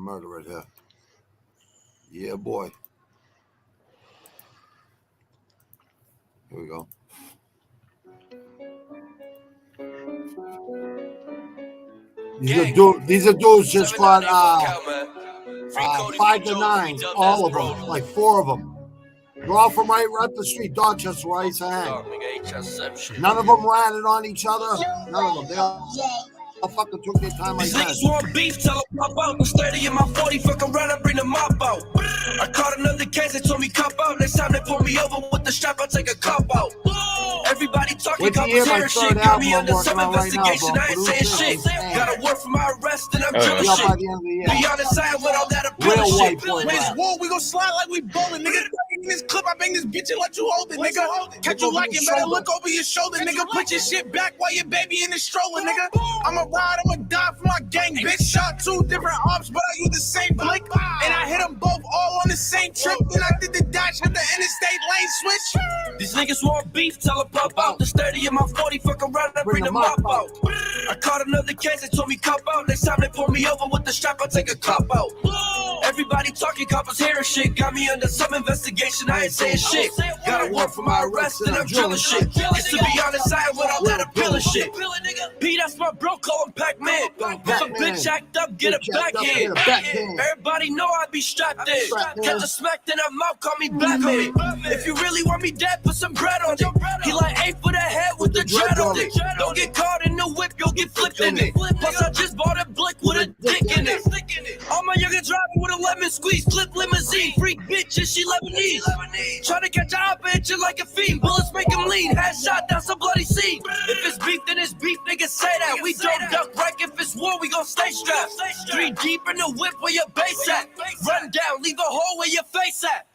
murder right here. Yeah, boy. Here we go. These are dudes just got 5 to 9s, all of them, like 4 of them. They're all from right up the street, Dorchester, where I used to hang. None of them ran it on each other. None of them. They all fucking took their time like that. These niggas want beef, tell them pop out. I'm sturdy in my 40, fuck around, I bring the mop out. I caught another case, they told me cop out. Next time they pull me over with the strap, I take a cop out. Everybody talking, coppers hearing shit. Got me under some investigation, I ain't saying shit. Got a word for my arrest, and I'm drilling shit. Be honest, I ain't with all that appealing shit. Where's war? We gon' slide like we bowling, nigga. In this clip, I bang this bitch and let you hold it, nigga. Catch you locking, better look over your shoulder, nigga. Put your shit back while your baby in the stroller, nigga. I'ma ride, I'ma die for my gang, bitch. Shot 2 different ops, but I use the same blick. And I hit them both all on the same trip. Then I did the dash, hit the interstate lane switch. These niggas want beef, tell them pop out. The sturdy in my 40, fuck around, I bring the mop out. I caught another case, they told me cop out. Next time they pull me over with the strap, I take a cop out. Everybody talking, coppers hearing shit. Got me under some investigation, I ain't saying shit. Got a warrant for my arrest, and I'm drilling shit. Cause to be honest, I ain't with all that appealing shit. P, that's my bro, call him Pac-Man. If a bitch act up, get a backhand. Everybody know I be strapped in. Catch a smack, then I'm out, call me Batman. If you really want me dead, put some bread on it. He like 8 for the head with the dread on it. Don't get caught in the whip, you'll get flipped in it. Plus, I just bought a blick with a dick in it. All my youngins driving with a lemon squeeze, clip limousine. Freak bitch, and she Lebanese. Try to catch a hot bitch like a fiend. Bullets make him lean. Headshot, that's a bloody scene. If it's beef, then it's beef, niggas say that. We don't duck right. If it's war, we gon' stay strapped. 3 deep in the whip where your base at. Run down, leave a hole where your face at.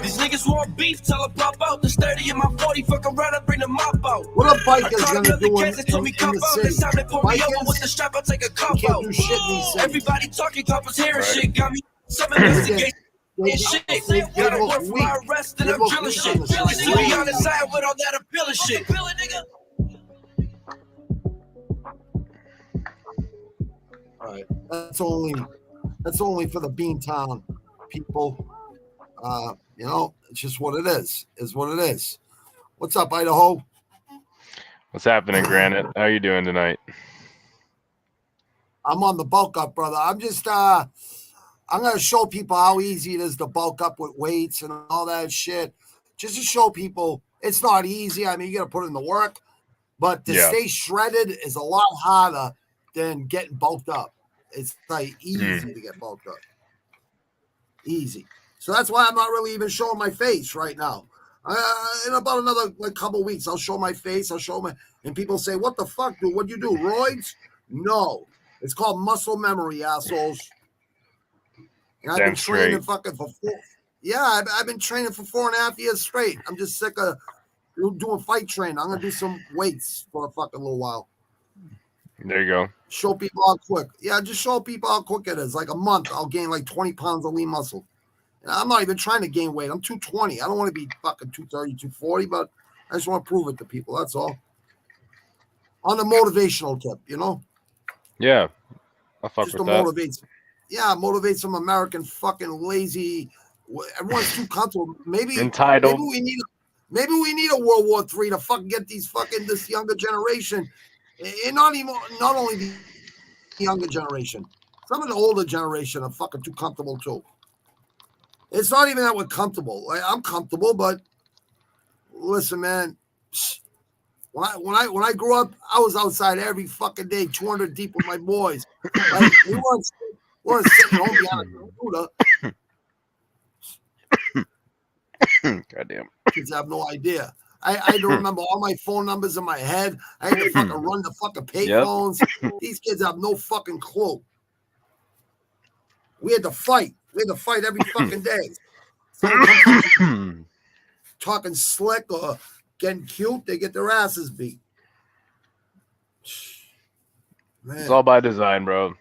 These niggas want beef, tell them pop out. The sturdy in my 40, fuck around, I bring the mop out. What a bikers gonna do in the city? Next time they pull me over with the strap, I take a cop out. Everybody talking, coppers hearing shit. Got me some investigation. Shit, got a warrant for my arrest, and I'm drilling shit. To be honest, I ain't with all that appealing shit. All right, that's only for the Beantown people. You know, it's just what it is. Is what it is. What's up, Idaho? What's happening, Granite? How you doing tonight? I'm on the bulk up, brother. I'm just I'm gonna show people how easy it is to bulk up with weights and all that shit. Just to show people it's not easy. I mean, you gotta put in the work, but to stay shredded is a lot harder than getting bulked up. It's like easy to get bulked up. Easy. So that's why I'm not really even showing my face right now. In about another couple weeks, I'll show my face. And people say, "What the fuck, dude? What you do? Roids?" No, it's called muscle memory, assholes. And I've been training fucking for 4. Yeah, I've been training for 4.5 years straight. I'm just sick of doing fight training. I'm gonna do some weights for a fucking little while. There you go. Show people how quick. Yeah, just show people how quick it is. Like a month, I'll gain like 20 pounds of lean muscle. And I'm not even trying to gain weight. I'm 220. I don't want to be fucking 230, 240, but I just want to prove it to people. That's all. On a motivational tip, you know? Yeah. I'll fuck just with that. Motivate some American fucking lazy. Everyone's too comfortable. Maybe entitled. Maybe we need a World War III to fucking get this younger generation. And not only the younger generation. Some of the older generation are fucking too comfortable too. It's not even that we're comfortable. Like, I'm comfortable, but listen, man. When I grew up, I was outside every fucking day, 200 deep with my boys. Like, we weren't sitting home behind a computer. Goddamn. Kids have no idea. I had to remember all my phone numbers in my head. I had to fucking run the fucking payphones. These kids have no fucking clue. We had to fight. We had to fight every fucking day. Talking slick or getting cute, they get their asses beat. Man. It's all by design, bro.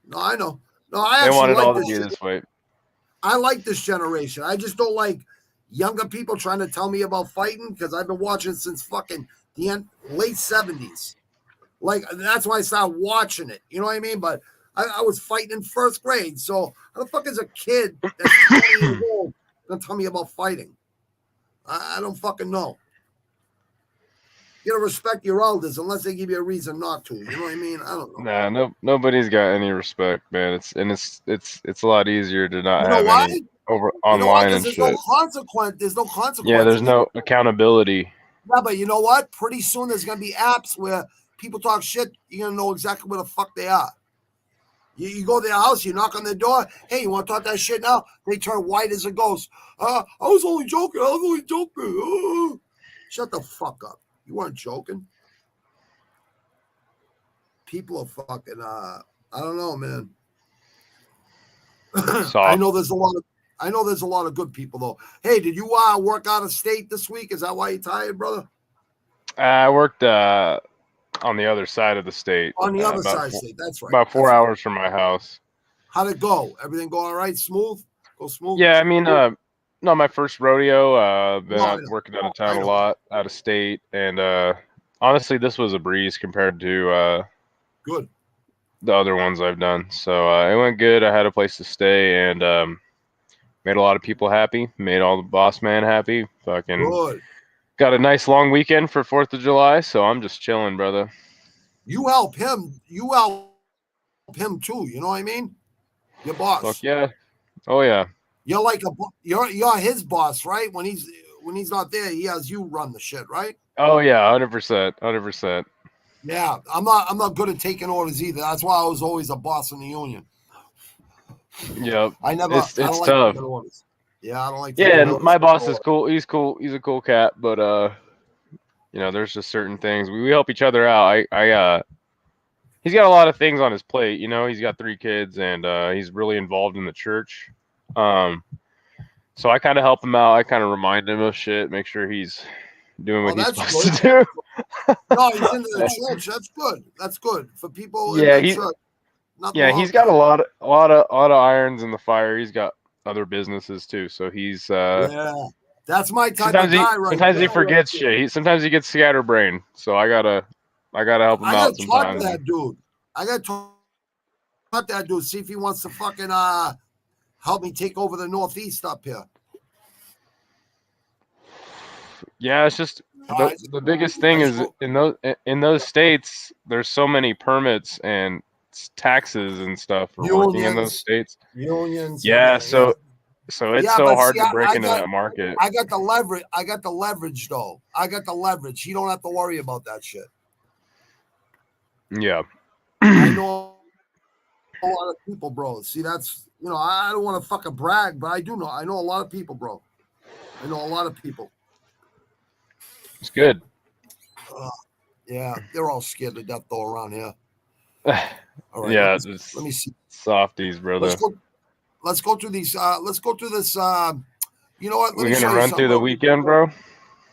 No, I know. No, they want it all to be this way. I like this generation. I just don't like younger people trying to tell me about fighting because I've been watching since fucking the late 70s. Like, that's why I started watching it. You know what I mean? But I was fighting in first grade. So how the fuck is a kid that's 20 years old gonna tell me about fighting? I don't fucking know. You gotta respect your elders unless they give you a reason not to. You know what I mean? I don't know. Nah, nobody's got any respect, man. It's a lot easier to not You know have why? any over You know why? online Because and shit. there's no consequences. Yeah, there's no accountability. Yeah, but you know what? Pretty soon there's gonna be apps where people talk shit. You're gonna know exactly where the fuck they are. You go to their house, you knock on their door. Hey, you want to talk that shit now? They turn white as a ghost. I was only joking. Shut the fuck up. You weren't joking. People are fucking. I don't know, man. I know there's a lot of good people though. Hey, did you work out of state this week? Is that why you're tired, brother? I worked on the other side of the state. On the other side of the state, that's right. About 4 hours from my house. How'd it go? Everything go all right? Smooth? Go smooth? Yeah, I mean, not my first rodeo. Been working out of town a lot, out of state, and honestly, this was a breeze compared to good the other ones I've done. So it went good. I had a place to stay, and made a lot of people happy. Made all the boss man happy. Fucking good. Got a nice long weekend for 4th of July, so I'm just chilling, brother. You help him. You help him too. You know what I mean? Your boss. Fuck yeah. Oh yeah. You're like you're his boss, right? When he's not there, he has you run the shit, right? Oh yeah, 100%. Yeah, I'm not good at taking orders either. That's why I was always a boss in the union. Yep. I don't tough. like taking orders. Yeah, I don't like. Yeah, my boss is cool. He's cool. He's a cool cat, but there's just certain things we help each other out. He's got a lot of things on his plate. He's got 3 kids, and he's really involved in the church. So I kind of help him out. I kind of remind him of shit, make sure he's doing what he's supposed to do. No, he's into the church. That's good. That's good for people. Yeah, in the church. He's got a lot of irons in the fire. He's got other businesses too, so he's that's my type of guy. Sometimes he forgets shit. Sometimes he gets scatterbrained. So I gotta help him out sometimes. Talk to that dude. I gotta talk to that dude. See if he wants to fucking help me take over the Northeast up here. Yeah, it's just the biggest thing is in those states. There's so many permits and taxes and stuff for working in those states. Unions. Yeah, so it's so hard to break into that market. I got the leverage though. I got the leverage. You don't have to worry about that shit. Yeah. I know a lot of people, bro. See, that's I don't want to fucking brag, but I know a lot of people, bro. I know a lot of people. It's good. Yeah, they're all scared to death though around here. All right, yeah, let me see. Softies, brother. Let's go through these. Let's go through this. You know what? We're gonna run through the weekend, bro.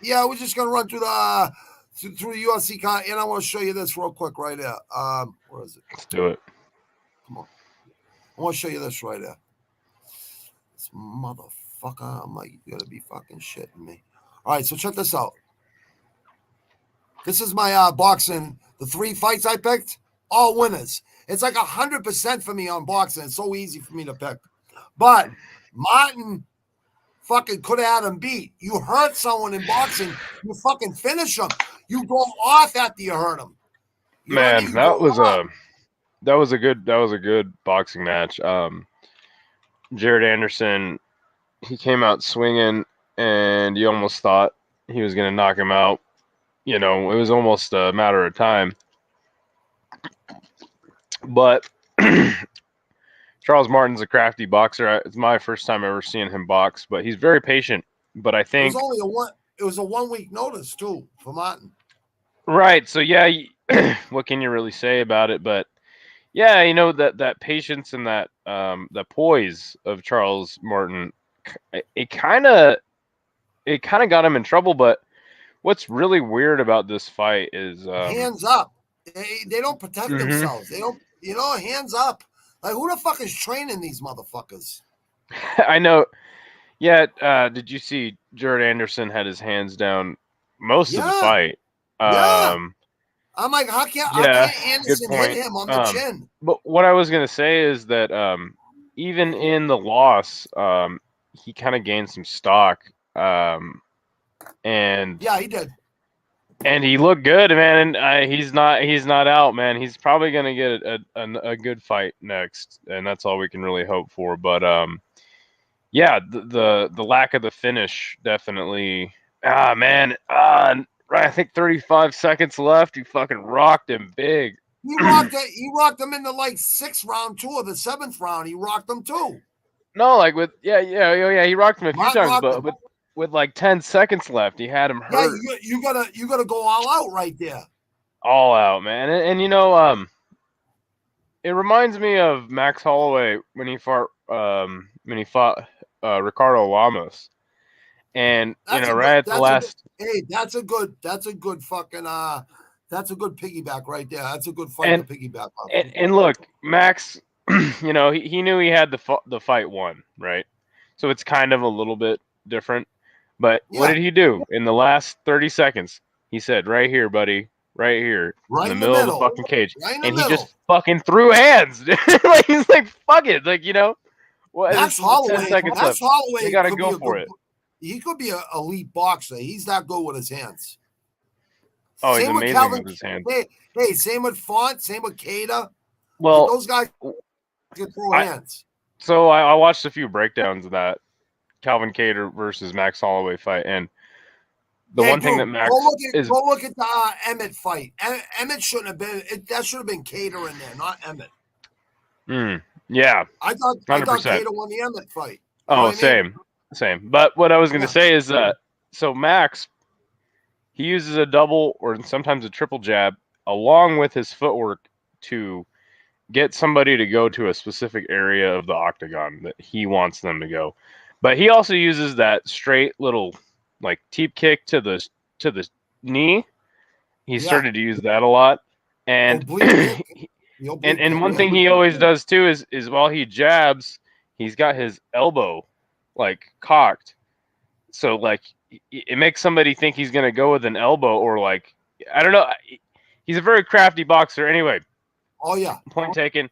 Yeah, we're just gonna run through the UFC card, and I want to show you this real quick right here. Where is it? Let's do it. Come on. I want to show you this right here. This motherfucker. I'm like, you gotta be fucking shitting me. All right, so check this out. This is my boxing. The 3 fights I picked, all winners. It's like 100% for me on boxing. It's so easy for me to pick. But Martin fucking could have had him beat. You hurt someone in boxing, you fucking finish them. You go off after you hurt him. Man, that was a good boxing match. Jared Anderson, he came out swinging, and you almost thought he was gonna knock him out. It was almost a matter of time. But Charles Martin's a crafty boxer. It's my first time ever seeing him box, but he's very patient. But I think it was a 1 week notice too for Martin. Right. So yeah, what can you really say about it? But yeah, that patience and that the poise of Charles Martin, it kind of got him in trouble. But what's really weird about this fight is hands up. They don't protect themselves. They don't. Hands up. Like, who the fuck is training these motherfuckers? I know. Yeah. Did you see Jared Anderson had his hands down most of the fight? I'm like, how can't good Anderson hit point. him on the chin? But what I was gonna say is that even in the loss, he kind of gained some stock, and Yeah, he did. And he looked good, man. And he's not out, man. He's probably gonna get a good fight next, and that's all we can really hope for. But yeah, the lack of the finish definitely. Man. Right. I think 35 seconds left. He fucking rocked him big. He rocked him in the like 6th round too, or the 7th round. He rocked him too. No, like with yeah. He rocked him a few times, but him. with like 10 seconds left, he had him hurt. Yeah, you gotta go all out right there. All out, man. And you know, it reminds me of Max Holloway when he fought Ricardo Lamas, and That's at the last. That's a good fucking that's a good piggyback right there. That's a good fight to piggyback on. And look, Max, he knew he had the fight won, right? So it's kind of a little bit different. But what did he do in the last 30 seconds? He said, "Right here, buddy, right here, right in the middle of the fucking cage," and he just fucking threw hands. Like he's like, "Fuck it," like What? Max Holloway. 10 seconds Max left. Holloway. You gotta go for it. He could be an elite boxer. He's that good with his hands. Oh, he's amazing with his hands. Hey, same with Font, same with Cada. Well, those guys can throw hands. So I watched a few breakdowns of that Calvin Kattar versus Max Holloway fight, and the one thing that Max go look at the Emmett fight. Emmett shouldn't have been. That should have been Kattar in there, not Emmett. Yeah, I thought Kattar won the Emmett fight. Oh, same. But what I was going to say is so Max, he uses a double or sometimes a triple jab along with his footwork to get somebody to go to a specific area of the octagon that he wants them to go. But he also uses that straight little like teep kick to the knee. He started to use that a lot. And and one thing he always does too is while he jabs, he's got his elbow like cocked. So like it makes somebody think he's going to go with an elbow or like I don't know. He's a very crafty boxer anyway. Oh yeah. Point taken.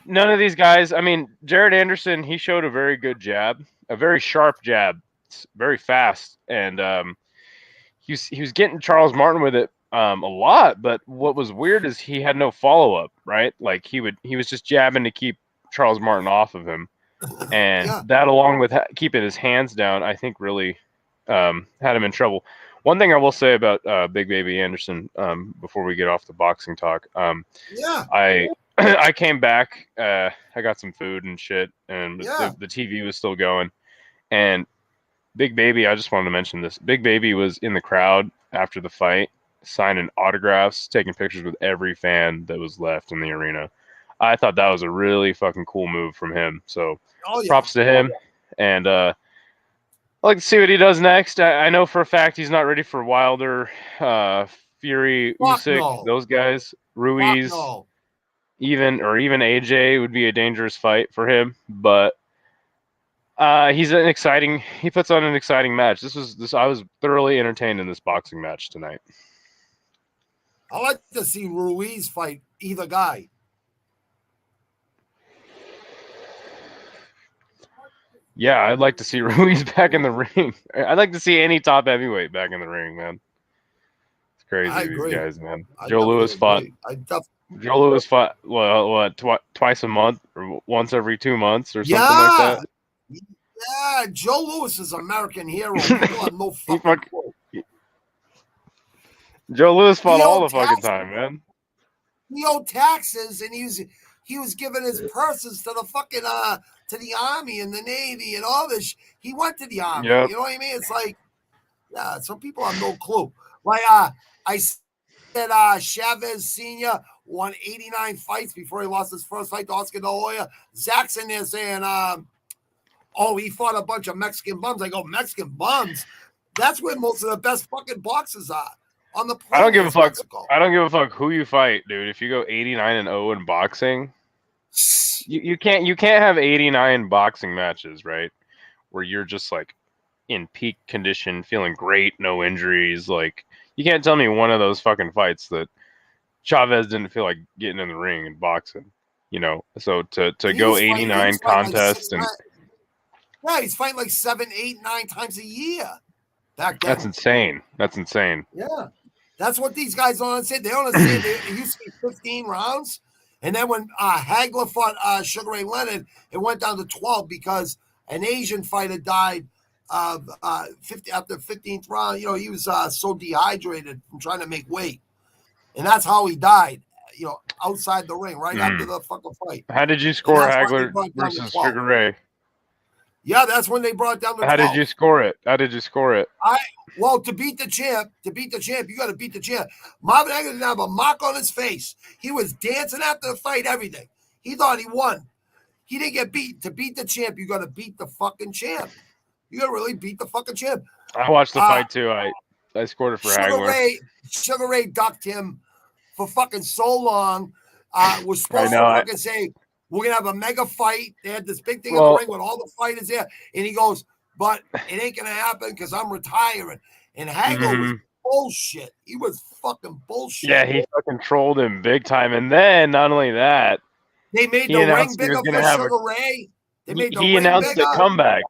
None of these guys, I mean, Jared Anderson, he showed a very good jab, a very sharp jab, very fast, and he was getting Charles Martin with it a lot. But what was weird is he had no follow up, right? Like he was just jabbing to keep Charles Martin off of him, and that along with keeping his hands down, I think really had him in trouble. One thing I will say about Big Baby Anderson before we get off the boxing talk, I came back, I got some food and shit, and the TV was still going. And Big Baby, I just wanted to mention this. Big Baby was in the crowd after the fight, signing autographs, taking pictures with every fan that was left in the arena. I thought that was a really fucking cool move from him. So props to him. And I'd like to see what he does next. I know for a fact he's not ready for Wilder, Fury, Usyk, those guys, Ruiz. Even AJ would be a dangerous fight for him, but he puts on an exciting match. I was thoroughly entertained in this boxing match tonight. I like to see Ruiz fight either guy. Yeah, I'd like to see Ruiz back in the ring. I'd like to see any top heavyweight back in the ring, man. It's crazy, these guys, man. Joe Louis fought. Joe Louis fought twice a month or once every 2 months or something like that. Yeah, Joe Louis is an American hero. People have no fucking Joe Louis fought all the fucking time, man. He owed taxes, and he was giving his purses to the fucking to the Army and the Navy and all this. He went to the Army. Yep. You know what I mean? It's like, some people have no clue. Like I said, Chavez Sr. won 89 fights before he lost his first fight to Oscar De La Hoya. Zach's in there saying, he fought a bunch of Mexican bums. I go, Mexican bums? That's where most of the best fucking boxers are. On the planet. I don't give a fuck. I don't give a fuck who you fight, dude. If you go 89-0 in boxing, you can't have 89 boxing matches, right? Where you're just like in peak condition, feeling great, no injuries. Like, you can't tell me one of those fucking fights that Chavez didn't feel like getting in the ring and boxing. So to go 89 contest and yeah, he's fighting like 7, 8, 9 times a year back then. That's insane. That's insane. Yeah, that's what these guys don't understand. They don't understand. It used to be 15 rounds, and then when Hagler fought Sugar Ray Leonard, it went down to 12 because an Asian fighter died after the 15th round. He was so dehydrated from trying to make weight, and that's how he died. Outside the ring, right after the fucking fight. How did you score Hagler versus Sugar Ray? Yeah, that's when they brought down the 12. How did you score it? To beat the champ, you got to beat the champ. Marvin Hagler didn't have a mark on his face. He was dancing after the fight, everything. He thought he won. He didn't get beat. To beat the champ, you got to beat the fucking champ. You got to really beat the fucking champ. I watched the fight too. I scored it for Hagler. Sugar Ray ducked him for fucking so long. Was supposed to fucking say, we're going to have a mega fight. They had this big thing in the ring with all the fighters there. And he goes, but it ain't going to happen because I'm retiring. And Hagler was bullshit. He was fucking bullshit. Yeah, he fucking trolled him big time. And then, not only that, they made the ring bigger for Sugar Ray. He announced a comeback.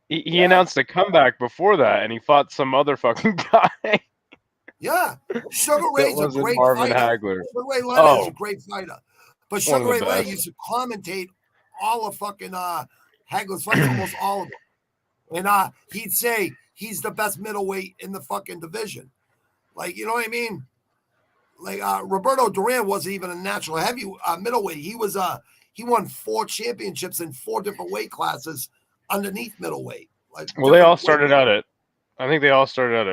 He announced a comeback before that, and he fought some other fucking guy. Yeah. Sugar Ray's a great Marvin fighter. Hagler. Sugar Ray Leonard is a great fighter. But Sugar Ray Leonard used to commentate all of fucking Hagler's fights, almost all of them. And he'd say he's the best middleweight in the fucking division. Like, you know what I mean? Like Roberto Duran wasn't even a natural heavy middleweight. He won 4 championships in 4 different weight classes underneath middleweight. Like, they all started out at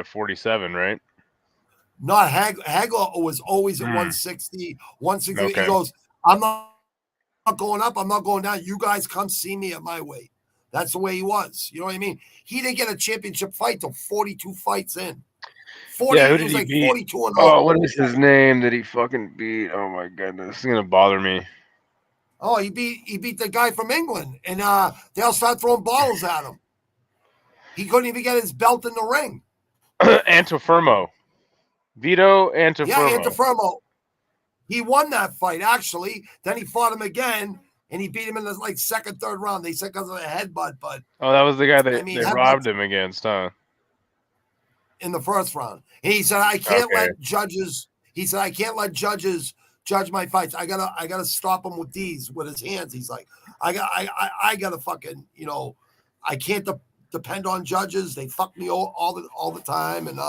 47, right? Not Hagler was always at 160, 160. Okay. He goes, I'm not going up. I'm not going down. You guys come see me at my weight. That's the way he was. You know what I mean? He didn't get a championship fight till 42 fights in. 40, who did he beat? 42 and what is his name that he fucking beat? Oh my goodness, it's gonna bother me. Oh, he beat the guy from England, and they all started throwing bottles at him. He couldn't even get his belt in the ring. Antuofermo. Vito Antuofermo. Yeah, Antuofermo. He won that fight, actually. Then he fought him again, and he beat him in the second, third round. They said because of a headbutt, but that was the guy that they robbed him against, huh? In the first round. And he said, I can't let judges. He said, I can't let judges judge my fights. I gotta stop him with his hands. He's like, I gotta fucking, I can't depend on judges. They fuck me all the time. And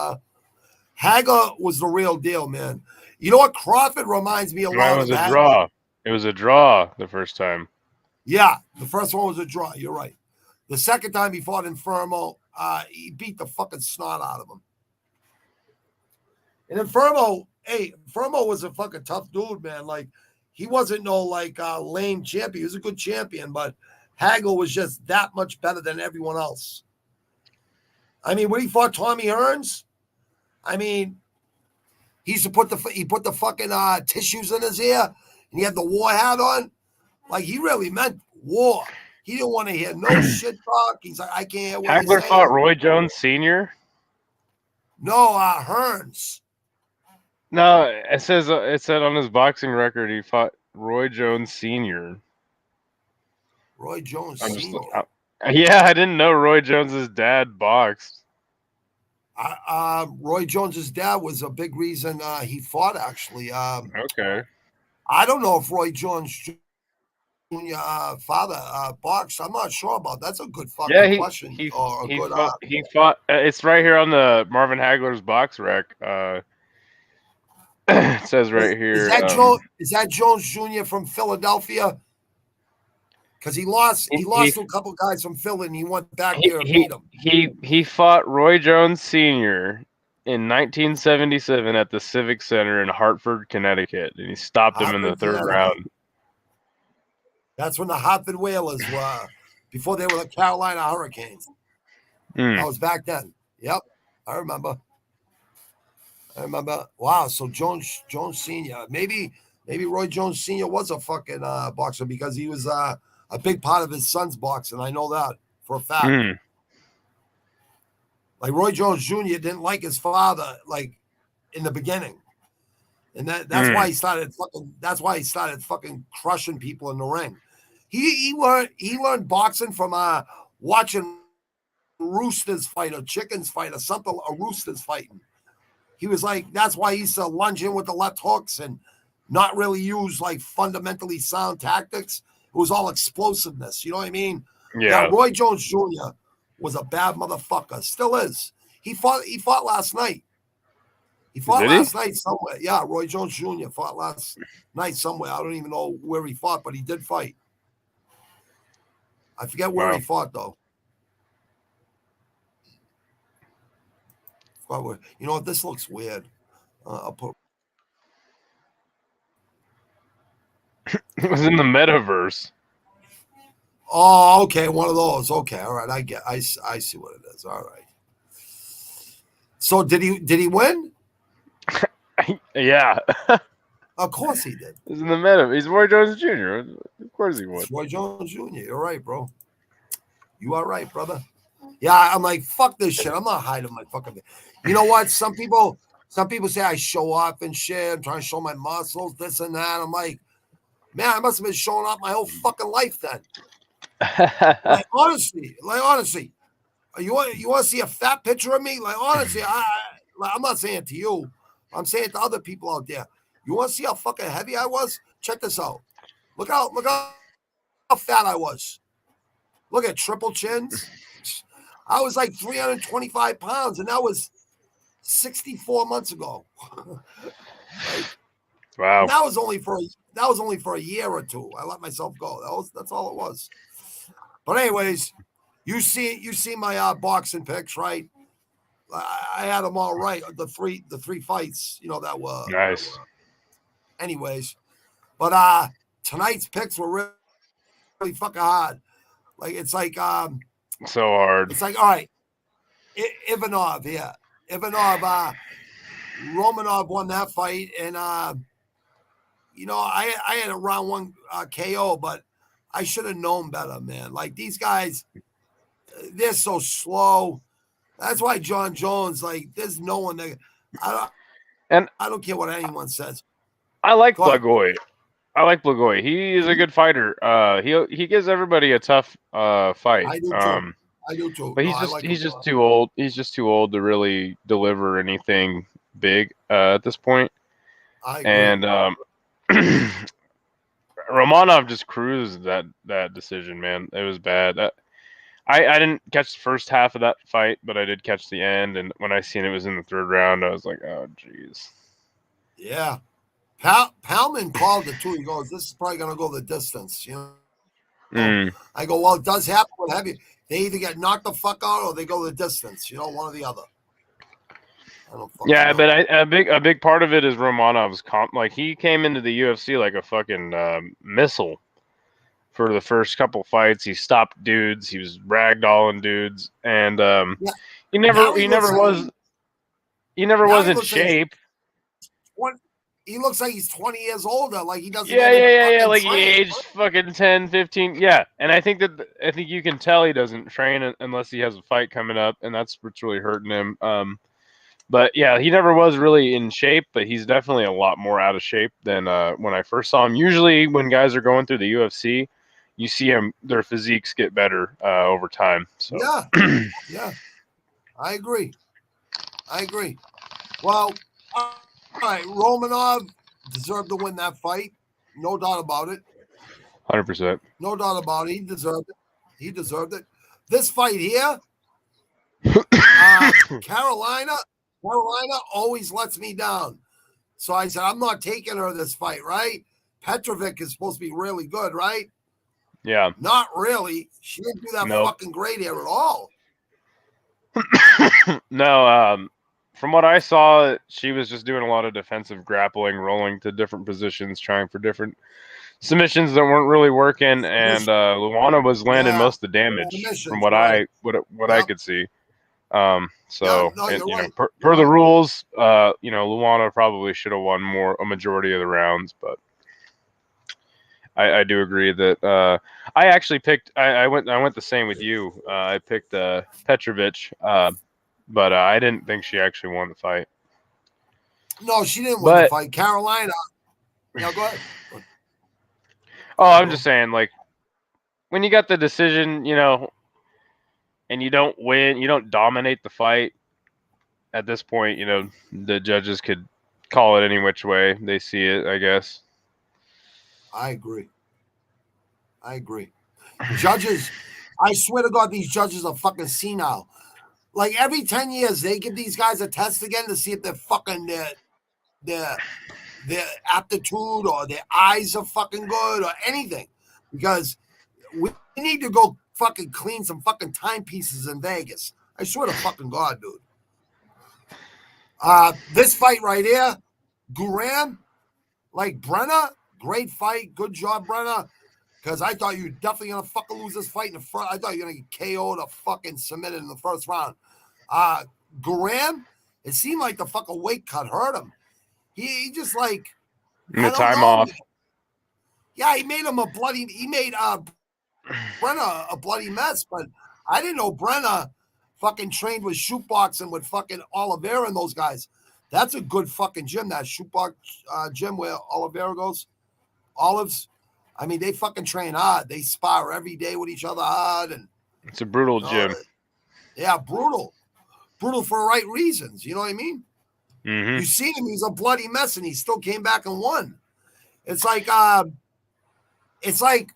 Hagler was the real deal, man. You know what? Crawford reminds me a lot of Hagler. Draw. It was a draw the first time. Yeah, the first one was a draw. You're right. The second time he fought Infermo, he beat the fucking snot out of him. And Infermo was a fucking tough dude, man. Like, he wasn't no lame champion. He was a good champion, but Hagler was just that much better than everyone else. I mean, when he fought Tommy Hearns, I mean, he used to put the fucking tissues in his ear, and he had the war hat on. Like, he really meant war. He didn't want to hear no shit talk. He's like, I can't hear what Hagler fought Roy Jones Sr.? No, Hearns. No, it said on his boxing record he fought Roy Jones Sr. Roy Jones Sr. Yeah, I didn't know Roy Jones's dad boxed. Roy Jones's dad was a big reason he fought, actually. Okay. I don't know if Roy Jones Jr. Father boxed. I'm not sure about that. That's a good fucking question. He fought. It's right here on the Marvin Hagler's box rec. It says right here. Is that Jones Jr. from Philadelphia? Because he lost to a couple guys from Philly, and he went back there and beat them. He fought Roy Jones Sr. in 1977 at the Civic Center in Hartford, Connecticut, and he stopped him in the third round. That's when the Hartford Whalers were, before they were the Carolina Hurricanes. That was back then. Yep, I remember. Wow, so Jones Sr. Maybe Roy Jones Sr. was a fucking boxer because he was a big part of his son's boxing. I know that for a fact. Like Roy Jones Jr. didn't like his father, like in the beginning, and that's why he started fucking. That's why he started fucking crushing people in the ring. He learned boxing from watching roosters fight or chickens fight or something. A roosters fighting. He was like, that's why he used to lunge in with the left hooks and not really use like fundamentally sound tactics. It was all explosiveness. You know what I mean? Yeah. Roy Jones Jr. was a bad motherfucker. Still is. He fought last night. He fought last night somewhere. Yeah, Roy Jones Jr. fought last night somewhere. I don't even know where he fought, but he did fight. I forget where he fought, though. You know what? This looks weird. I'll put. It was in the metaverse. Oh, okay, one of those. Okay, all right. I see what it is. All right. So did he win? Yeah. Of course he did. He's in the metaverse. He's Roy Jones Jr. Of course he won. It's Roy Jones Jr. You're right, bro. You are right, brother. Yeah, I'm like, fuck this shit. I'm not hiding my fucking. You know what? Some people say I show off and shit. I'm trying to show my muscles, this and that. I'm like, man, I must have been showing off my whole fucking life then. like honestly, you want to see a fat picture of me? Like honestly, I'm not saying to you. I'm saying to other people out there. You want to see how fucking heavy I was? Check this out. Look how fat I was. Look at triple chins. I was like 325 pounds, and that was 64 months ago. Right? Wow. And that was only for a year or two. I let myself go. That's all it was. But anyways, you see my boxing picks, right? I had them all right. The three fights, that were nice. Anyways, but tonight's picks were really fucking hard. Like it's like so hard. It's like all right, Ivanov, yeah, Ivanov, Romanov won that fight, and I had a round one KO, but I should have known better, man. Like these guys, they're so slow. That's why John Jones, like, there's no one that I don't care what anyone says. I like Blagoy. He is a good fighter. He gives everybody a tough fight. I do too. But he's just too old. He's just too old to really deliver anything big at this point. I agree. And Romanov just cruised that decision, man. It was bad. I didn't catch the first half of that fight, but I did catch the end. And when I seen it was in the third round, I was like, oh, jeez. Yeah. Palman called it too. He goes, this is probably going to go the distance. I go, well, it does happen with heavy. They either get knocked the fuck out or they go the distance. One or the other. Yeah, but a big part of it is Romanov's like he came into the UFC like a fucking missile. For the first couple fights, he stopped dudes. He was ragdolling dudes, and he never was in shape. He looks like he's 20 years older. Like he doesn't. Yeah. Like he aged fucking 10, 15. Yeah, and I think you can tell he doesn't train unless he has a fight coming up, and that's what's really hurting him. But yeah, he never was really in shape, but he's definitely a lot more out of shape than when I first saw him. Usually, when guys are going through the UFC. You see their physiques get better over time. So. Yeah, I agree. Well, all right, Romanov deserved to win that fight, no doubt about it. 100%. No doubt about it. He deserved it. This fight here, Carolina always lets me down. So I said, I'm not taking her this fight, right? Petrovic is supposed to be really good, right? Yeah. Not really. She didn't do that fucking great here at all. No, from what I saw, she was just doing a lot of defensive grappling, rolling to different positions, trying for different submissions that weren't really working, and Luana was landing most of the damage from what I could see. Per the rules, Luana probably should have won a majority of the rounds, but I do agree that I actually picked. I went the same with you. I picked Petrovic. but I didn't think she actually won the fight. No, she didn't win the fight. Carolina. Yeah, go ahead. Oh, I'm just saying, like, when you got the decision, you know, and you don't win, you don't dominate the fight, at this point, you know, the judges could call it any which way they see it, I guess. I agree. Judges, I swear to God, these judges are fucking senile. Like every 10 years, they give these guys a test again to see if they're fucking their aptitude or their eyes are fucking good or anything. Because we need to go fucking clean some fucking timepieces in Vegas. I swear to fucking God, dude. This fight right here, Guram, like Brenner, great fight. Good job, Brenner. Because I thought you were definitely going to fucking lose this fight in the front. I thought you were going to get KO'd or fucking submitted in the first round. Guram, it seemed like the fucking weight cut hurt him. He just like the time off. Yeah, he made Brenner a bloody mess, but I didn't know Brenner fucking trained with shootboxing with fucking Oliveira and those guys. That's a good fucking gym, that shootbox gym where Oliveira goes. Olives. I mean, they fucking train hard. They spar every day with each other hard. And it's a brutal gym. Yeah, brutal. Brutal for the right reasons. You know what I mean? Mm-hmm. You see him, he's a bloody mess, and he still came back and won. It's like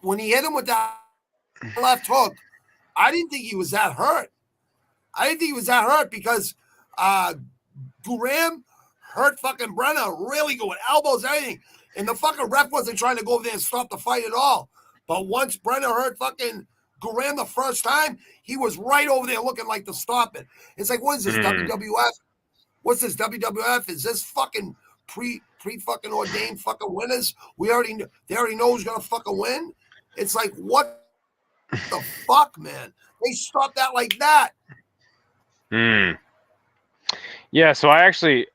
when he hit him with that left hook, I didn't think he was that hurt. Because Guram hurt fucking Brenner really good with elbows, everything. And the fucking ref wasn't trying to go over there and stop the fight at all. But once Brenner hurt fucking Guram the first time, he was right over there looking like to stop it. It's like, what is this, WWF? What's this, WWF? Is this fucking pre fucking ordained fucking winners? They already know who's gonna fucking win. It's like, what the fuck, man? They stopped that like that. Yeah, so I actually,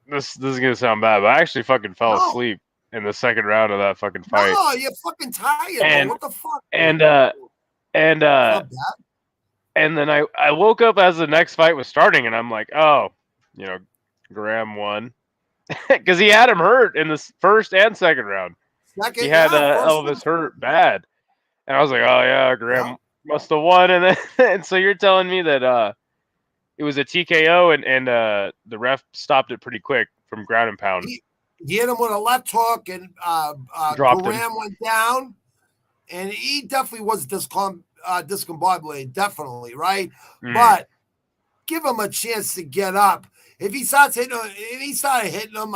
this is gonna sound bad, but I actually fucking fell asleep in the second round of that fucking fight. No, you're fucking tired. And, what the fuck? And then I woke up as the next fight was starting, and I'm like, oh, you know, Graham won because he had him hurt in the first and second round. He had Elvis hurt bad, and I was like, oh yeah, Graham must have won. And then and so you're telling me that it was a TKO, and the ref stopped it pretty quick from ground and pound. He hit him with a left hook, and Graham went down, and he definitely was discombobulated, definitely, right? But give him a chance to get up. If he started hitting him,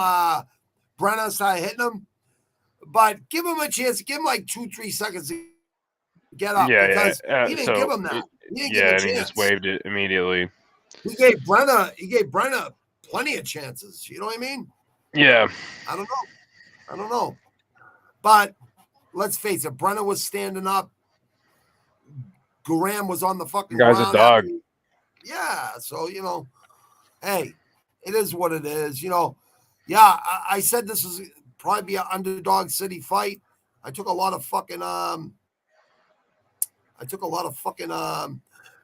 Brenner started hitting him, but give him a chance. Give him like 2-3 seconds to get up. Because he didn't give him that. He just waved it immediately. He gave Brenner plenty of chances. You know what I mean? Yeah. I don't know. But let's face it, Brenner was standing up. Guram was on the fucking guy's ground. A dog. Yeah. So, you know, hey, it is what it is. You know, yeah, I said this was probably be an underdog city fight. I took a lot of fucking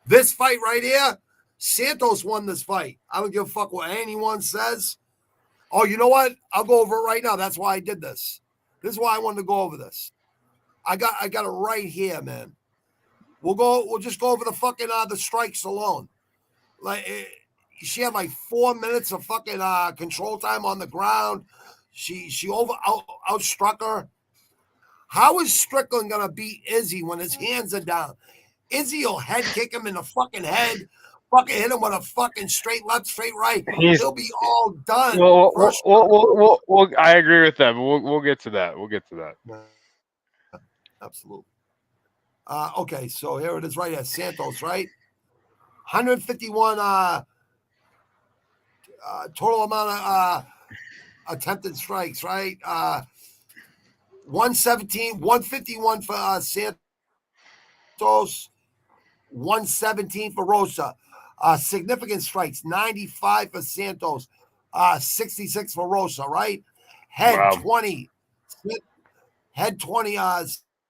this fight right here. Santos won this fight. I don't give a fuck what anyone says. Oh, you know what? I'll go over it right now. That's why I did this. This is why I wanted to go over this. I got it right here, man. We'll just go over the fucking the strikes alone. Like she had like 4 minutes of fucking control time on the ground. She outstruck her. How is Strickland gonna beat Izzy when his hands are down? Izzy will head kick him in the fucking head. Fucking hit him with a fucking straight left, straight right. He'll be all done. Well, I agree with that, but we'll get to that. Absolutely. Okay, so here it is right here. Santos, right? 151 total amount of attempted strikes, right? 151 for Santos, 117 for Rosa. Significant strikes, 95 for Santos, 66 for Rosa, right? Head 20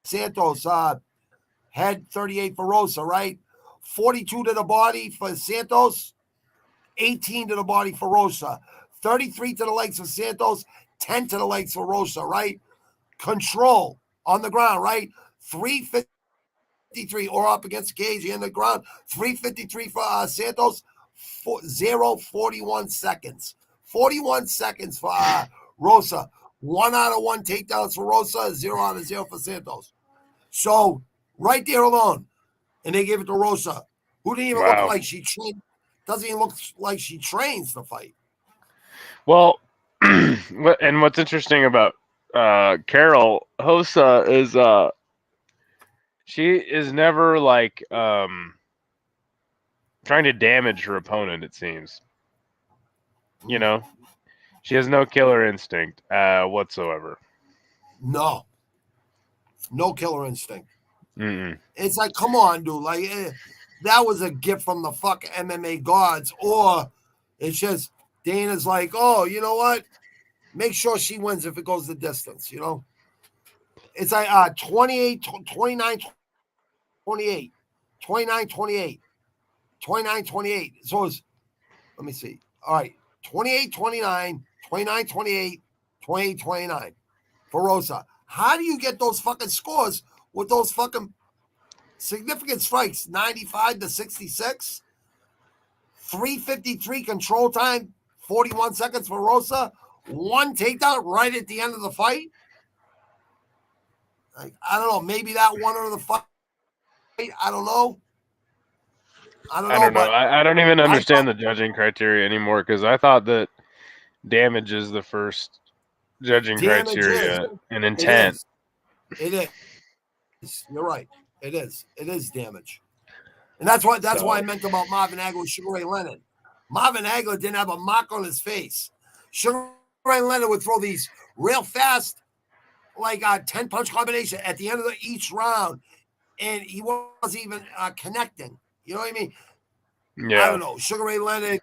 Santos, head 38 for Rosa, right? 42 to the body for Santos, 18 to the body for Rosa, 33 to the legs for Santos, 10 to the legs for Rosa, right? Control on the ground, right? 353 or up against the cage in the ground, 353 for Santos, 41 seconds. 41 seconds for Rosa. 1 out of 1 takedowns for Rosa, 0 out of 0 for Santos. So right there alone, and they gave it to Rosa, who didn't even look like she trained. Doesn't even look like she trains to fight. Well, and what's interesting about Carol Hosa is she is never like trying to damage her opponent. It seems, you know, she has no killer instinct whatsoever. No killer instinct. Mm-mm. It's like, come on, dude. Like, that was a gift from the fucking MMA gods. Or it's just Dana's like, oh, you know what? Make sure she wins if it goes the distance, you know? It's like 28, 29, 28, 29, 28, 29, 28. So it's, let me see. All right, 28, 29, 29, 28, 28, 29 for Rosa. How do you get those fucking scores with those fucking significant strikes? 95 to 66, 353 control time, 41 seconds for Rosa, 1 takedown right at the end of the fight. Like, I don't know. Maybe that won her the fight. I don't know. I don't know. I don't even understand the judging criteria anymore because I thought that damage is the first judging criteria and intent. It is. You're right. It is. It is damage. And that's why I meant about Marvin Hagler with Sugar Ray Leonard. Marvin Hagler didn't have a mark on his face. Sugar Ray Leonard would throw these real fast, like 10-punch combination at the end of each round, and he wasn't even connecting. You know what I mean? Yeah. I don't know. Sugar Ray Leonard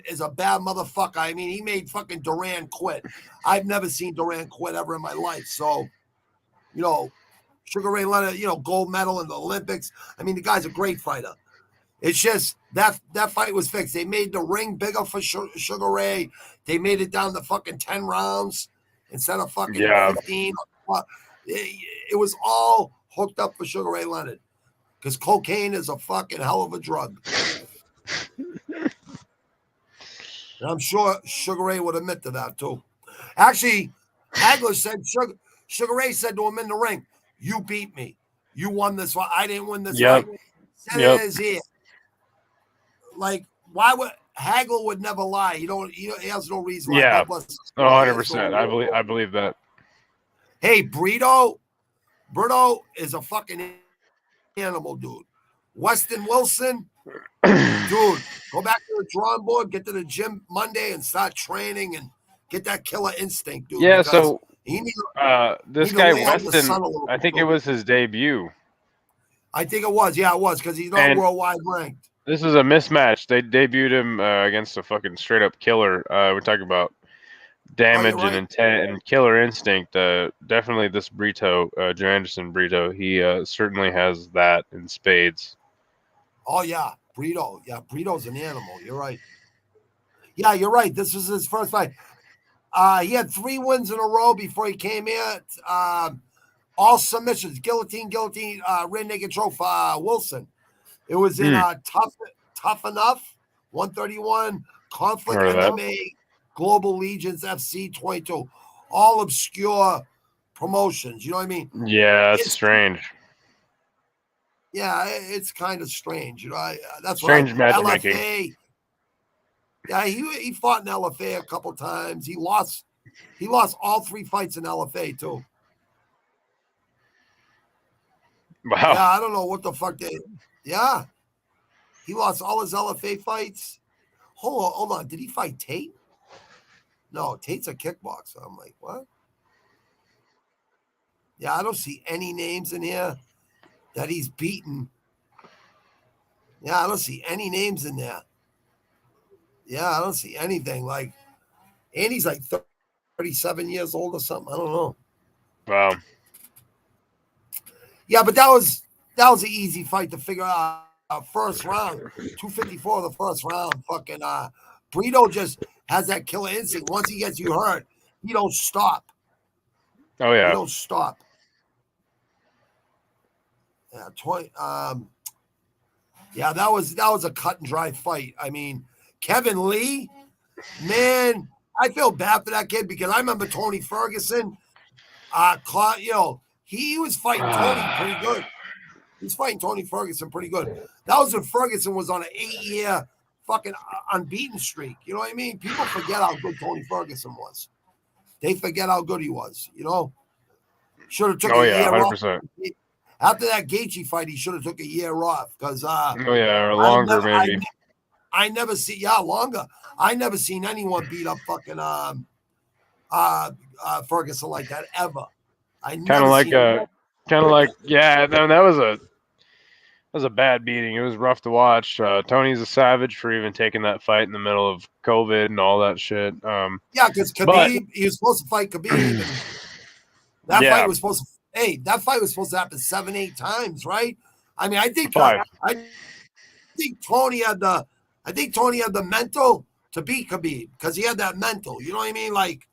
is a bad motherfucker. I mean, he made fucking Duran quit. I've never seen Duran quit ever in my life. So, you know, Sugar Ray Leonard, you know, gold medal in the Olympics. I mean, the guy's a great fighter. It's just that fight was fixed. They made the ring bigger for Sugar Ray. They made it down to fucking 10 rounds instead of fucking 15. It was all hooked up for Sugar Ray Leonard because cocaine is a fucking hell of a drug. And I'm sure Sugar Ray would admit to that too. Actually, Hagler said, Sugar Ray said to him in the ring, "You beat me. You won this fight. I didn't win this fight." Said it in his ear. Like, why would Hagler would never lie? He has no reason. Yeah. 100%. I believe that. Hey, Brito is a fucking animal, dude. Weston Wilson, dude, go back to the drawing board, get to the gym Monday and start training and get that killer instinct, dude. Yeah, so this guy Weston, I think it was his debut. I think it was. Yeah, it was, because he's not worldwide ranked. This is a mismatch. They debuted him against a fucking straight-up killer. We're talking about damage and intent and killer instinct. Definitely this Brito, Anderson Brito, he certainly has that in spades. Oh, yeah, Brito. Yeah, Brito's an animal. You're right. Yeah, you're right. This was his first fight. He had 3 wins in a row before he came here. All submissions, guillotine, rear naked choke for Wilson. It was in Tough Enough, 131, Conflict MMA, Global Legions FC 22. All obscure promotions. You know what I mean? Yeah, it's strange. Yeah, it's kind of strange. You know, that's strange why matchmaking. LFA. Yeah, he fought in LFA a couple times. He lost all 3 fights in LFA too. Wow. Yeah, I don't know what the fuck they. Yeah, he lost all his LFA fights. Hold on. Did he fight Tate? No, Tate's a kickboxer. I'm like, what? Yeah, I don't see any names in here that he's beaten. Yeah, I don't see any names in there. Yeah, I don't see anything. Like, and he's like 37 years old or something. I don't know. Wow. Yeah, but that was an easy fight to figure out. first round, 254 the first round. Fucking Brito just has that killer instinct. Once he gets you hurt, he don't stop. Oh He yeah. don't stop. Yeah, yeah, that was a cut and dry fight. I mean, Kevin Lee, man, I feel bad for that kid because I remember Tony Ferguson. You know, he was fighting Tony pretty good. He's fighting Tony Ferguson pretty good. That was when Ferguson was on an 8-year fucking unbeaten streak. You know what I mean? People forget how good Tony Ferguson was. They forget how good he was. You know, should have took a year 100%. off. After that Gaethje fight, he should have took a year off because or longer maybe. I never see longer. I never seen anyone beat up fucking Ferguson like that ever. I never yeah, no, that was a bad beating. It was rough to watch. Tony's a savage for even taking that fight in the middle of COVID and all that shit. Yeah, because Khabib, he was supposed to fight Khabib. And that fight was supposed to. Hey, that fight was supposed to happen 7-8 times, right? I mean, I think Tony had the mental to beat Khabib because he had that mental. You know what I mean? Like,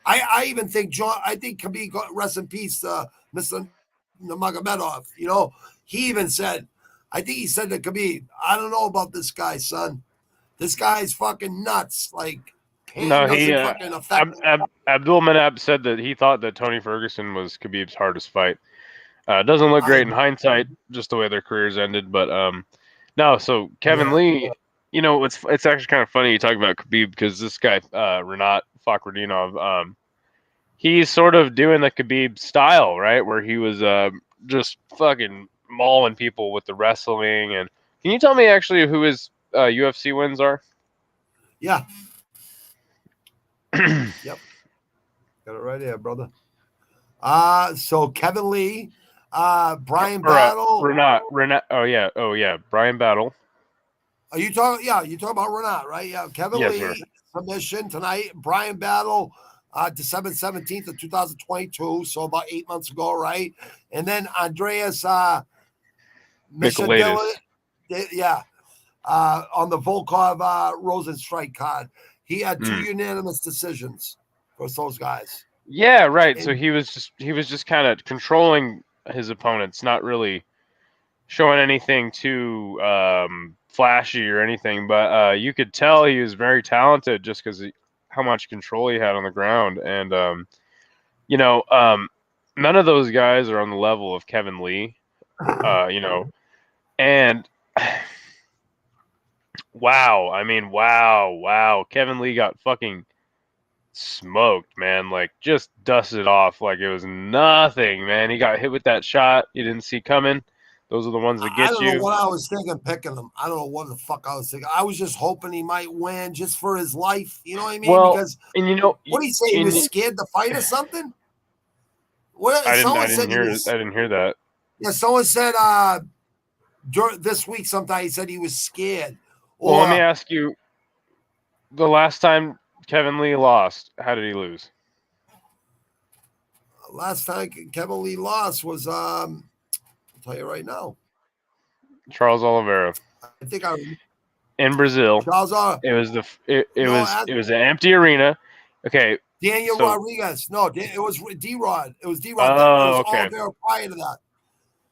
I even think Khabib got rest in peace, Mr. Nurmagomedov. You know, he even said, I think he said to Khabib, I don't know about this guy, son. This guy's fucking nuts. Like, pain doesn't fucking affect him. Abdul Manab said that he thought that Tony Ferguson was Khabib's hardest fight. It doesn't look great in hindsight, just the way their careers ended. But no, so Kevin Lee, you know, it's actually kind of funny you talk about Khabib because this guy, Renat Fakhretdinov, he's sort of doing the Khabib style, right? Where he was just fucking mauling people with the wrestling. And can you tell me actually who his UFC wins are? Yeah. Yep. Got it right here, brother. So Kevin Lee, Brian Battle. Renat. Oh yeah. Brian Battle. Are you talking? Yeah, you talking about Renat, right? Yeah. Kevin Lee, sir. Submission tonight. Brian Battle, December 17th of 2022. So about 8 months ago, right? And then Andreas Michailidis. Yeah. On the Volkov Rosenstrike card. He had 2 unanimous decisions for those guys. Yeah, right. And so he was just kind of controlling his opponents, not really showing anything too flashy or anything. But you could tell he was very talented just because how much control he had on the ground. And you know, none of those guys are on the level of Kevin Lee. You know, and. Wow. I mean, wow. Kevin Lee got fucking smoked, man. Like, just dusted off like it was nothing, man. He got hit with that shot you didn't see coming. Those are the ones that get you. I don't know what I was thinking picking him. I don't know what the fuck I was thinking. I was just hoping he might win just for his life. You know what I mean? Well, because, and you know, what did he say? He was scared to fight or something? I didn't hear that. Yeah, someone said this week sometime he said he was scared. Well, let me ask you, the last time Kevin Lee lost, how did he lose? Last time Kevin Lee lost was, I'll tell you right now. Charles Oliveira. I think in Brazil. Charles it was an empty arena. Okay. Daniel Rodriguez. No, it was D-Rod. It was D-Rod. Oh, okay. Oliveira prior to that.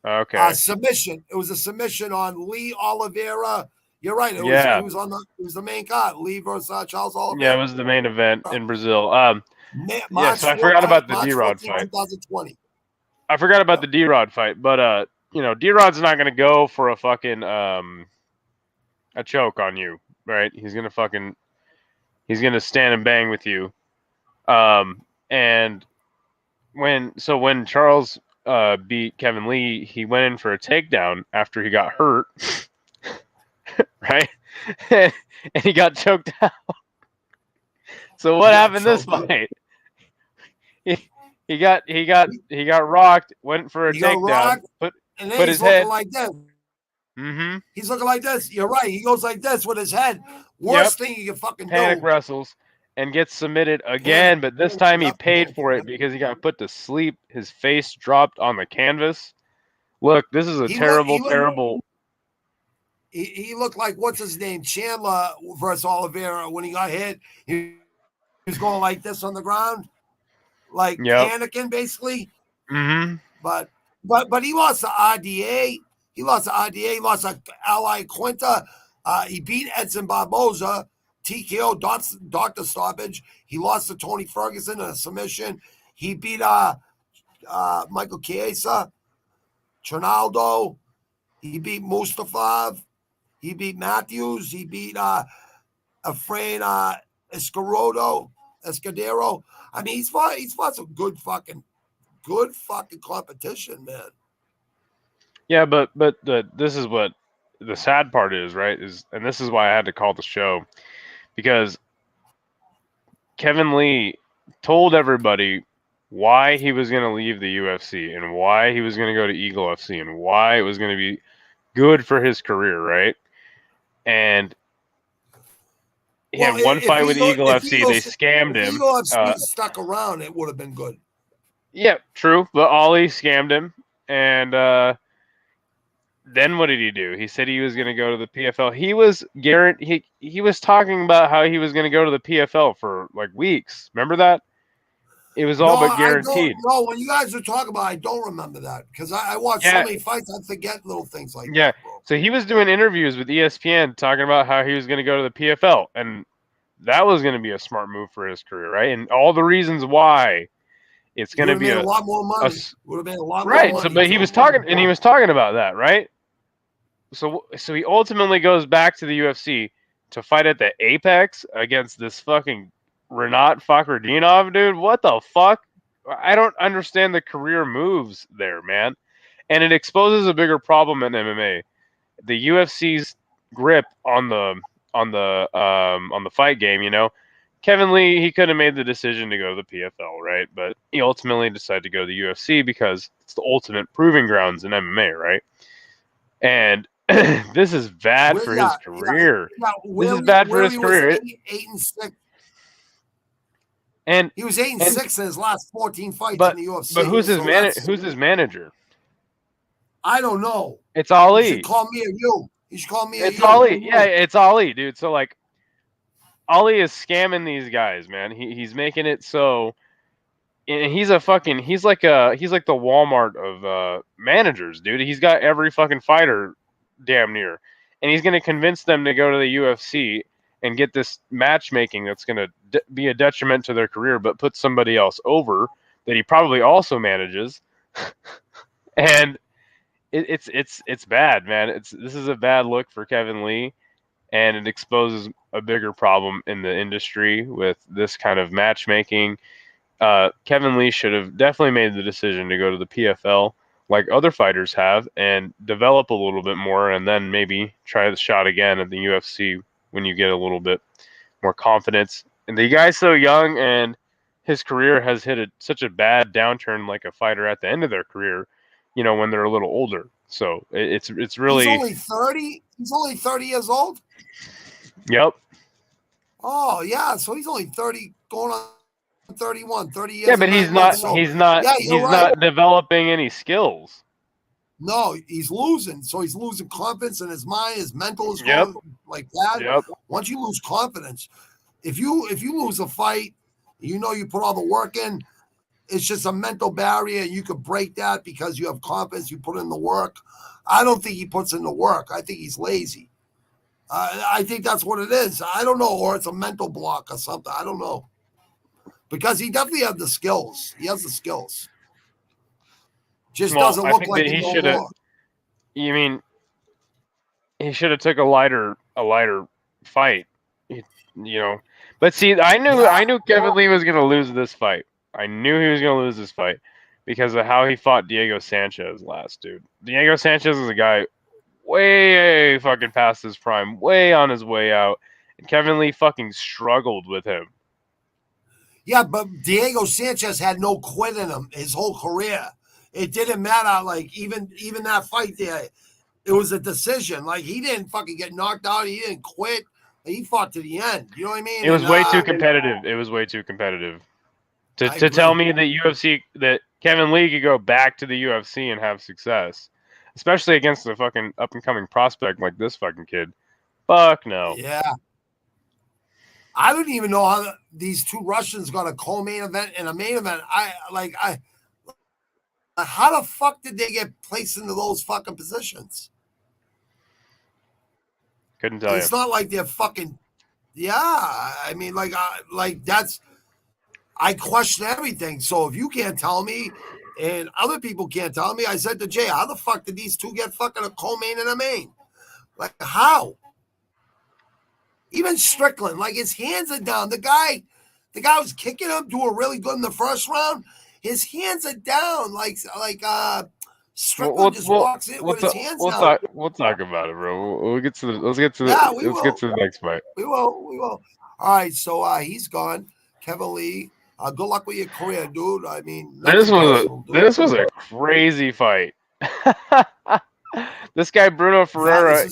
Okay. Submission. It was a submission on Lee Oliveira. You're right. It was the main card. Lee versus Charles Oliveira. Yeah, it was the main event in Brazil. So I forgot about the D-Rod fight. 2020. I forgot about the D-Rod fight, but you know, D-Rod's not gonna go for a fucking a choke on you, right? He's gonna stand and bang with you. And when Charles beat Kevin Lee, he went in for a takedown after he got hurt. Right, and he got choked out. So what happened this fight? He got rocked. Went for a takedown. Put his head like this. Mm-hmm. He's looking like this. You're right. He goes like this with his head. Worst thing you can fucking panic wrestles and gets submitted again. But this time he paid for it because he got put to sleep. His face dropped on the canvas. Look, this is a terrible. he looked like what's his name, Chandler versus Oliveira when he got hit. He was going like this on the ground, like panicking basically. Mm-hmm. But he lost to RDA. He lost to Ally Quinta. He beat Edson Barboza, TKO, doctor stoppage. He lost to Tony Ferguson in a submission. He beat Michael Chiesa, Trinaldo. He beat Mustafa. He beat Matthews. He beat Efrain Escudero. I mean, he's fought some good fucking competition, man. Yeah, but this is what the sad part is, right? And this is why I had to call the show, because Kevin Lee told everybody why he was going to leave the UFC and why he was going to go to Eagle FC and why it was going to be good for his career, right? And he had one fight with Eagle FC. They scammed him. Eagle FC stuck around, it would have been good. Yeah, true. But Ollie scammed him. And then what did he do? He said he was going to go to the PFL. He was he was talking about how he was going to go to the PFL for like weeks. Remember that? It was all but guaranteed. No, when you guys were talking about it, I don't remember that because I watched so many fights, I forget little things like that. Bro. So he was doing interviews with ESPN talking about how he was going to go to the PFL, and that was going to be a smart move for his career, right? And all the reasons why it's going to be a lot more money. Would have been a lot more money. Right. So, but he was talking about that, right? So he ultimately goes back to the UFC to fight at the Apex against this fucking Renat Fakhretdinov, dude. What the fuck? I don't understand the career moves there, man. And it exposes a bigger problem in MMA. The UFC's grip on the fight game, you know. Kevin Lee, he could have made the decision to go to the PFL, right? But he ultimately decided to go to the UFC because it's the ultimate proving grounds in MMA, right? And this is bad for his career. This is bad for his career. 8-6. And he was 8-6 in his last 14 fights in the UFC. But who's his manager? I don't know. It's Ali. You should call me or you. You should call me or you. It's Ali. Yeah, it's Ali, dude. So like, Ali is scamming these guys, man. He's making it so, and he's like the Walmart of managers, dude. He's got every fucking fighter damn near, and he's gonna convince them to go to the UFC and get this matchmaking that's gonna be a detriment to their career, but put somebody else over that he probably also manages, and it's bad, man. This is a bad look for Kevin Lee, and it exposes a bigger problem in the industry with this kind of matchmaking. Kevin Lee should have definitely made the decision to go to the PFL like other fighters have and develop a little bit more, and then maybe try the shot again at the UFC when you get a little bit more confidence. And the guy's so young, and his career has hit such a bad downturn like a fighter at the end of their career, you know, when they're a little older. So it's really... He's only 30? He's only 30 years old? Yep. Oh, yeah. So he's only 30, going on 31, 30 years. Yeah, but he's not developing any skills. No, he's losing. So he's losing confidence in his mind. His mental is going like that. Yep. Once you lose confidence, if you lose a fight, you know you put all the work in, it's just a mental barrier. You could break that because you have confidence. You put in the work. I don't think he puts in the work. I think he's lazy. I think that's what it is. I don't know, or it's a mental block or something. I don't know. Because he definitely has the skills. He has the skills. Just doesn't look like he should have. You mean he should have took a lighter fight, you know? But see, I knew Kevin Lee was going to lose this fight. I knew he was going to lose this fight because of how he fought Diego Sanchez last, dude. Diego Sanchez is a guy way fucking past his prime, way on his way out, and Kevin Lee fucking struggled with him. Yeah, but Diego Sanchez had no quit in him his whole career. It didn't matter. Like even that fight there, it was a decision. Like he didn't fucking get knocked out. He didn't quit. He fought to the end. You know what I mean? It was way too competitive. It was way too competitive. To tell me that Kevin Lee could go back to the UFC and have success, especially against a fucking up and coming prospect like this fucking kid. Fuck no. Yeah. I don't even know how these two Russians got a co-main event and a main event. How the fuck did they get placed into those fucking positions? Couldn't tell you. It's not like they're fucking. Yeah, I mean, that's. I question everything. So if you can't tell me, and other people can't tell me, I said to Jay, how the fuck did these two get fucking a co-main and a main? Like how? Even Strickland, like his hands are down. The guy was kicking him, doing really good in the first round. His hands are down, Strickland just walks in with his hands down. We'll talk about it, bro. Let's get to the next fight. We will. All right, so he's gone. Kevin Lee. Good luck with your career, dude. I mean, this was a crazy fight. This guy Bruno Ferreira,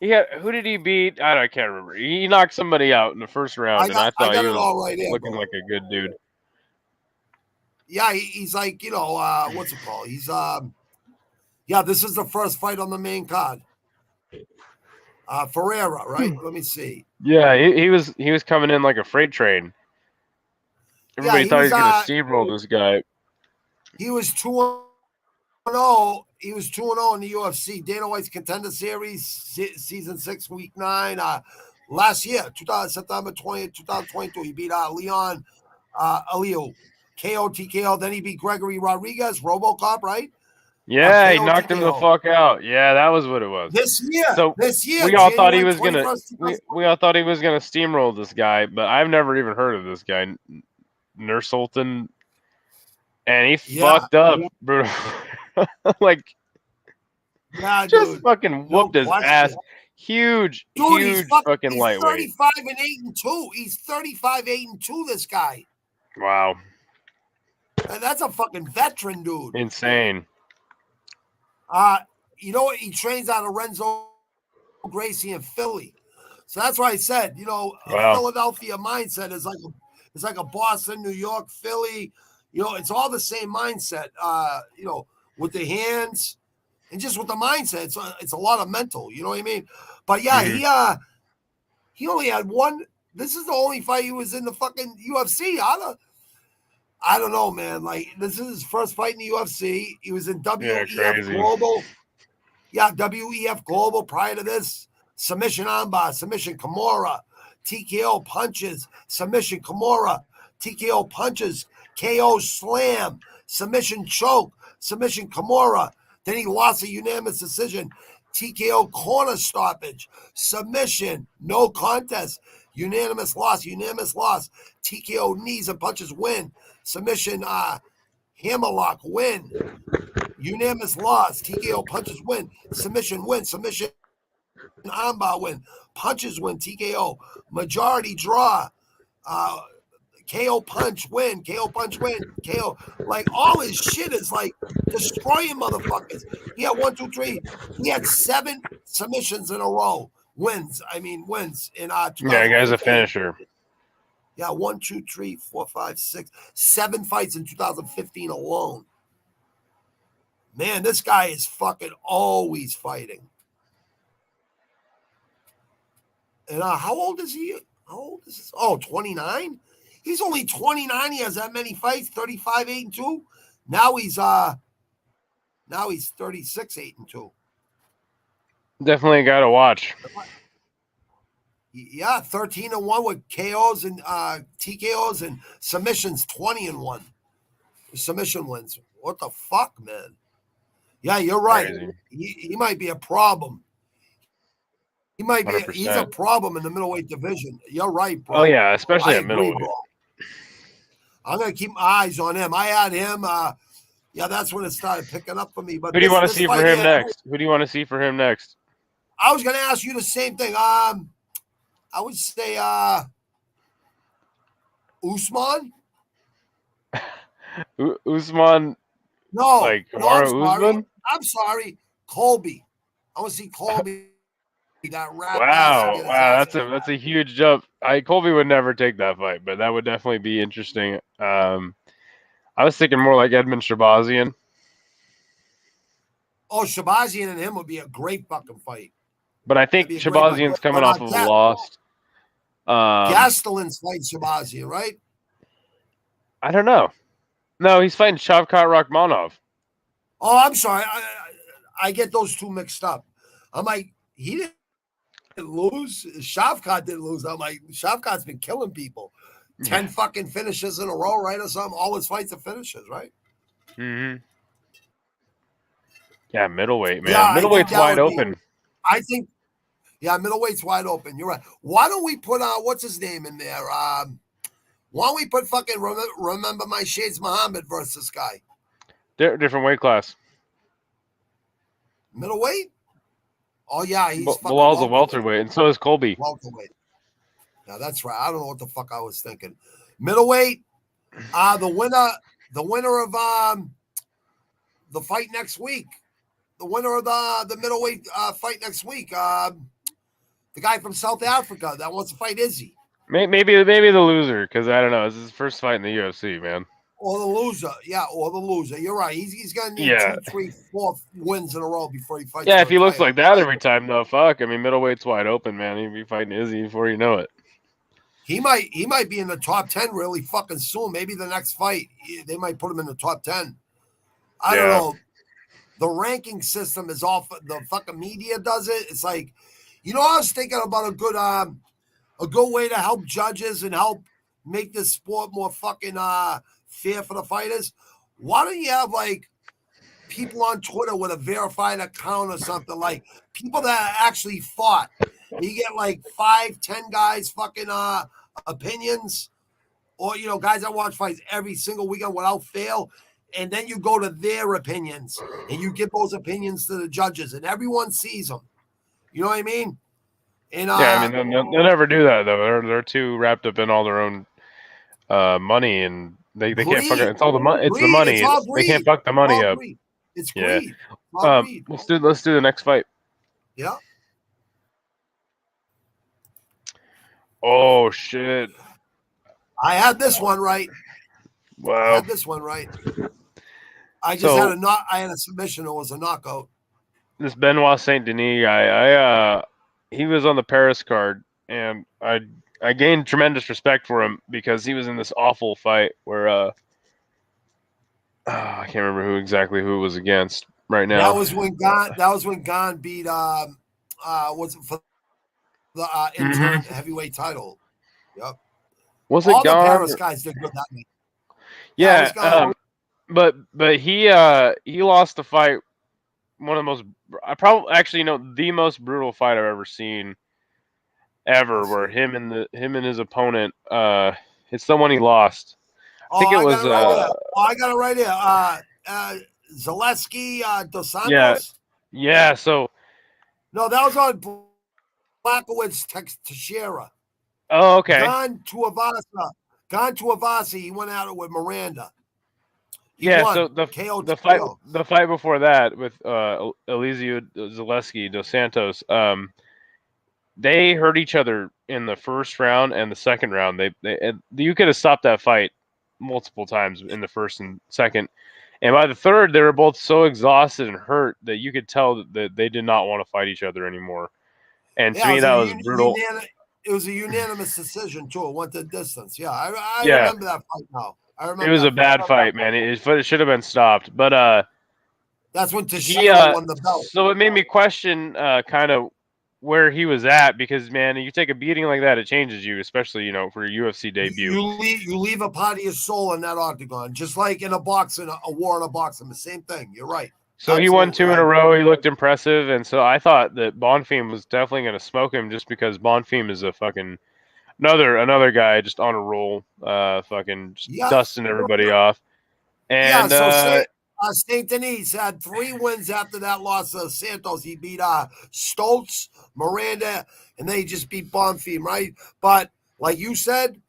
he had, who did he beat? I can't remember. He knocked somebody out in the first round, and I thought he was looking like a good dude. Yeah, he's like, what's it called? He's this is the first fight on the main card. Ferreira, right? Let me see. Yeah, he was coming in like a freight train. Everybody thought he was going to steamroll this guy. He was 2-0. He was 2-0 in the UFC. Dana White's Contender Series, Season 6, Week 9. Last year, September 20th, 2022, he beat Leon Aliu. KO, TKO. Then he beat Gregory Rodriguez, RoboCop, right? Yeah, he knocked him the fuck out. Yeah, that was what it was. This year, we all thought he was gonna. We all thought he was gonna steamroll this guy, but I've never even heard of this guy, Nursultan, and he fucked up, bro. Just fucking whooped his ass. Huge fucking lightweight. He's 35-8-2. He's 35-8-2. This guy. Wow. And that's a fucking veteran, dude. Insane. You know what? He trains out of Renzo Gracie in Philly. So that's why I said, a Philadelphia mindset is like a Boston, New York, Philly. It's all the same mindset. With the hands and just with the mindset. It's a lot of mental. You know what I mean? But yeah, he only had one. This is the only fight he was in the fucking UFC. I don't know, man. Like, this is his first fight in the UFC. He was in WEF Global. Yeah, WEF Global prior to this. Submission armbar, submission Kimura, TKO punches, submission Kimura, TKO punches, KO slam, submission choke, submission Kimura. Then he lost a unanimous decision. TKO corner stoppage, submission, no contest, unanimous loss, TKO knees and punches win. Submission, hammerlock, win. Unanimous loss. TKO punches win. Submission win. Submission armbar win. Punches win. TKO. Majority draw. KO punch win. KO punch win. KO. Like, all his shit is like destroying motherfuckers. He had 1, 2, 3. He had 7 submissions in a row. Wins in Yeah, guy's a finisher. Yeah, 1, 2, 3, 4, 5, 6, 7 fights in 2015 alone. Man, this guy is fucking always fighting. And how old is he? How old is this? Oh, 29? He's only 29. He has that many fights, 35-8-2. Now he's 36-8-2. Definitely got to watch. Yeah, 13-1 with KOs and TKOs and submissions, 20-1. Submission wins. What the fuck, man? Yeah, you're right. He might be a problem. He might be. 100%. He's a problem in the middleweight division. You're right, bro. Oh yeah, especially at middleweight. I'm gonna keep my eyes on him. I had him. That's when it started picking up for me. But who do you want to see for him next? Who do you want to see for him next? I was gonna ask you the same thing. I would say Usman. Usman. No, like Usman. I'm sorry, Colby. I want to see Colby. Wow, that's a huge jump. Colby would never take that fight, but that would definitely be interesting. I was thinking more like Edmund Shabazian. Oh, Shabazian and him would be a great fucking fight. But I think Shabazian's coming off of a loss. Gastelum's fighting Shabazian, right? I don't know. No, he's fighting Shavkat Rakhmonov. Oh, I'm sorry. I get those two mixed up. I'm like, he didn't lose. Shavkat didn't lose. I'm like, Shavkat's been killing people. 10 fucking finishes in a row, right? Or something. All his fights are finishes, right? Mm-hmm. Yeah, middleweight, man. Yeah, Middleweight's wide open. I think, yeah, middleweight's wide open. You're right. Why don't we put, what's his name in there? Why don't we put fucking Remember My Shades Muhammad versus this guy? Different weight class. Middleweight? Oh, yeah. He's Bilal's a welterweight, and so is Colby. Welterweight. Yeah, that's right. I don't know what the fuck I was thinking. Middleweight, the winner of the fight next week. The winner of the middleweight fight next week. The guy from South Africa that wants to fight Izzy. Maybe the loser, because I don't know. It's his first fight in the UFC, man. Or the loser. Yeah, or the loser. You're right. He's going to need 2, 3, 4 wins in a row before he fights. Yeah, if he looks like that every time, though, fuck. I mean, middleweight's wide open, man. He'll be fighting Izzy before you know it. He might be in the top 10 really fucking soon. Maybe the next fight, they might put him in the top 10. I don't know. The ranking system is off. The fucking media does it. It's like, I was thinking about a good way to help judges and help make this sport more fucking fair for the fighters. Why don't you have like people on Twitter with a verified account or something, like people that actually fought? You get like 5, 10 guys fucking opinions, or guys that watch fights every single weekend without fail. And then you go to their opinions and you give those opinions to the judges and everyone sees them. You know what I mean? And yeah, I mean, they'll never do that, though. They're too wrapped up in all their own money, and they can't fuck it. It's all the money. It's the money. They can't fuck the money up. It's greed. Yeah. Let's do the next fight. Yeah. Oh shit! I had this one right. Wow. I had this one right. I just had I had a submission. It was a knockout. This Benoit Saint Denis guy, he was on the Paris card, and I gained tremendous respect for him because he was in this awful fight where I can't remember who it was against right now. That was when Gon beat was it for the interim heavyweight title. Yep. Was it all Gon? The Paris guys did good that night. Yeah, but he lost the fight. One of the most, the most brutal fight I've ever seen, where him and his opponent, it's the one he lost. I think it was. I got it right here. Zaleski Dos Santos. Yeah. So. No, that was on Blackwood's Teixeira. Oh, okay. Gone to Avasa. He went at it with Miranda. He won. So the fight before that with Elizeu Zaleski Dos Santos, they hurt each other in the first round and the second round. You could have stopped that fight multiple times in the first and second, and by the third, they were both so exhausted and hurt that you could tell that they did not want to fight each other anymore. And to me, that was brutal. It was a unanimous decision too. It went the distance. Yeah, I remember that fight now. It was a bad fight, man. It should have been stopped. But that's when Teixeira won the belt. So it made me question kind of where he was at, because man, you take a beating like that, it changes you, especially for your UFC debut. You leave a part of your soul in that octagon, just like in a boxing, a war in a boxing. The same thing. You're right. So absolutely. He won 2 in a row. He looked impressive, and so I thought that Bonfim was definitely going to smoke him, just because Bonfim is a fucking another guy just on a roll, fucking dusting everybody off. And Saint Denis had 3 wins after that loss to Santos. He beat Stoltz, Miranda, and then he just beat Bonfim, right? But like you said,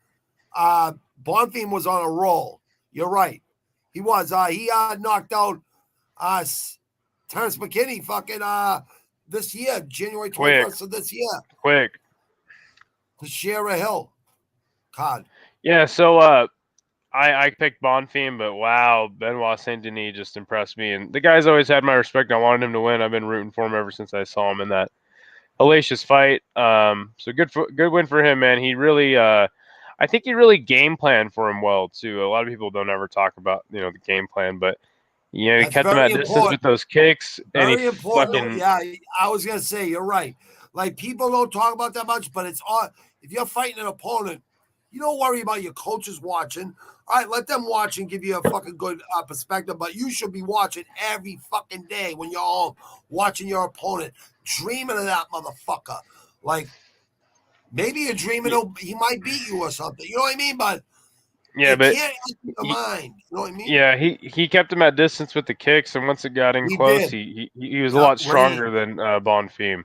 Bonfim was on a roll. You're right. He was. He knocked out Terrence McKinney fucking this year, January 21st of this year. Quick. Teixeira Hill. God. Yeah, so I picked Bonfim, but wow, Benoit Saint Denis just impressed me. And the guy's always had my respect. I wanted him to win. I've been rooting for him ever since I saw him in that hellacious fight. So good win for him, man. He really, I think he really game planned for him well too. A lot of people don't ever talk about the game plan, but he kept him at distance with those kicks, and Very he important. fucking Yeah, I was gonna say you're right. Like people don't talk about that much, but it's all. If you're fighting an opponent, you don't worry about your coaches watching. All right, let them watch and give you a fucking good perspective. But you should be watching every fucking day when you're home, watching your opponent, dreaming of that motherfucker. Like maybe you're dreaming he might beat you or something. You know what I mean? But yeah, it but can't enter your mind. You know what I mean? yeah, he kept him at distance with the kicks, and once it got in He close, did. he was a lot stronger than Bonfim.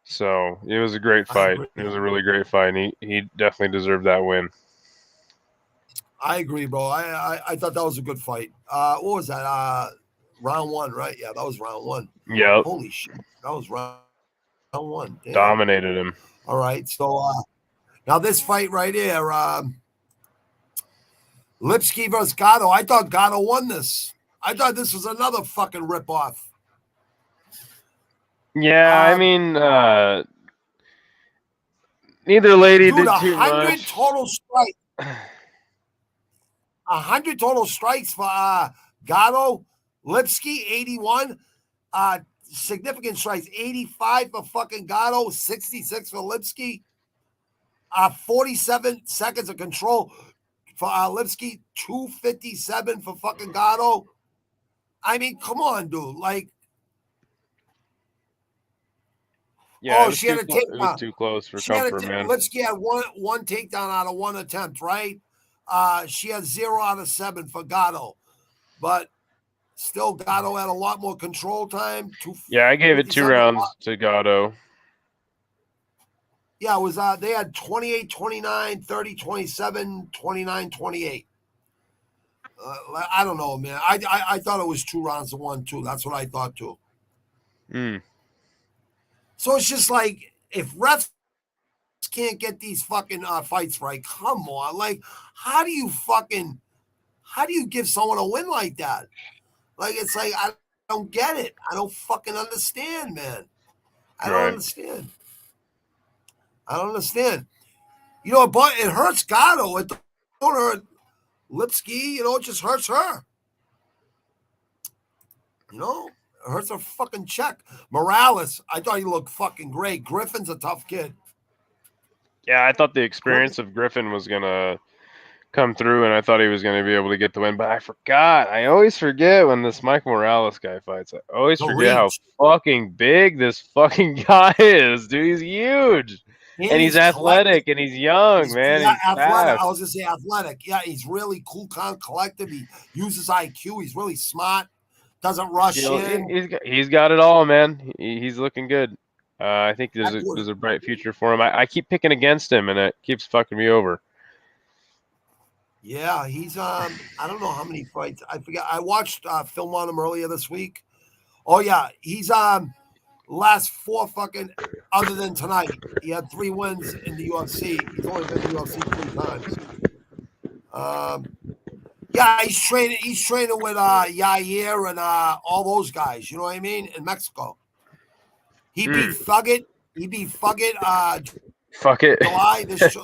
So it was a great fight. It was a really great fight, and he definitely deserved that win. I agree, bro. I thought that was a good fight. What was that? Round one, right? Yeah, that was round one. Yep. Holy shit. That was round one. Damn. Dominated him. All right. So now this fight right here, Lipski versus Gatto. I thought Gatto won this. I thought this was another fucking ripoff. Yeah, I mean, neither lady did too much. 100 total strikes. 100 total strikes for Gatto. Lipski, 81. Significant strikes, 85 for fucking Gatto, 66 for Lipski. 47 seconds of control for Lipski, 257 for fucking Gatto. I mean, come on, dude. Like, yeah, she had a takedown. It was too close for comfort, man. Lipski had one takedown out of one attempt, right? She had 0 out of 7 for Gatto, but still Gatto had a lot more control time. Yeah, I gave it 2 rounds to Gatto. Yeah, it was they had 28-29, 30-27, 29-28. I don't know, man. I thought it was 2 rounds to 1 too. That's what I thought too. So it's just like if refs can't get these fucking fights right, come on. Like, how do you give someone a win like that? Like, it's like I don't get it. I don't fucking understand, man. I don't understand. You know, but it hurts Gatto. It don't hurt Lipski. You know, it just hurts her. You know, it hurts her fucking check. Morales, I thought he looked fucking great. Griffin's a tough kid. Yeah, I thought the experience of Griffin was going to come through, and I thought he was going to be able to get the win. But I always forget when this Mike Morales guy fights. I always forget how fucking big this fucking guy is, dude. He's huge. And he's athletic, and he's young, man. Yeah, he's athletic. fast. I was going to say athletic. Yeah, he's really cool, calm, collective. He uses IQ. He's really smart. Doesn't rush in. He's got it all, man. He's looking good. I think there's a bright future for him. I keep picking against him, and it keeps fucking me over. Yeah, he's I don't know how many fights. I forget. I watched film on him earlier this week. Oh yeah, he's last 4 fucking other than tonight. He had 3 wins in the UFC. He's only been in the UFC 3 times. Yeah, he's training with Yair and all those guys. You know what I mean? In Mexico. He beat Fuggett. Fuck it.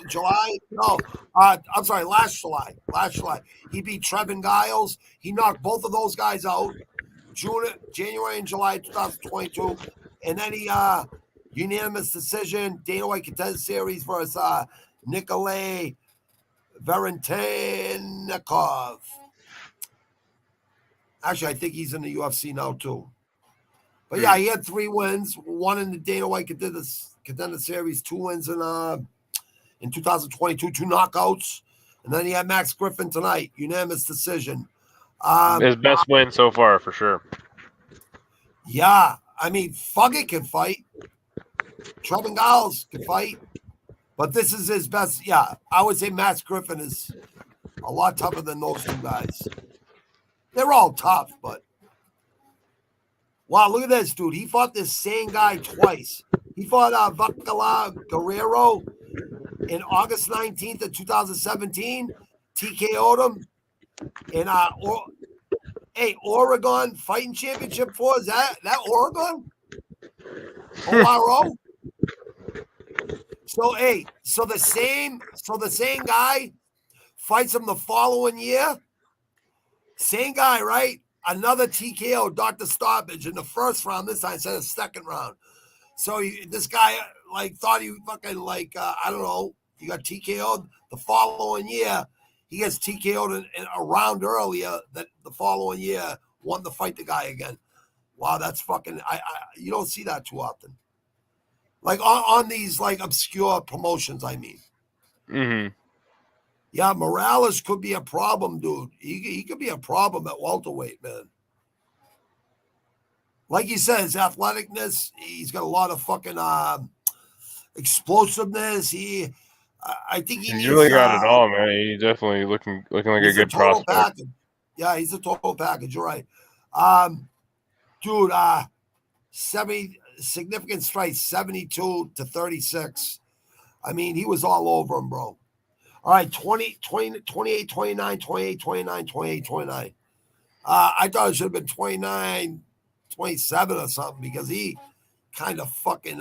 July. No, I'm sorry, last July. He beat Trevin Giles. He knocked both of those guys out. January and July 2022. And then he unanimous decision, Dana White Contender Series versus Nikolay Varentenikov. Actually, I think he's in the UFC now too. But yeah, he had 3 wins, 1 in the Dana White Contender Series, 2 wins in 2022, 2 knockouts, and then he had Max Griffin tonight, unanimous decision. His best win so far, for sure. Yeah, I mean, Fuggett can fight. Trevin Giles can fight. But this is his best. Yeah, I would say Max Griffin is a lot tougher than those 2 guys. They're all tough, but wow, look at this, dude. He fought this same guy twice. He fought Vacala Guerrero in August 19th of 2017. TKO'd him in Oregon Fighting Championship for is that Oregon? ORO? So the same guy fights him the following year. Same guy, right? Another TKO, Dr. Stoppage in the first round. This time instead of second round. So this guy thought he fucking I don't know. He got TKO'd the following year. He gets TKO'd in a round earlier. That the following year won to fight the guy again. Wow, that's fucking. You don't see that too often. Like on these obscure promotions, I mean. Mm-hmm. Yeah, Morales could be a problem, dude. He could be a problem at welterweight, man. Like you said, his athleticness, he's got a lot of fucking explosiveness. I think he's really got it all, man. He's definitely looking like a good prospect. Package. Yeah, he's a total package. You're right. Dude, 70 significant strikes, 72 to 36. I mean, he was all over him, bro. All right, 28, 29, 28, 29, 28, 29. I thought it should have been 29, 27 or something because he kind of fucking,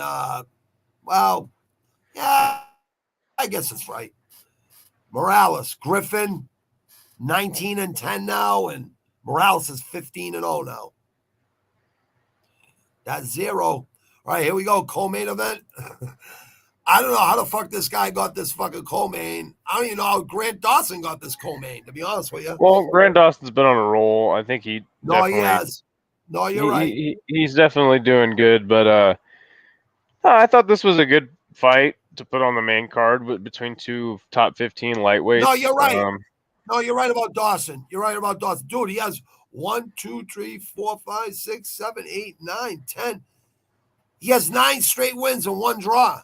well, yeah, I guess it's right. Morales, Griffin, 19-10 now, and Morales is 15-0 now. That's 0. All right, here we go. Co-main event. I don't know how the fuck this guy got this fucking co-main. I don't even know how Grant Dawson got this co-main, to be honest with you. Well, Grant Dawson's been on a roll. I think he he has. No, you're right. He's definitely doing good, but I thought this was a good fight to put on the main card between two top 15 lightweights. No, you're right. No, you're right about Dawson. You're right about Dawson. Dude, he has 1, 2, 3, 4, 5, 6, 7, 8, 9, 10. He has 9 straight wins and 1 draw.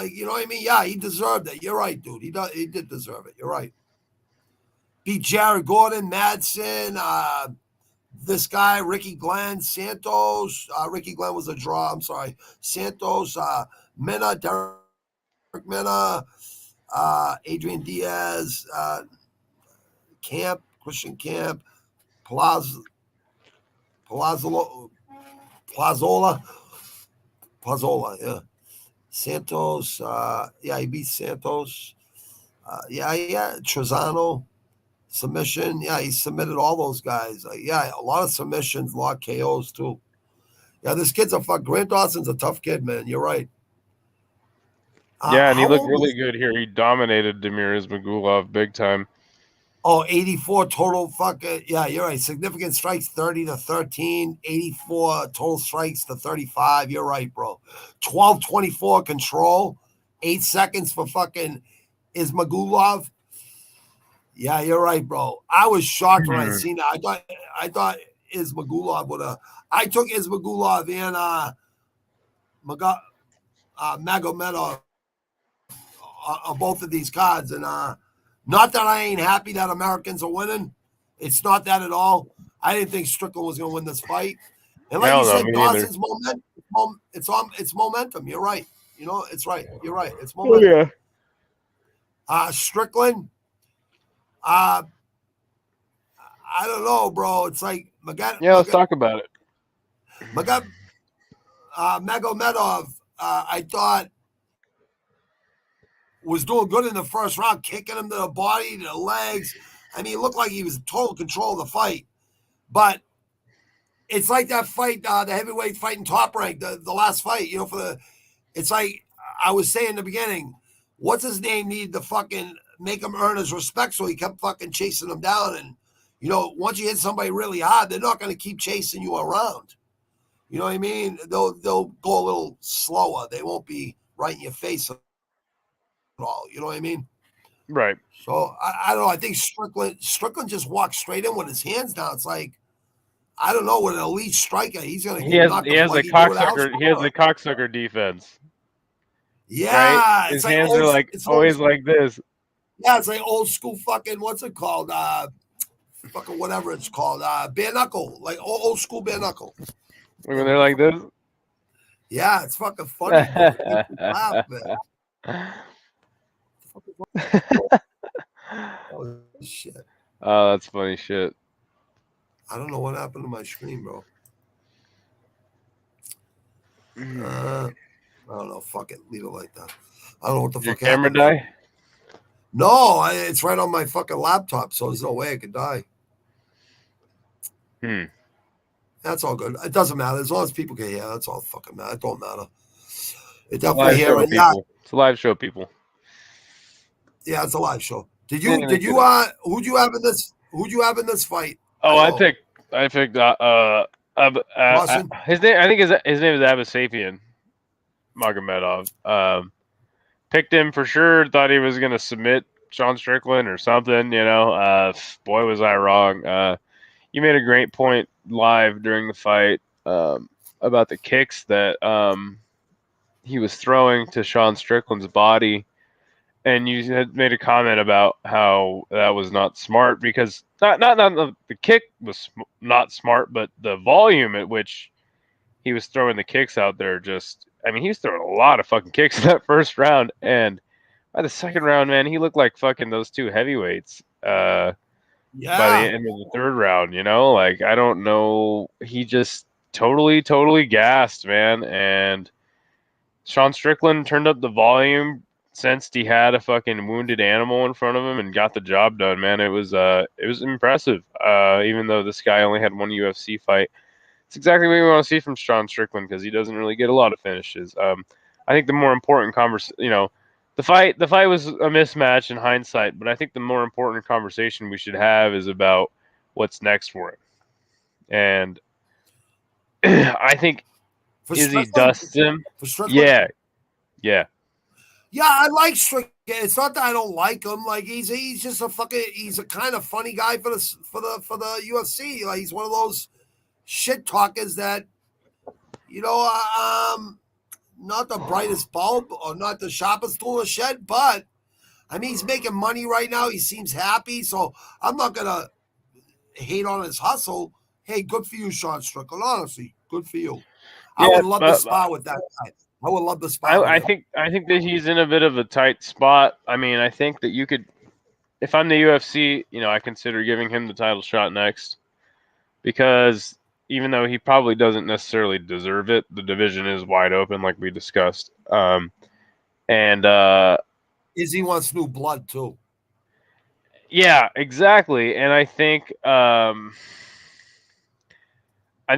You know what I mean? Yeah, he deserved it. You're right, dude. He did deserve it. You're right. Beat Jared Gordon, Madsen, this guy, Ricky Glenn, Santos. Ricky Glenn was a draw. I'm sorry. Santos, Mena, Derek Mena, Adrian Diaz, Camp, Christian Camp, Plazola, yeah. Santos, he beat Santos. Trezano, submission. Yeah, he submitted all those guys. A lot of submissions, a lot of KOs too. Yeah, this kid's Grant Dawson's a tough kid, man. You're right. Yeah, and he looked really good here. He dominated Demir Ismagulov big time. 84 total yeah, you're right. Significant strikes 30 to 13, 84 total strikes to 35. You're right, bro. 12-24 control, 8 seconds for fucking Ismagulov. Yeah, you're right, bro. I was shocked when I seen that. I thought Ismagulov would have. I took Ismagulov and Magomedov on both of these cards, and not that I ain't happy that Americans are winning. It's not that at all. I didn't think Strickland was going to win this fight. And like you said, Dawson's momentum. It's momentum. You're right. You know, it's right. You're right. It's momentum. Yeah. Strickland. I don't know, bro. It's like let's talk about it. Magomedov, I thought was doing good in the first round, kicking him to the body, to the legs. I mean, it looked like he was in total control of the fight. But it's like that fight, the heavyweight fight in Top Rank, the last fight, you know, it's like I was saying in the beginning, what's his name needed to fucking make him earn his respect, so he kept fucking chasing him down. And, you know, once you hit somebody really hard, they're not going to keep chasing you around. You know what I mean? They'll go a little slower. They won't be right in your face at all. You know what I mean? Right. So I don't know. I think Strickland just walked straight in with his hands down. It's like, I don't know, with an elite striker, he's gonna. He has a cocksucker. He has a cocksucker defense. Yeah, right? His hands are like always like this. Yeah, it's like old school fucking. What's it called? Fucking whatever it's called. Bare knuckle, like old school bare knuckle. When they're like this. Yeah, it's fucking funny. Laugh, man. Oh, shit. Oh, that's funny shit. I don't know what happened to my screen, bro. I don't know. Fuck it. Leave it like that. I don't know what the Did your fuck camera happened. die? No, it's right on my fucking laptop, so there's no way I could die. That's all good. It doesn't matter. As long as people can hear, that's all fucking matter. It don't matter. It definitely hear it. Yeah. It's a live show, people. Yeah, it's a live show. Who'd you have in this fight? Oh, I picked Boston? his name. I think his name is Abisapian Magomedov. Picked him for sure. Thought he was gonna submit Sean Strickland or something. Boy, was I wrong. You made a great point live during the fight about the kicks that he was throwing to Sean Strickland's body. And you had made a comment about how that was not smart because not the kick was not smart, but the volume at which he was throwing the kicks out there he was throwing a lot of fucking kicks in that first round. And by the second round, man, he looked like fucking those two heavyweights by the end of the third round, I don't know. He just totally gassed, man. And Sean Strickland turned up the volume, sensed he had a fucking wounded animal in front of him and got the job done, man. It was impressive. Even though this guy only had one UFC fight, it's exactly what we want to see from Sean Strickland because he doesn't really get a lot of finishes. I think the more important the fight was a mismatch in hindsight, but I think the more important conversation we should have is about what's next for him. And I think Izzy dusts him. Yeah. Yeah, I like Strickland. It's not that I don't like him. Like he's just he's a kind of funny guy for the UFC. Like he's one of those shit talkers that not the brightest bulb or not the sharpest tool in the shed, but I mean he's making money right now. He seems happy, so I'm not gonna hate on his hustle. Hey, good for you, Sean Strickland. Honestly, good for you. I would love to spar with that guy. I would love to spar. I think that he's in a bit of a tight spot. I mean, I think that you could, if I'm the UFC, I consider giving him the title shot next, because even though he probably doesn't necessarily deserve it, the division is wide open, like we discussed. Izzy wants new blood too. Yeah, exactly. And I think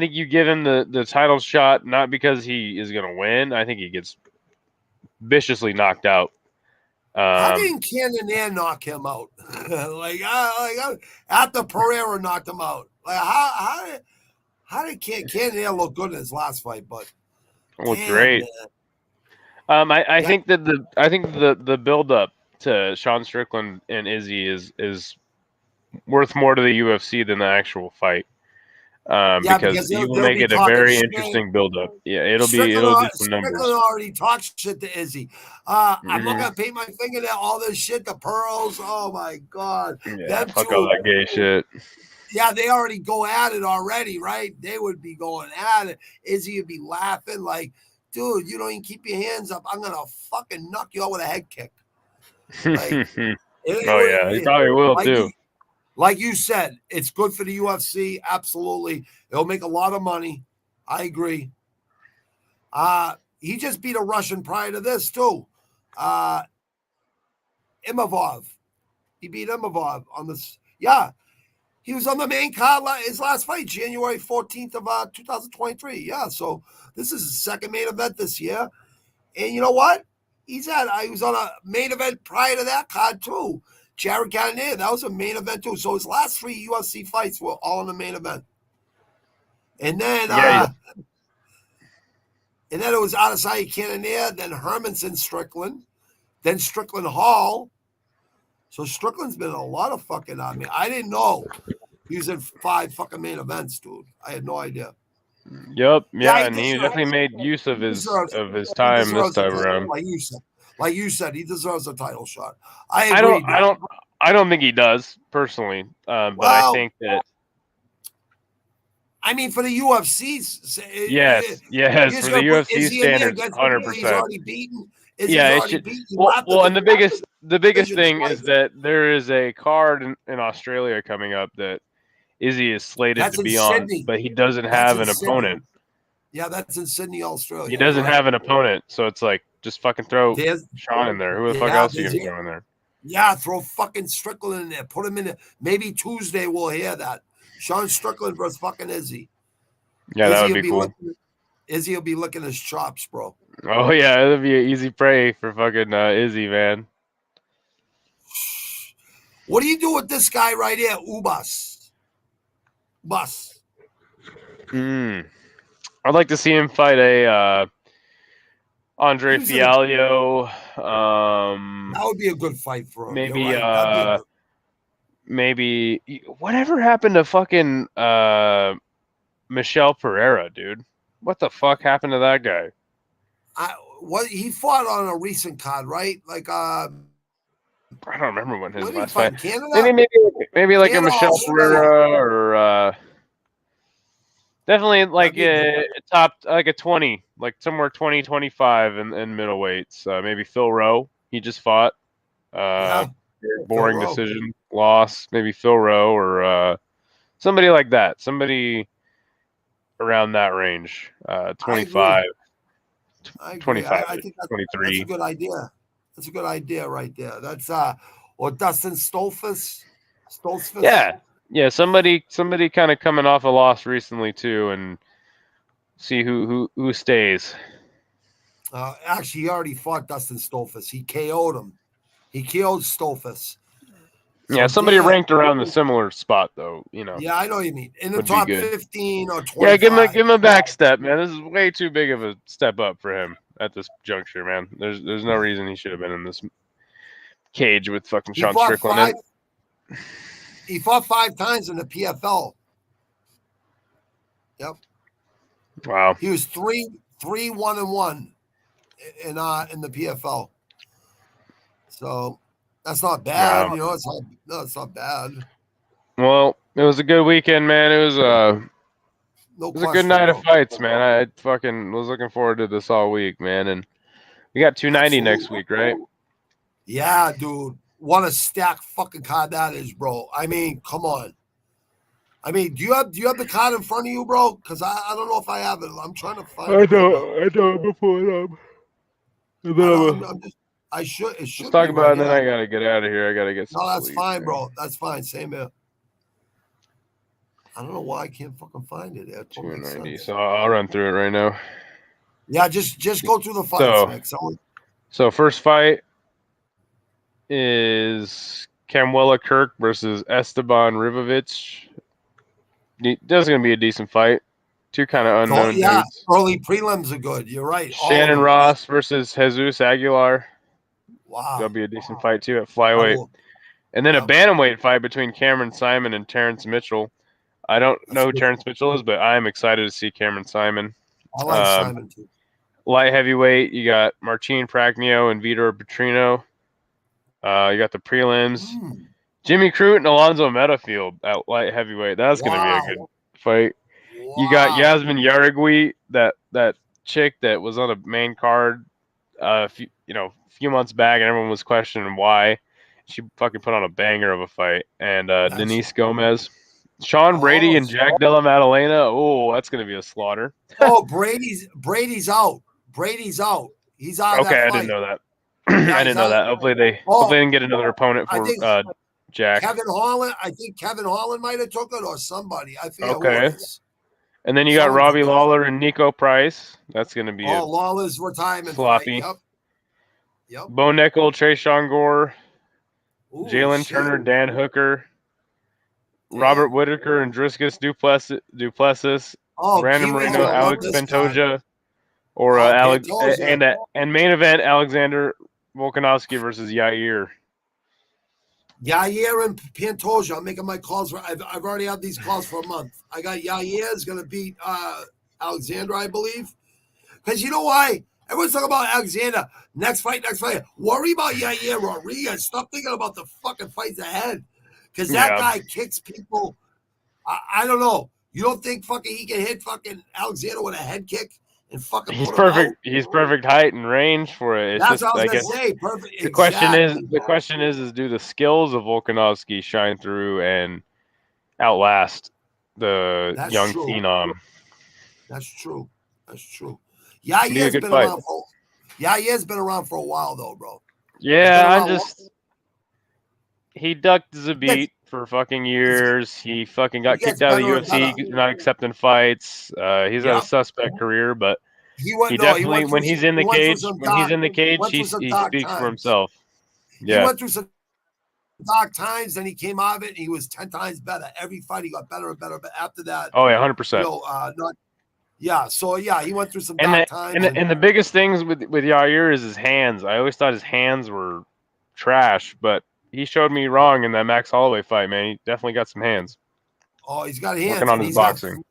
you give him the title shot not because he is going to win. I think he gets viciously knocked out. How didn't Cannonier knock him out? After Pereira knocked him out. Like how did Cannonier look good in his last fight? But looked great. I think that the build up to Sean Strickland and Izzy is worth more to the UFC than the actual fight. Because you will make it a very interesting build-up. Yeah, it'll be some numbers. Strickland already talks shit to Izzy. I'm not gonna paint my fingernail. All this shit, the pearls. Oh my god, yeah, fuck all that gay shit. Yeah, they already go at it already, right? They would be going at it. Izzy would be laughing like, "Dude, you don't even keep your hands up. I'm gonna fucking knock you out with a head kick." Like, he probably will too. Like you said, it's good for the UFC. Absolutely. It'll make a lot of money. I agree. He just beat a Russian prior to this, too. Imavov. He beat Imavov on this. Yeah. He was on the main card his last fight, January 14th of 2023. Yeah, so this is his second main event this year. And you know what? He was on a main event prior to that card, too. Jared Cannonier, that was a main event too. So his last 3 UFC fights were all in the main event. And then it was Adesanya Cannonier, then Hermanson Strickland, then Strickland Hall. So Strickland's been in a lot of fucking I didn't know he was in 5 fucking main events, dude. I had no idea. Yep. Yeah, and he definitely made use of his time this time around. Like you said, he deserves a title shot. I agree. I don't think he does personally, but I think that. I mean, for the UFC's, yes, for the UFC standards, 100%. He's already beaten. Izzy's Yeah, it already should. beat you. Well, and the biggest thing twice. is that there is a card in Australia coming up that Izzy is slated That's to in be on, Sydney. but he doesn't That's have in an Sydney. opponent. Yeah, that's in Sydney, Australia. He doesn't have an opponent, so it's like just fucking throw There's- Sean in there. Who the fuck else are you gonna throw in there? Yeah, throw fucking Strickland in there. Put him in there. Maybe Tuesday we'll hear that. Sean Strickland versus fucking Izzy. Yeah, that would be cool. Izzy will be licking his chops, bro. Oh yeah, that'd be an easy prey for fucking Izzy, man. What do you do with this guy right here, Ubas? Bus. I'd like to see him fight a Andre Fialho. That would be a good fight for him. Maybe You're right. maybe whatever happened to fucking Michelle Pereira, dude? What the fuck happened to that guy? What he fought on a recent card, right? Like I don't remember when his last fight. fight. Canada? Maybe like Canada, a Michelle Pereira or definitely like a top like a 20, like somewhere 20, 25 in middleweights. Maybe Phil Rowe. He just fought. Boring decision loss. Maybe Phil Rowe or somebody like that. Somebody around that range. 25. 25. I think that's 23. That's a good idea. That's a good idea right there. That's or Dustin Stolfus. Yeah. Somebody kind of coming off a loss recently too, and see who stays. Actually, he already fought Dustin Stolfus. He KO'd him. He KO'd Stolfus. Yeah, somebody ranked around the similar spot though. You know. Yeah, I know what you mean. In the top 15 or 20. Yeah, give him a back step, man. This is way too big of a step up for him at this juncture, man. There's no reason he should have been in this cage with fucking Sean Strickland. He fought 5 times in the PFL. Yep. Wow. He was 3-1-1 in the PFL. So that's not bad. Wow. You know, it's not bad. Well, it was a good weekend, man. It was a good night of fights, man. I fucking was looking forward to this all week, man. And we got 290 next week, right? Yeah, dude. What a stacked fucking card that is, bro. I mean, come on. I mean, do you have the card in front of you, bro? Because I don't know if I have it. I'm trying to find it. I don't before it up. I should. It should. Let's talk about it, and then I gotta get out of here. I gotta get some. No, that's sleep, fine, man. bro. That's fine. Same here. I don't know why I can't fucking find it. 290. So I'll run through it right now. Yeah, just go through the fights, Nick. So first fight is Camuela Kirk versus Esteban Ribovic. That's gonna be a decent fight. Two kind of unknown dudes. Early prelims are good. You're right. Shannon Ross versus Jesus Aguilar. Wow. That'll be a decent fight too at flyweight. And then a bantamweight fight between Cameron Simon and Terrence Mitchell. I don't know who Terrence Mitchell is, but I'm excited to see Cameron Simon. I like Simon too. Light heavyweight, you got Marcin Prachnio and Vitor Petrino. You got the prelims. Jimmy Crute and Alonzo Metafield at light heavyweight. That's going to be a good fight. Wow. You got Yasmin Yarigui, that chick that was on the main card a few months back, and everyone was questioning why. She fucking put on a banger of a fight. And Denise Gomez. Sean Brady and Jack Della Maddalena. Oh, that's going to be a slaughter. Brady's out. Brady's out. He's out. Okay, I didn't know that. I didn't know that. Hopefully they didn't get another opponent for Jack. Kevin Holland. I think Kevin Holland might have took it or somebody. I forget who it is. And then you got Robbie Lawler and Nico Price. That's going to be Lawler's retirement. Sloppy. Fight. Yep. Bo Nickel, Trayshawn Gore, Jalen Turner, Dan Hooker, Robert Whitaker and Driscus Duplessis, Brandon Moreno, Alex Pantoja, or and main event Alexander Volkanovski versus Yair. Yair and Pantoja. I'm making my calls. I've already had these calls for a month. I got Yair is going to beat Alexander, I believe. Because you know why? Everyone's talking about Alexander. Next fight. Worry about Yair Rodriguez. Stop thinking about the fucking fights ahead. Because that guy kicks people. I don't know. You don't think fucking he can hit fucking Alexander with a head kick? and fucking He's put him out. perfect. He's perfect height and range for it. It's That's just, what I was I gonna guess, say. Perfect. the question is, do the skills of Volkanovski shine through and outlast the That's young true. phenom? That's true. That's true. Yeah, Should he be a has good been fight. around for. Yeah, he has been around for a while though, bro. Yeah, he ducked Zabit for fucking years. He fucking got gets kicked out of the better and UFC, better. not accepting fights. He's had a Yep. suspect career, but He he went definitely, through when he's in the cage, he dark speaks for times. himself. He Yeah. went through some dark times, then he came out of it and he was 10 times better. Every fight he got better and better. But after that, Oh yeah, 100%. So he went through some dark times. And the biggest things with Yair is his hands. I always thought his hands were trash, but he showed me wrong in that Max Holloway fight, man. He definitely got some hands. Oh, he's got hands. Working on his boxing.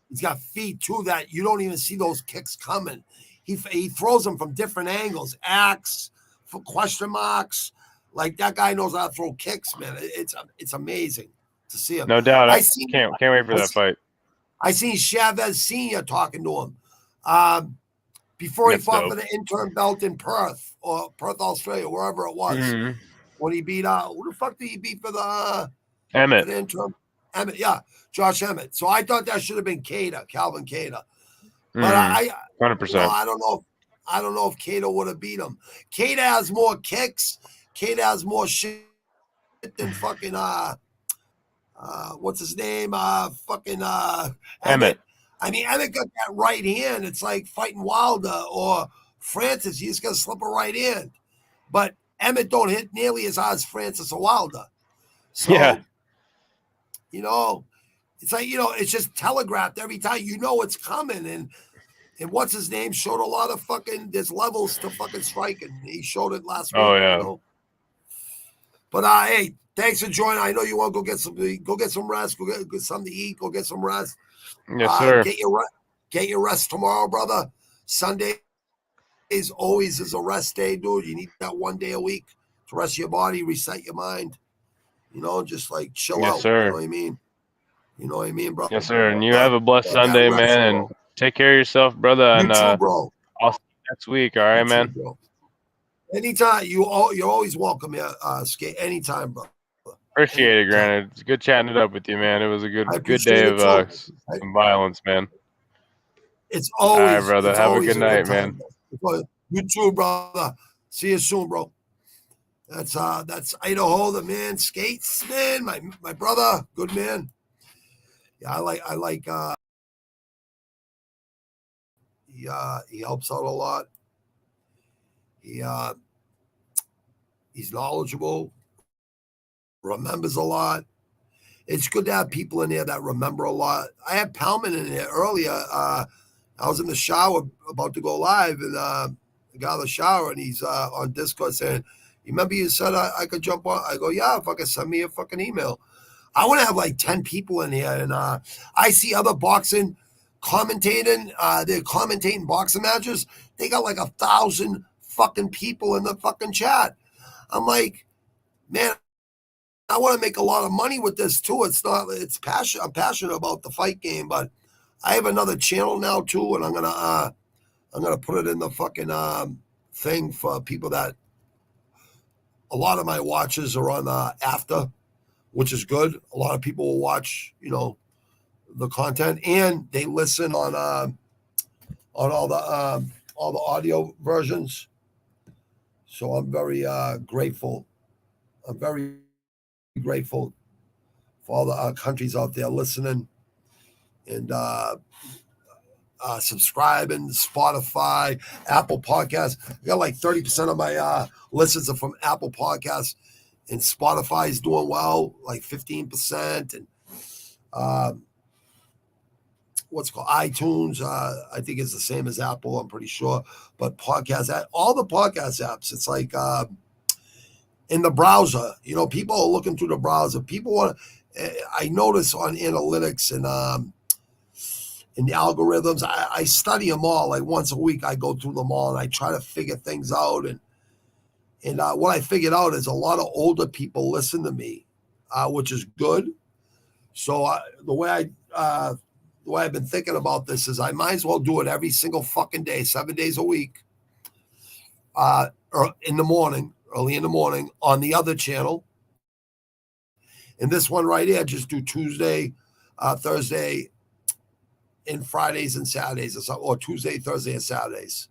He's got feet too that you don't even see those kicks coming. He throws them from different angles, axe, for question marks. Like that guy knows how to throw kicks, man. It's amazing to see him. No doubt. Can't wait for that fight. I seen Chavez Sr. talking to him before he fought for the interim belt in Perth, Australia, wherever it was. Mm-hmm. When he beat who the fuck did he beat for the Emmett? For the interim? Emmett, yeah, Josh Emmett. So I thought that should have been Calvin Kattar. But 100%. I don't know if Kattar would have beat him. Kattar has more kicks. Kattar has more shit than fucking what's his name? Emmett. I mean, Emmett got that right hand. It's like fighting Wilder or Francis. He's gonna slip a right hand. But Emmett don't hit nearly as hard as Francis or Wilder. So it's like, it's just telegraphed every time. It's coming. And what's his name showed a lot of there's levels to fucking striking. He showed it last week. Oh, yeah. But hey, thanks for joining. I know you want to go get some rest. Go get something to eat. Go get some rest. Yes, sir. Get your rest tomorrow, brother. Sunday always is a rest day, dude. You need that one day a week to rest your body, reset your mind. Just like chill out. Sir. You know what I mean, bro? Yes, sir. And you have a blessed Sunday, man. And take care of yourself, brother. You too, bro. I'll see you next week. All right, man. Too, anytime. You're always welcome here, Skate. Anytime, bro. Appreciate it, Granted. It's good chatting it up with you, man. It was a good day of some violence, man. It's always. All right, brother. Have a good night, man. You too, brother. See you soon, bro. That's Idaho, the man. Skates, man. My brother, good man. Yeah, I like he helps out a lot. He's knowledgeable, remembers a lot. It's good to have people in there that remember a lot. I had Palman in there earlier. I was in the shower about to go live, and I got out of the shower, and he's on Discord saying, "You remember you said I could jump on?" I go, "Yeah, fucking send me a fucking email." I want to have like 10 people in here, and I see other boxing commentating. They're commentating boxing matches. They got like 1,000 fucking people in the fucking chat. I'm like, man, I want to make a lot of money with this too. It's passion. I'm passionate about the fight game, but I have another channel now too, and I'm gonna put it in the fucking thing for people that. A lot of my watches are on after, which is good. A lot of people will watch, the content, and they listen on all the audio versions. So I'm very grateful. I'm very grateful for all the countries out there listening and subscribing, Spotify, Apple Podcasts. I got like 30% of my listens are from Apple Podcasts, and Spotify is doing well, like 15%. And what's called iTunes, I think it's the same as Apple, I'm pretty sure. But all the podcast apps, it's like in the browser, people are looking through the browser. People want to, I notice on analytics and in the algorithms, I study them all. Like once a week, I go through them all and I try to figure things out. And what I figured out is a lot of older people listen to me, which is good. So the way the way I've been thinking about this is I might as well do it every single fucking day, 7 days a week, or in the morning, early in the morning on the other channel. And this one right here, just do Tuesday, Thursday, and Fridays and Saturdays, or something, or Tuesday, Thursday, and Saturdays,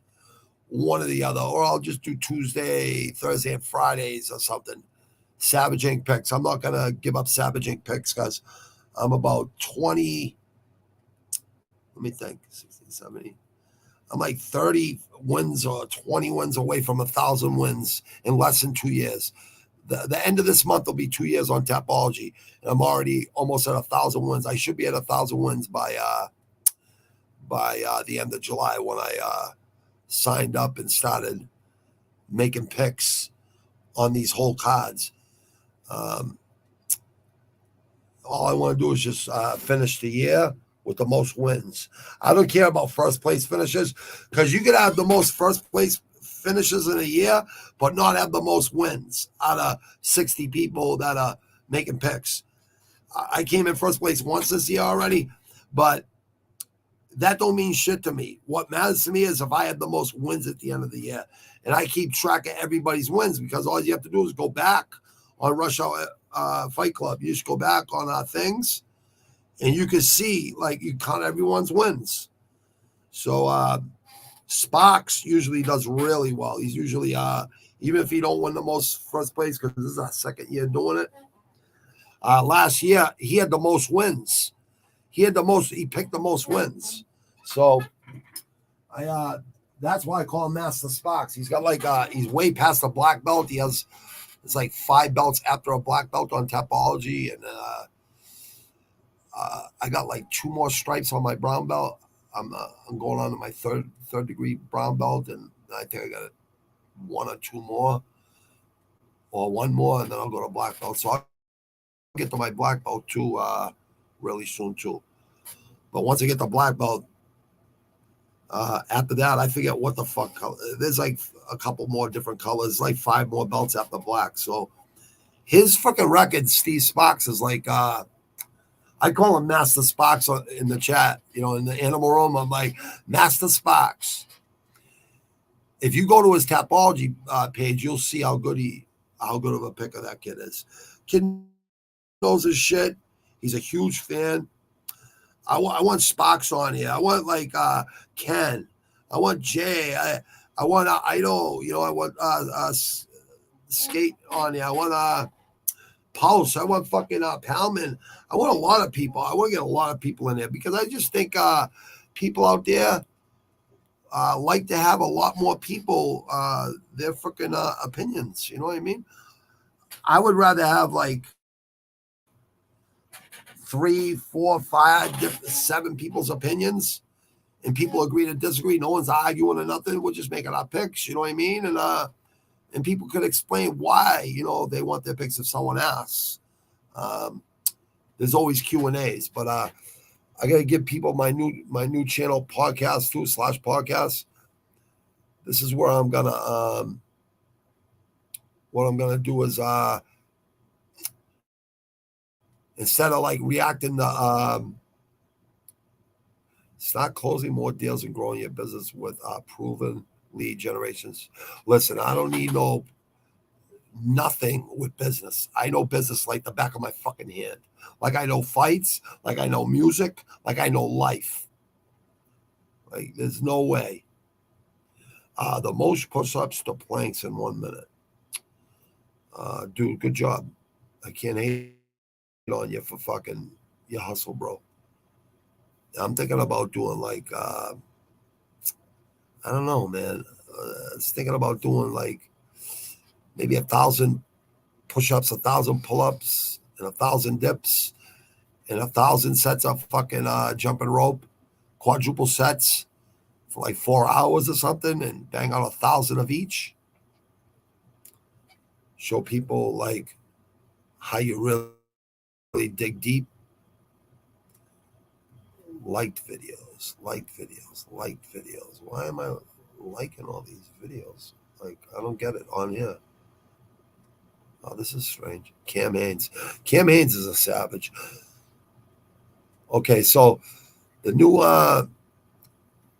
one or the other. Or I'll just do Tuesday, Thursday, and Fridays or something. Savage Inc. picks. I'm not gonna give up Savage Inc. picks because I'm about 20. Let me think. 60, 70. I'm like 30 wins or 20 wins away from 1,000 wins in less than 2 years. The end of this month will be 2 years on Tapology, and I'm already almost at 1,000 wins. I should be at 1,000 wins by the end of July when I signed up and started making picks on these whole cards. All I want to do is just finish the year with the most wins. I don't care about first place finishes because you can have the most first place finishes in a year, but not have the most wins out of 60 people that are making picks. I came in first place once this year already, but that don't mean shit to me. What matters to me is if I have the most wins at the end of the year. And I keep track of everybody's wins because all you have to do is go back on Rush Hour Fight Club. You just go back on our things and you can see, like, you count everyone's wins. So Sparks usually does really well. He's usually, even if he don't win the most first place, because this is our second year doing it. Last year, he had the most wins. He picked the most wins. So that's why I call him Master Sparks. He's got like, he's way past the black belt. It's like 5 belts after a black belt on Tapology. And I got like 2 more stripes on my brown belt. I'm going on to my third degree brown belt, and I think I got 1 or 2 more, or 1 more, and then I'll go to black belt. So I'll get to my black belt too, really soon too. But once I get the black belt, after that, I forget what the fuck color. There's like a couple more different colors, like 5 more belts after black. So his fucking record, Steve Sparks, is like, I call him Master Sparks in the chat, in the animal room. I'm like, Master Sparks. If you go to his Tapology page, you'll see how good of a picker that kid is. Kid knows his shit. He's a huge fan. I want Sparks on here. I want like Ken. I want Jay. I want Idol. I want Skate on here. I want Pulse. I want fucking Palman. I want a lot of people. I want to get a lot of people in there because I just think people out there like to have a lot more people, their freaking opinions. You know what I mean? I would rather have like 3, 4, 5, 7 people's opinions, and people agree to disagree. No one's arguing or nothing. We're just making our picks. You know what I mean? And people could explain why, they want their picks if someone asks. There's always Q&As, but I got to give people my new channel podcast too, /podcast. This is where I'm gonna what I'm gonna do is instead of like reacting to start closing more deals and growing your business with proven lead generations. Listen, I don't need nothing with business. I know business like the back of my fucking hand. Like I know fights, like I know music, like I know life. Like there's no way. The most push-ups to planks in 1 minute. Dude, good job. I can't hate on you for fucking your hustle, bro. I'm thinking about doing like, I don't know, man. I was thinking about doing like maybe 1,000 push-ups, 1,000 pull-ups, and 1,000 dips, and 1,000 sets of fucking jumping rope, quadruple sets for like 4 hours or something, and bang out 1,000 of each. Show people like how you really dig deep. Liked videos. Why am I liking all these videos? Like, I don't get it on here. Oh, this is strange. Cam Haines is a savage. Okay, so The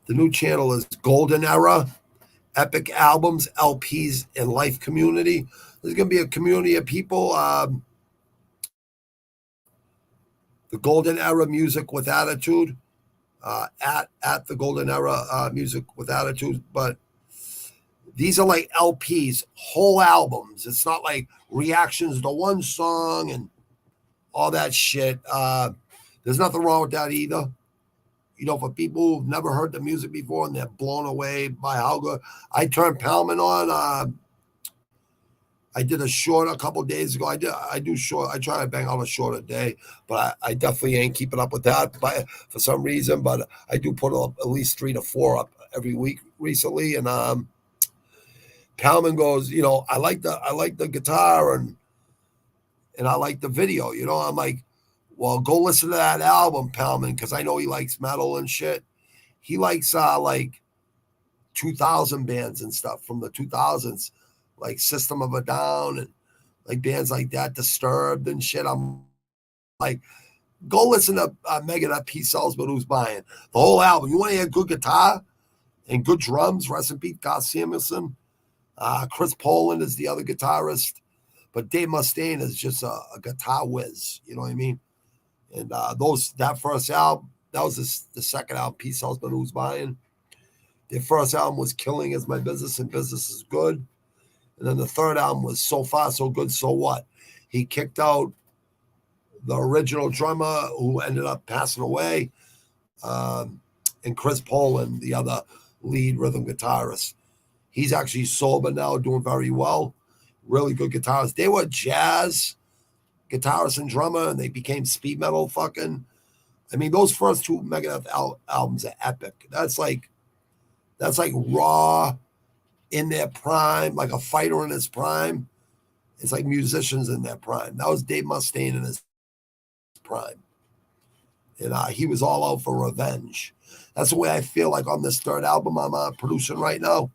new channel is Golden Era, Epic Albums, LPs, and Life Community. There's going to be a community of people. The Golden Era Music with Attitude, at the Golden Era Music with Attitude. But these are like LPs, whole albums. It's not like reactions to one song and all that shit. There's nothing wrong with that either. You know, for people who've never heard the music before and they're blown away by how good. I turned Palman on. I did a short a couple of days ago. I do short. I try to bang out a short a day, but I definitely ain't keeping up with that for some reason. But I do put up at least 3 to 4 up every week recently. And Palman goes, you know, I like the guitar and I like the video. You know, I'm like, well, go listen to that album, Palman, because I know he likes metal and shit. He likes like 2000 bands and stuff from the 2000s, like System of a Down and like bands like that, Disturbed and shit. I'm like, go listen to Megadeth, Pete Sells, but Who's Buying? The whole album. You want to hear good guitar and good drums? Rest in peace, Scott Samuelson. Chris Poland is the other guitarist, but Dave Mustaine is just a guitar whiz. You know what I mean? And that first album, that was the second album, Peace Husband Who's Buying. Their first album was Killing Is My Business and Business Is Good. And then the third album was So Far, So Good, So What. He kicked out the original drummer who ended up passing away, and Chris Poland, the other lead rhythm guitarist. He's actually sober now, doing very well. Really good guitarist. They were jazz guitarist and drummer, and they became speed metal fucking. I mean, those first 2 Megadeth albums are epic. That's like raw in their prime, like a fighter in his prime. It's like musicians in their prime. That was Dave Mustaine in his prime. And he was all out for revenge. That's the way I feel like on this third album I'm producing right now.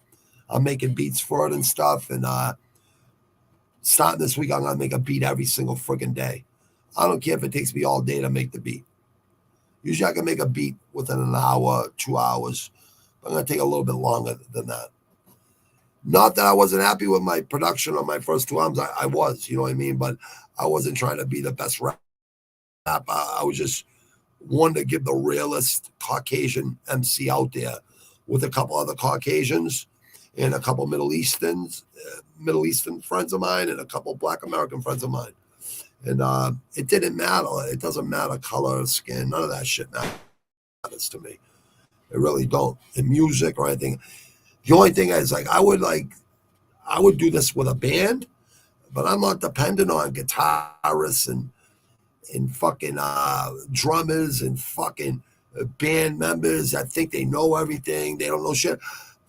I'm making beats for it and stuff, and starting this week, I'm going to make a beat every single friggin' day. I don't care if it takes me all day to make the beat. Usually I can make a beat within an hour, 2 hours. But I'm going to take a little bit longer than that. Not that I wasn't happy with my production on my first 2 albums. I was, you know what I mean? But I wasn't trying to be the best rapper. I was just wanting to give the realest Caucasian MC out there with a couple other Caucasians and a couple Middle Eastern friends of mine and a couple Black American friends of mine. And it didn't matter. It doesn't matter color, skin, none of that shit matters to me. It really don't. In music or anything. The only thing is I would do this with a band, but I'm not dependent on guitarists and fucking drummers and fucking band members that think they know everything. They don't know shit.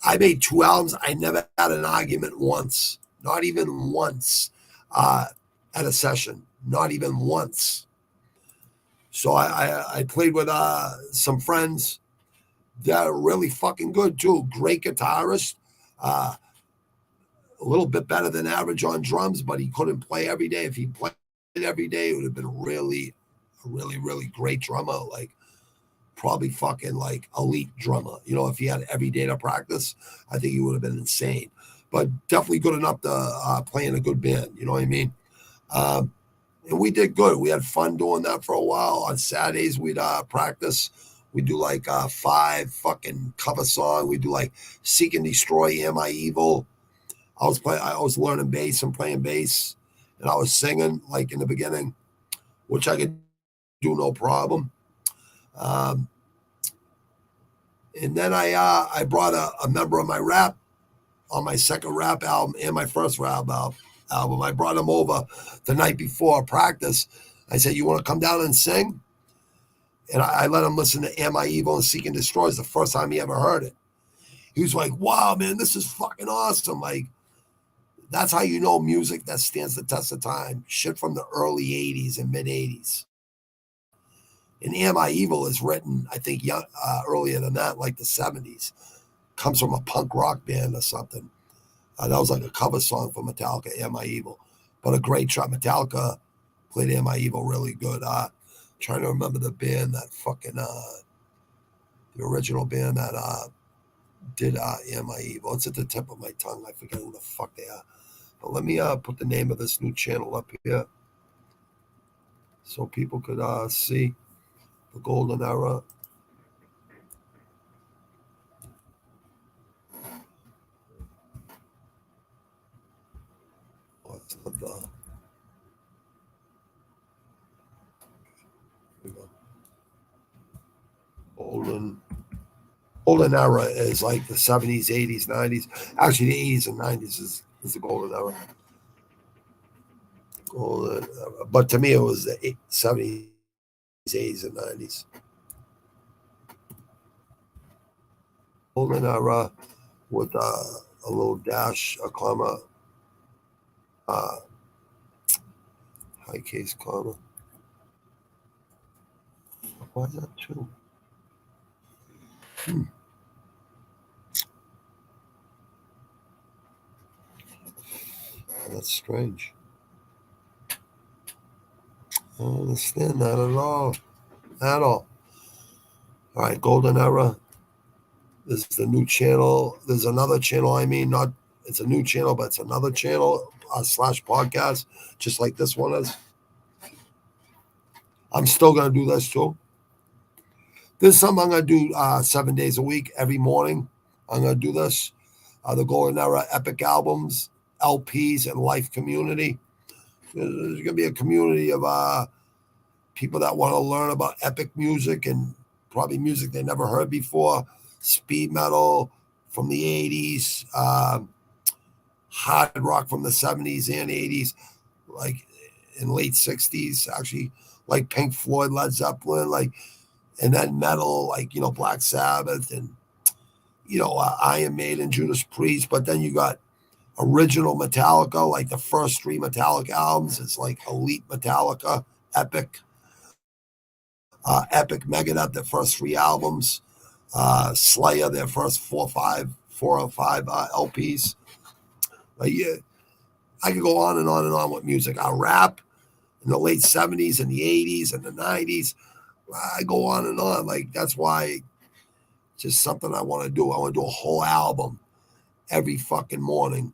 I made 2 albums. I never had an argument once, not even once at a session, not even once. So I played with some friends that are really fucking good too. Great guitarist, a little bit better than average on drums, but he couldn't play every day. If he played every day, it would have been a really, really great drummer. Like, probably fucking like elite drummer. You know, if he had every day to practice, I think he would have been insane. But definitely good enough to play in a good band. You know what I mean? And we did good. We had fun doing that for a while. On Saturdays, we'd practice. We do like 5 fucking cover song. We do like Seek and Destroy, Am I Evil? I was learning bass and playing bass, and I was singing like in the beginning, which I could do no problem. And then I brought a member of my rap on my second rap album and my first rap album. I brought him over the night before practice. I said, you want to come down and sing? And I let him listen to Am I Evil and Seek and Destroy. It's the first time he ever heard it. He was like, wow, man, this is fucking awesome. Like, that's how you know music that stands the test of time. Shit from the early 80s and mid 80s. And Am I Evil is written, I think, earlier than that, like the 70s. Comes from a punk rock band or something. That was like a cover song for Metallica, Am I Evil? But a great track. Metallica played Am I Evil really good. Trying to remember the band that fucking The original band that did Am I Evil. It's at the tip of my tongue. I forget who the fuck they are. But let me put the name of this new channel up here so people could see the golden era. Oh, it's not the... Here we go. Golden era is like the 70s, 80s, 90s. Actually, the 80s and 90s is the golden era. Golden era. But to me, it was the 70s, 80s, and 90s. Golden era with a little dash, a comma, high case comma. Why is that two? That's strange. I don't understand that at all. At all. All right, golden era. This is the new channel. There's another channel. It's a new channel, but it's another channel / podcast, just like this one is. I'm still going to do this too. This is something I'm going to do 7 days a week, every morning. I'm going to do this. The Golden Era Epic Albums, LPs, and Life Community. There's going to be a community of people that want to learn about epic music and probably music they never heard before. Speed metal from the 80s, hard rock from the 70s and 80s, like in late 60s, actually, like Pink Floyd, Led Zeppelin, and then metal, Black Sabbath and, Iron Maiden, Judas Priest. But then you got original Metallica, like the first 3 Metallica albums. It's like Elite Metallica, Epic, Epic Megadeth, the first 3 albums. Slayer, their first 4 or 5 LPs. Yeah, I could go on and on and on with music. I rap in the late 70s and the 80s and the 90s. I go on and on. That's why it's just something I want to do. I want to do a whole album every fucking morning.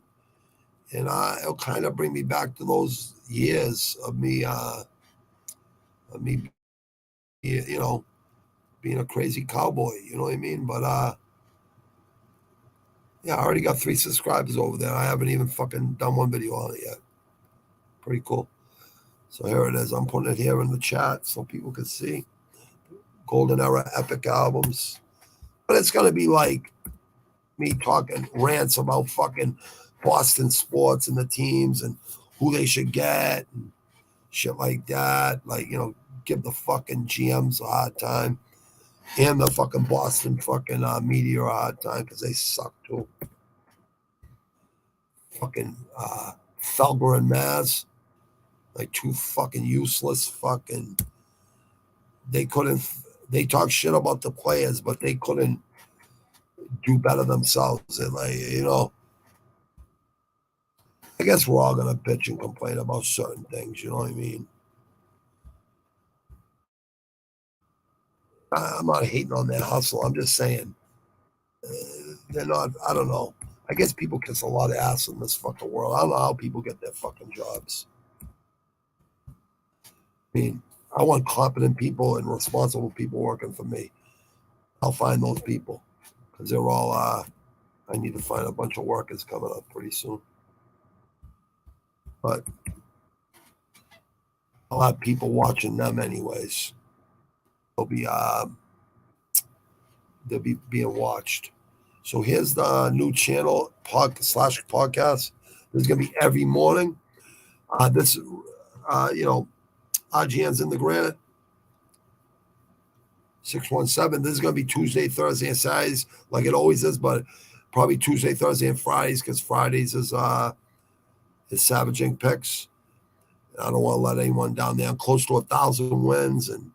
And it'll kind of bring me back to those years of me, being a crazy cowboy, you know what I mean? But yeah, I already got 3 subscribers over there. I haven't even fucking done one video on it yet. Pretty cool. So here it is. I'm putting it here in the chat so people can see. Golden Era Epic Albums. But it's going to be like me talking rants about fucking Boston sports and the teams and who they should get and shit like that. Give the fucking GMs a hard time. And the fucking Boston fucking media a hard time because they suck too. Fucking Felger and Maz, 2 fucking useless fucking. They talk shit about the players, but they couldn't do better themselves. And I guess we're all gonna bitch and complain about certain things. You know what I mean? I'm not hating on that hustle. I'm just saying they're not. I don't know. I guess people kiss a lot of ass in this fucking world. I don't know how people get their fucking jobs. I mean, I want competent people and responsible people working for me. I'll find those people because they're all. I need to find a bunch of workers coming up pretty soon. But I'll have people watching them anyways. They'll be being watched. So here's the new channel /podcast. This is gonna be every morning. This RGN's in the granite. 617. This is gonna be Tuesday, Thursday, and Saturdays, like it always is, but probably Tuesday, Thursday, and Fridays, because Fridays is Savage Inc. picks. I don't want to let anyone down there. I'm close to 1,000 wins and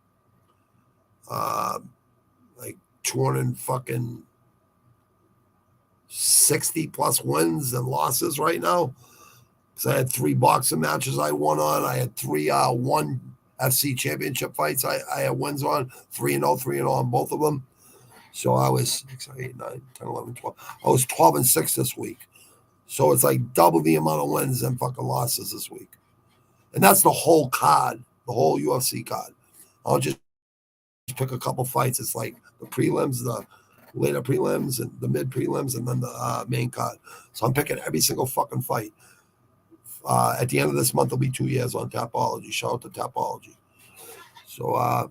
200 fucking 60 plus wins and losses right now. Because I had 3 boxing matches I won on. I had 3 1 FC championship fights I had wins on. 3-0 on both of them. So I was 6, 8, 9, 10, 11, 12. I was 12-6 this week. So it's like double the amount of wins and fucking losses this week. And that's the whole card, the whole UFC card. I'll just pick a couple fights. It's like the prelims, the later prelims, and the mid prelims, and then the main card. So I'm picking every single fucking fight. At the end of this month, it'll be 2 years on Tapology. Shout out to Tapology. So,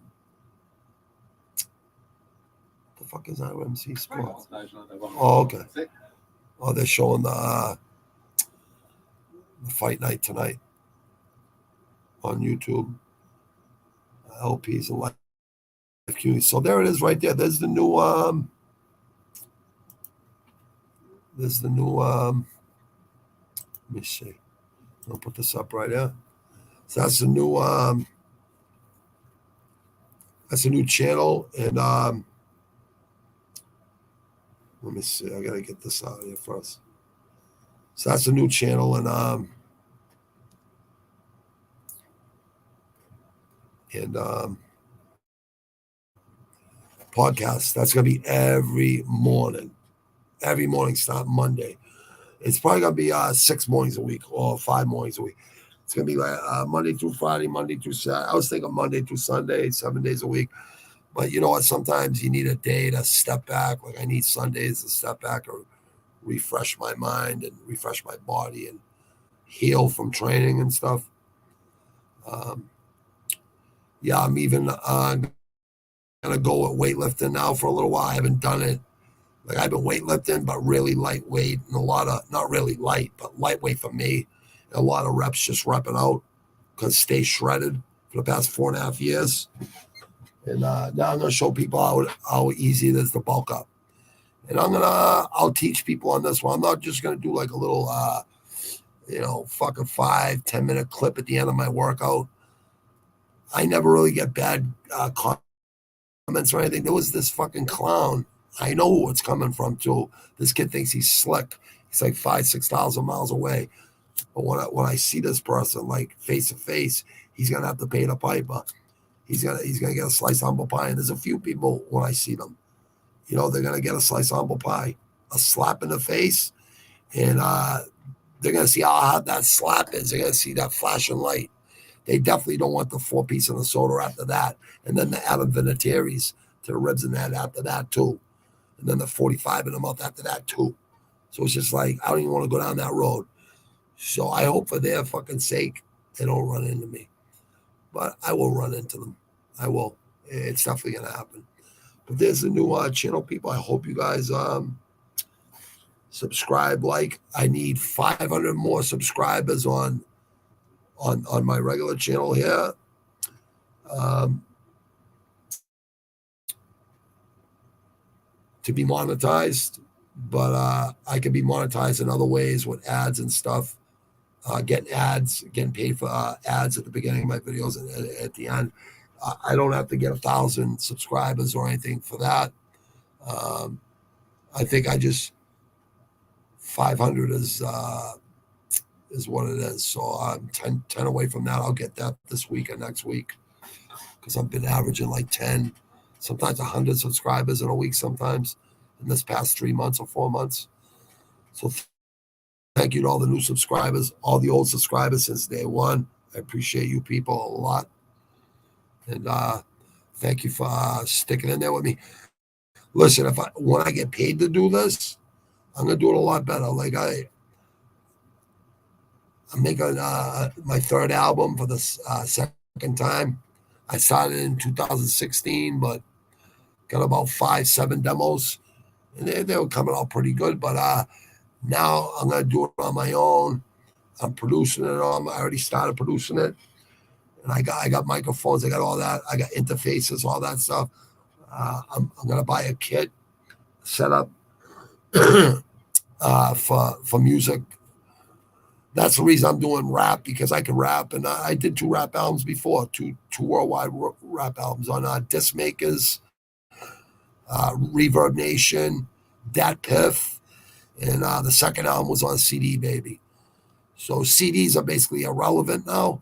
the fuck is RMC Sports? Oh, okay. Oh, they're showing the Fight Night tonight on YouTube. LPs and live community. So there it is right there. There's the new let me see. I'll put this up right there. So that's the new channel. And let me see. I gotta get this out of here first. So that's the new channel, and podcast. That's gonna be every morning. Every morning, start Monday. It's probably gonna be 6 mornings a week or 5 mornings a week. It's gonna be like Monday through Friday, Monday through Saturday. I was thinking Monday through Sunday, 7 days a week. But you know what? Sometimes you need a day to step back. Like I need Sundays to step back or refresh my mind and refresh my body and heal from training and stuff. Yeah, I'm even gonna go with weightlifting now for a little while. I haven't done it. Like I've been weightlifting, but really lightweight and a lot of, not really light, but lightweight for me. And a lot of reps just repping out because stay shredded for the past 4.5 years. And now I'm going to show people how easy it is to bulk up. And I'll teach people on this one. I'm not just going to do like a little, fucking 5-10 minute clip at the end of my workout. I never really get bad comments or anything. There was this fucking clown. I know who it's coming from too. This kid thinks he's slick. He's like 5,000-6,000 miles away. But when I see this person like face to face, he's gonna have to pay the piper. He's gonna get a slice of humble pie. And there's a few people when I see them, they're gonna get a slice of humble pie, a slap in the face, and they're gonna see how hot that slap is. They're gonna see that flashing light. They definitely don't want the 4-piece of the soda after that, and then the Adam Vinatieri's to the ribs and that after that too. And then the 45 in the mouth after that too. So it's just like, I don't even want to go down that road. So I hope for their fucking sake, they don't run into me. But I will run into them. I will. It's definitely going to happen. But there's a new channel, people. I hope you guys subscribe, like. I need 500 more subscribers on my regular channel here. To be monetized, but I can be monetized in other ways with ads and stuff. Getting ads, getting paid for ads at the beginning of my videos and at the end. I don't have to get 1,000 subscribers or anything for that. I think 500 is what it is. So I'm 10 away from that. I'll get that this week or next week because I've been averaging like 10, sometimes 100 subscribers in a week sometimes in this past 3 months or 4 months. So thank you to all the new subscribers, all the old subscribers since day one. I appreciate you people a lot. And thank you for sticking in there with me. Listen, when I get paid to do this, I'm going to do it a lot better. Like I'm making my 3rd album for the 2nd time. I started in 2016, but got about 5-7 demos. And they were coming out pretty good. But now I'm going to do it on my own. I'm producing it on. I already started producing it. And I got microphones. I got all that. I got interfaces, all that stuff. I'm going to buy a kit, set up for music. That's the reason I'm doing rap, because I can rap. And I did 2 rap albums before, two worldwide rap albums on Discmakers, Reverb Nation, Dat Piff, and the 2nd album was on CD Baby. So CDs are basically irrelevant now.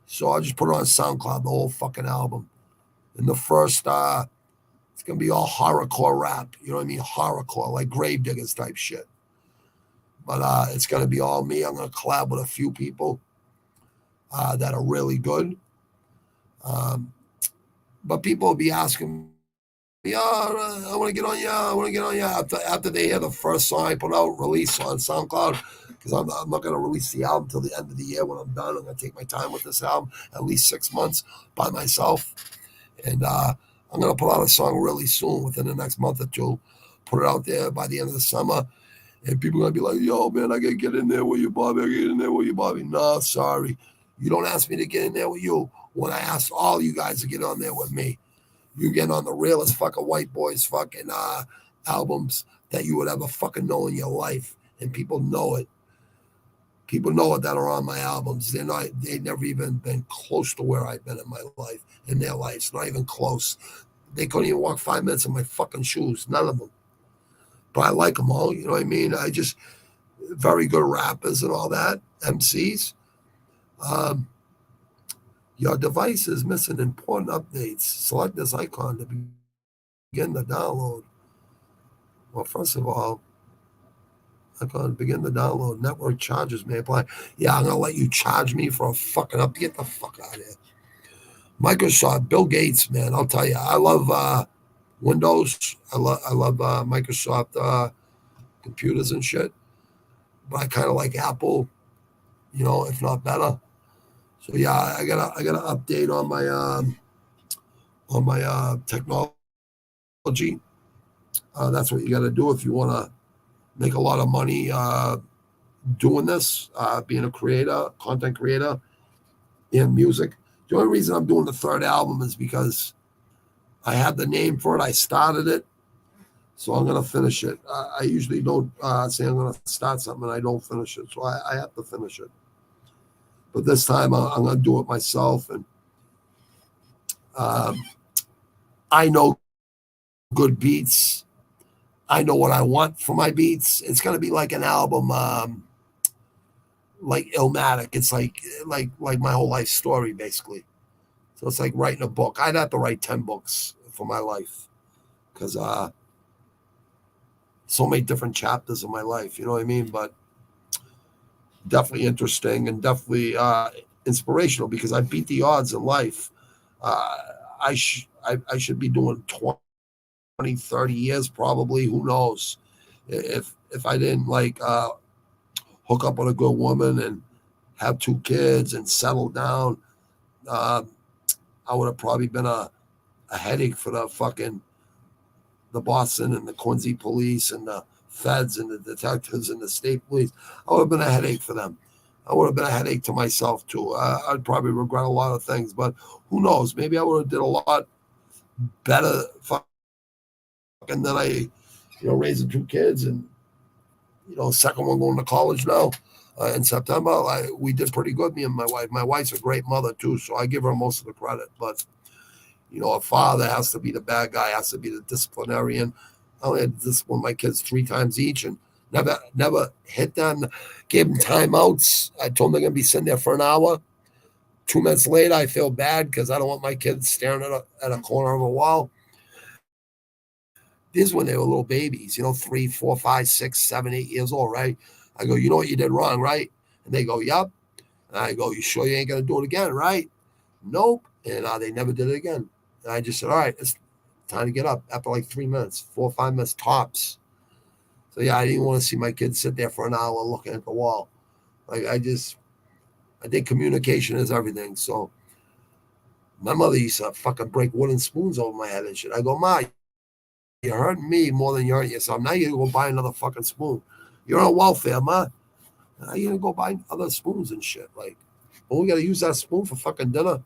So I just put it on SoundCloud, the whole fucking album. And the first going to be all horrorcore rap. You know what I mean? Horrorcore, like Gravediggers type shit. But it's going to be all me. I'm going to collab with a few people that are really good. But people will be asking me, I want to get on you. I want to get on you. After they hear the first song I put out, release on SoundCloud, because I'm not going to release the album till the end of the year. When I'm done, I'm going to take my time with this album, at least 6 months by myself. And I'm going to put out a song really soon, within the next month or two. Put it out there by the end of the summer. And people are going to be like, yo, man, I got to get in there with you, Bobby. I got to get in there with you, Bobby. No, sorry. You don't ask me to get in there with you when I asked all you guys to get on there with me. You get on the realest fucking white boys fucking albums that you would ever fucking know in your life. And people know it. People know it that are on my albums. They've never even been close to where I've been in my life, in their lives. Not even close. They couldn't even walk 5 minutes in my fucking shoes. None of them. But I like them all. You know what I mean? Very good rappers and all that. MCs. Your device is missing important updates. Select this icon to begin the download. Well, first of all, icon to begin the download. Network charges may apply. Yeah, I'm going to let you charge me for a fucking update. Get the fuck out of here. Microsoft, Bill Gates, man, I'll tell you. I love Windows. I love Microsoft computers and shit. But I kind of like Apple, if not better. So yeah, I got an update on my technology. That's what you got to do if you want to make a lot of money doing this, being a creator, content creator in music. The only reason I'm doing the third album is because I had the name for it. I started it, so I'm going to finish it. I usually don't say I'm going to start something and I don't finish it, so I have to finish it. But this time I'm going to do it myself. And I know good beats. I know what I want for my beats. It's going to be like an album, like Illmatic. It's like my whole life story, basically. So it's like writing a book. I'd have to write 10 books for my life because so many different chapters of my life. You know what I mean? But definitely interesting and definitely inspirational because I beat the odds in life. I should be doing 20, 30 years probably. Who knows? If I didn't hook up with a good woman and have 2 kids and settle down, I would have probably been a headache for the Boston and the Quincy police and the feds and the detectives and the state police. I would have been a headache for them. I would have been a headache to myself too. I'd probably regret a lot of things, but who knows? Maybe I would have did a lot better fucking than I, raising 2 kids and, second one going to college now in September. We did pretty good, me and my wife. My wife's a great mother too, so I give her most of the credit. But, a father has to be the bad guy, has to be the disciplinarian. I only had to discipline my kids 3 times each and never hit them, gave them timeouts. I told them they're going to be sitting there for an hour. 2 minutes later, I feel bad because I don't want my kids staring at a corner of a wall. This is when they were little babies, 3, 4, 5, 6, 7, 8 years old, right? I go, you know what you did wrong, right? And they go, yep. And I go, you sure you ain't going to do it again, right? Nope. And they never did it again. And I just said, all right, it's time to get up after 3 minutes, 4 or 5 minutes tops. So yeah, I didn't want to see my kids sit there for an hour looking at the wall. I think communication is everything. So my mother used to fucking break wooden spoons over my head and shit. I go, Ma, you're hurting me more than you're hurting yourself. Now you're going to go buy another fucking spoon. You're on welfare, Ma. Now you're going to go buy other spoons and shit. Well, we got to use that spoon for fucking dinner.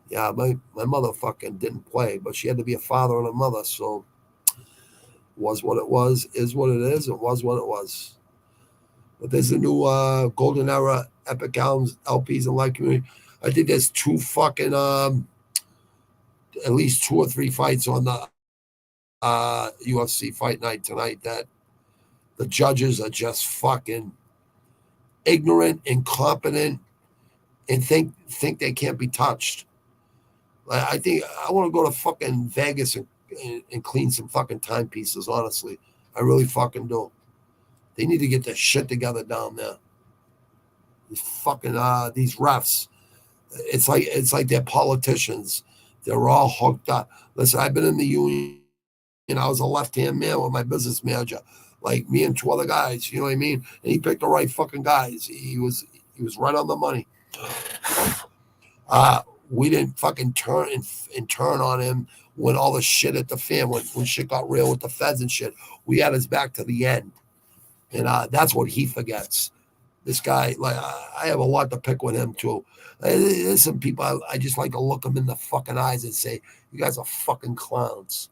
Yeah, my mother fucking didn't play, but she had to be a father and a mother. So was what it was, is what it is, and was what it was. But there's a new Golden Era Epic Albums, LPs, and Live Community. I think there's 2 fucking, at least 2 or 3 fights on the UFC Fight Night tonight that the judges are just fucking ignorant, incompetent, and think they can't be touched. I think I want to go to fucking Vegas and and clean some fucking timepieces, honestly. I really fucking do. They need to get their shit together down there. These fucking these refs. It's like they're politicians. They're all hooked up. Listen, I've been in the union. I was a left-hand man with my business manager, like me and two other guys. You know what I mean? And he picked the right fucking guys. He was right on the money. We didn't fucking turn on him when all the shit at the fan, when shit got real with the feds and shit. We had his back to the end, and that's what he forgets. This guy, like, I have a lot to pick with him too. There's some people I just like to look them in the fucking eyes and say, "You guys are fucking clowns."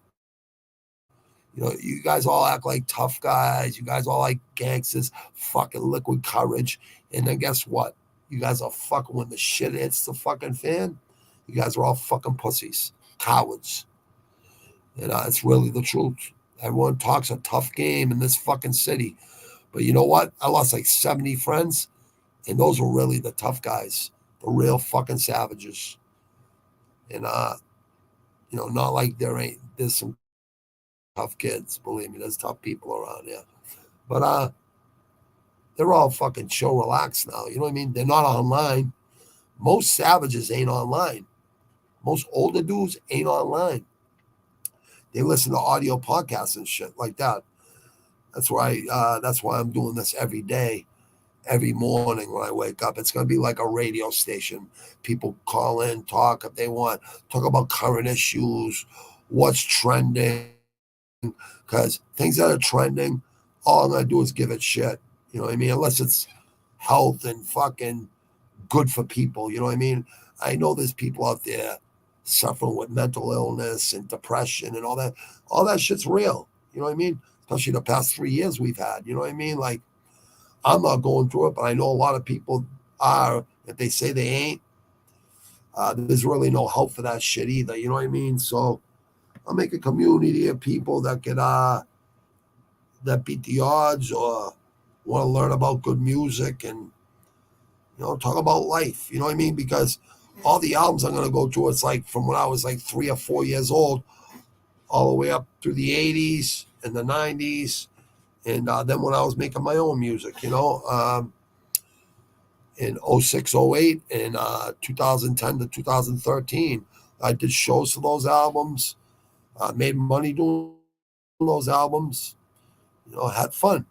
You know, you guys all act like tough guys. You guys all like gangsters, fucking liquid courage. And then guess what? You guys are fucking, when the shit hits the fucking fan, you guys are all fucking pussies, cowards. And it's really the truth. Everyone talks a tough game in this fucking city. But you know what? I lost like 70 friends, and those were really the tough guys, the real fucking savages. And, you know, not like there's some tough kids. Believe me, there's tough people around here. But they're all fucking chill, relaxed now. You know what I mean? They're not online. Most savages ain't online. Most older dudes ain't online. They listen to audio podcasts and shit like that. That's why I'm doing this every day, every morning when I wake up. It's gonna be like a radio station. People call in, talk if they want, talk about current issues, what's trending. Because things that are trending, all I'm gonna do is give it shit. You know what I mean? Unless it's health and fucking good for people. You know what I mean? I know there's people out there suffering with mental illness and depression and all that. All that shit's real. You know what I mean? Especially the past 3 years we've had. You know what I mean? Like, I'm not going through it, but I know a lot of people are. If they say they ain't, there's really no help for that shit either. You know what I mean? So I'll make a community of people that could that beat the odds or want to learn about good music and, you know, talk about life. You know what I mean? Because all the albums I'm gonna go to, it's like from when I was like 3 or 4 years old, all the way up through the 80s and the 90s, and then when I was making my own music, you know, in 06, 08, and 2010 to 2013, I did shows for those albums. Made money doing those albums, you know, had fun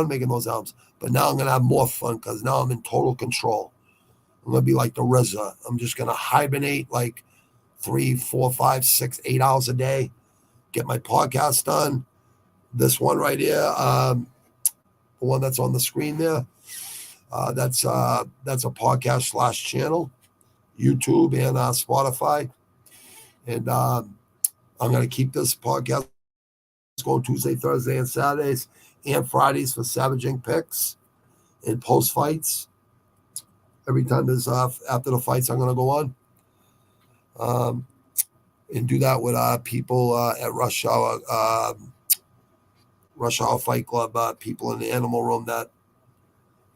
making those albums. But now I'm going to have more fun because now I'm in total control. I'm going to be like the RZA. I'm just going to hibernate like 3, 4, 5, 6, 8 hours a day, get my podcast done. This one right here, the one that's on the screen there, that's a podcast / channel, YouTube and Spotify. And I'm going to keep this podcast going Tuesday, Thursday, and Saturdays, and Fridays for Savage Inc. picks and post fights. Every time there's after the fights, I'm going to go on and do that with people at Rush Hour Fight Club, people in the Animal Room that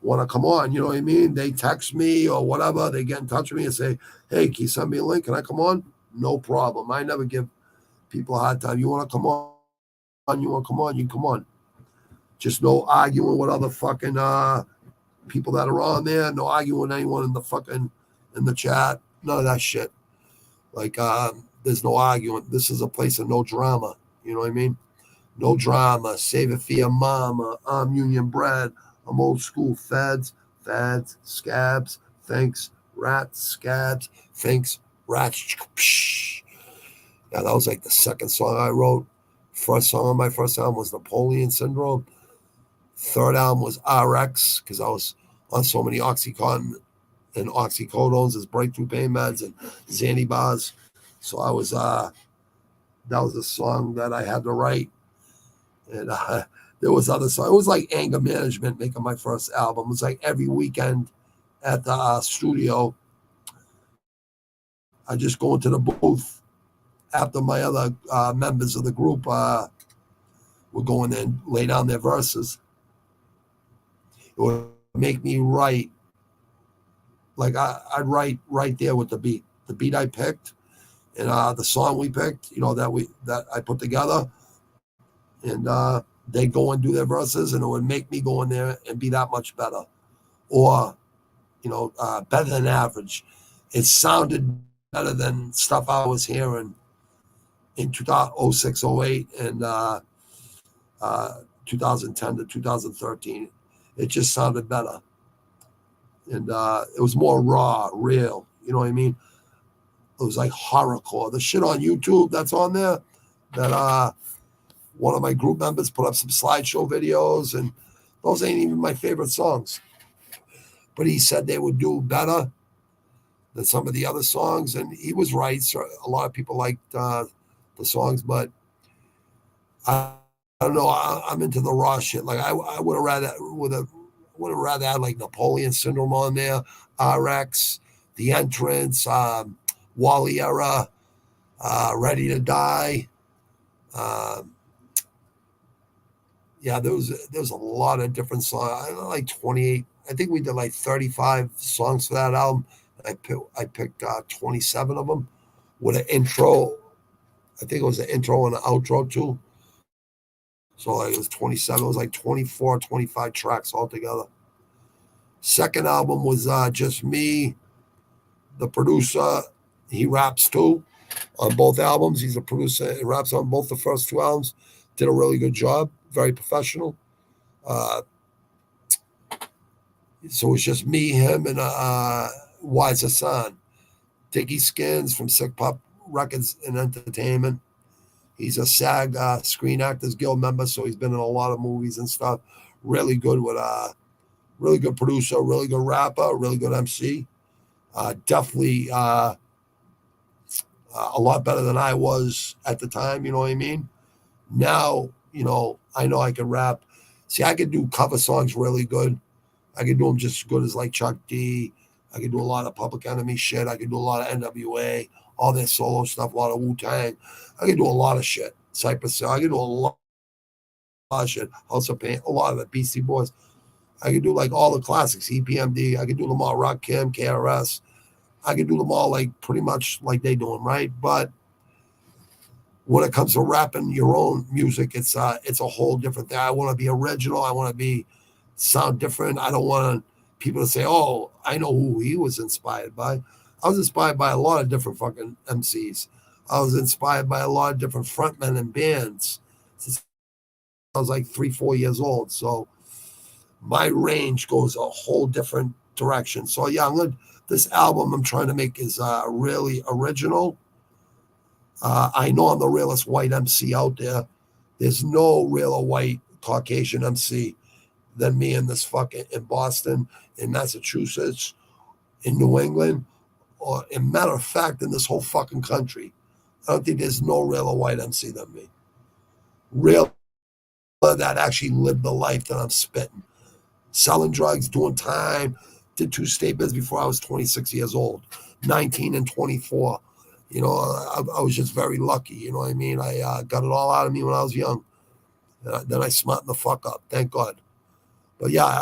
want to come on. You know what I mean? They text me or whatever. They get in touch with me and say, "Hey, can you send me a link? Can I come on?" No problem. I never give people a hard time. You want to come on? You want to come on? You come on. Just no arguing with other fucking people that are on there. No arguing with anyone in the chat. None of that shit. Like there's no arguing. This is a place of no drama. You know what I mean? No drama. Save it for your mama. I'm union bred. I'm old school. Fads, scabs, thanks, rats, scabs, thanks, rats. Yeah, that was like the second song I wrote. First song on my first album was Napoleon Syndrome. Third album was RX because I was on so many Oxycontin and oxycodones as breakthrough pain meds and Xanny bars. So I was that was the song that I had to write. And there was other songs. It was like anger management making my first album. It was like every weekend at the studio, I just go into the booth after my other members of the group would go in there and lay down their verses. It would make me write. Like I'd write right there with the beat. The beat I picked, And the song we picked, that I put together, and they go and do their verses, and it would make me go in there and be that much better, or better than average. It sounded better than stuff I was hearing in 2006, 08, and 2010 to 2013. It just sounded better, and it was more raw, real. You know what I mean? It was like horrorcore. The shit on YouTube that's on there, that one of my group members put up some slideshow videos, and those ain't even my favorite songs. But he said they would do better than some of the other songs, and he was right. So a lot of people liked the songs, but I don't know. I'm into the raw shit. Like I would have rather had like Napoleon Syndrome on there, RX, The Entrance, Wally Era, Ready to Die. Yeah, there was a lot of different songs. I like 28. I think we did like 35 songs for that album. I picked 27 of them with an intro. I think it was an intro and an outro too. So like it was 27. It was like 24, 25 tracks altogether. Second album was just me, the producer. He raps too on both albums. He's a producer. He raps on both the first two albums. Did a really good job. Very professional. So it's just me, him, and Wise Hassan. Dickie Skins from Sick Pup Records and Entertainment. He's a SAG Screen Actors Guild member, so he's been in a lot of movies and stuff. Really good with really good producer, really good rapper, really good MC. Definitely a lot better than I was at the time, you know what I mean? Now, I know I can rap. See, I could do cover songs really good. I could do them just as good as like Chuck D. I could do a lot of Public Enemy shit. I could do a lot of NWA, all their solo stuff, a lot of Wu-Tang. I could do a lot of shit. Cypress Hill. I could do a lot of shit. House of Pain, a lot of it. Beastie Boys. I could do like all the classics. EPMD. I could do them all. Rakim, KRS. I could do them all like pretty much like they do them, right? But when it comes to rapping your own music, it's a whole different thing. I want to be original. I want to sound different. I don't want people to say, "Oh, I know who he was inspired by." I was inspired by a lot of different fucking MCs. I was inspired by a lot of different frontmen and bands since I was like 3-4 years old. So my range goes a whole different direction. So yeah, this album I'm trying to make is really original. I know I'm the realest white MC out there. There's no realer white Caucasian MC than me in Boston, in Massachusetts, in New England, or in matter of fact, in this whole fucking country. I don't think there's no realer white MC than me. Real that actually lived the life that I'm spitting. Selling drugs, doing time, did 2 state bids before I was 26 years old, 19 and 24. I was just very lucky. You know what I mean? I got it all out of me when I was young. Then I smartened the fuck up. Thank God. But yeah,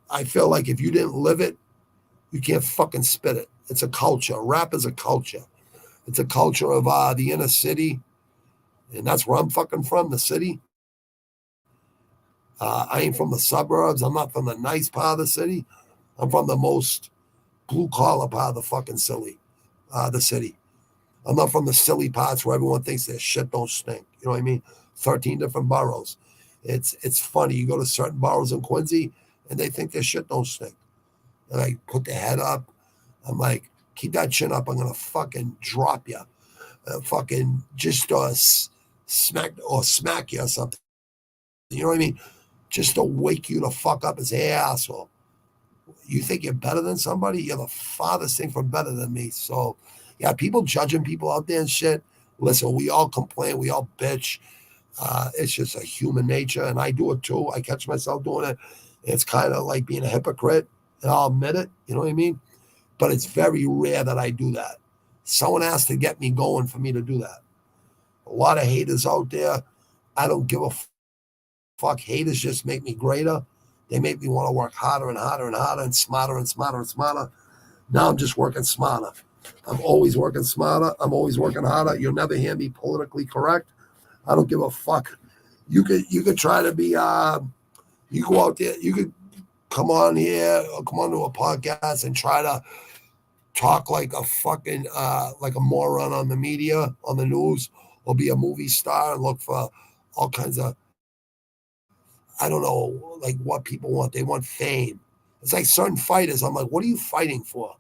I feel like if you didn't live it, you can't fucking spit it. It's a culture. Rap is a culture. It's a culture of the inner city. And that's where I'm fucking from, the city. I ain't from the suburbs. I'm not from the nice part of the city. I'm from the most blue-collar part of the fucking city. I'm not from the silly parts where everyone thinks their shit don't stink. You know what I mean? 13 different boroughs. It's funny. You go to certain boroughs in Quincy, and they think their shit don't stink. And I put their head up. I'm like, keep that chin up. I'm going to fucking drop you. Fucking just smack you or something. You know what I mean? Just to wake you the fuck up and say, hey, asshole, you think you're better than somebody? You're the farthest thing from better than me. So, yeah, people judging people out there and shit. Listen, we all complain. We all bitch. It's just a human nature, and I do it too. I catch myself doing it. It's kind of like being a hypocrite, and I'll admit it. You know what I mean? But it's very rare that I do that. Someone has to get me going for me to do that. A lot of haters out there. I don't give a fuck. Haters just make me greater. They make me want to work harder and harder and harder and smarter and smarter and smarter. Now I'm just working smarter. I'm always working smarter. I'm always working harder. You'll never hear me politically correct. I don't give a fuck. You could try to be you go out there, you could come on here or come on to a podcast and try to talk like a fucking like a moron on the media, on the news, or be a movie star and look for all kinds of, I don't know, like what people want. They want fame. It's like certain fighters. I'm like, what are you fighting for?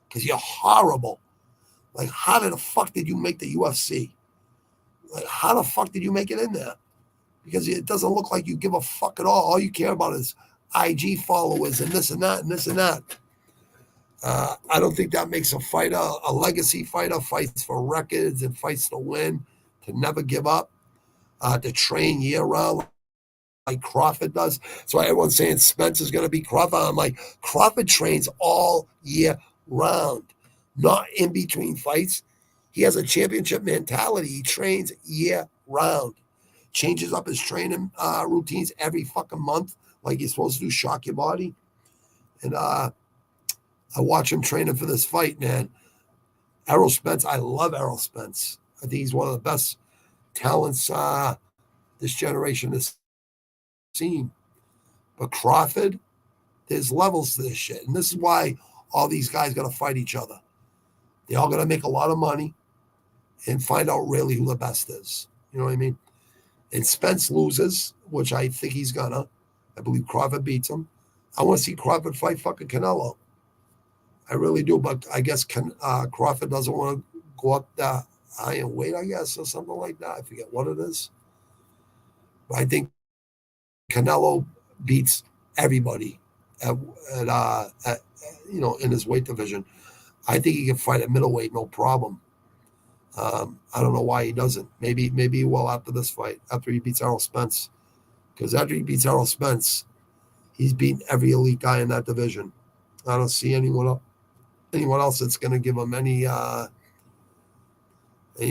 Because you're horrible. Like, how the fuck did you make the UFC? Like, how the fuck did you make it in there? Because it doesn't look like you give a fuck at all. All you care about is IG followers and this and that and this and that. I don't think that makes a fighter, a legacy fighter, fights for records and fights to win, to never give up, to train year round like Crawford does. So everyone's saying Spence is going to be Crawford. I'm like, Crawford trains all year round, not in between fights. He has a championship mentality. He trains year round, changes up his training routines every fucking month, like he's supposed to do, shock your body. And I watch him training for this fight, man. Errol Spence, I love Errol Spence. I think he's one of the best talents this generation has seen. But Crawford, there's levels to this shit. And this is why all these guys got to fight each other. They all got to make a lot of money and find out really who the best is. You know what I mean? And Spence loses, which I think he's gonna. I believe Crawford beats him. I want to see Crawford fight fucking Canelo. I really do, but I guess Crawford doesn't want to go up the high in weight, I guess, or something like that. I forget what it is. But I think Canelo beats everybody at in his weight division. I think he can fight at middleweight, no problem. I don't know why he doesn't. Maybe he will after this fight, after he beats Errol Spence. Because after he beats Errol Spence, he's beaten every elite guy in that division. I don't see anyone else that's going to give him any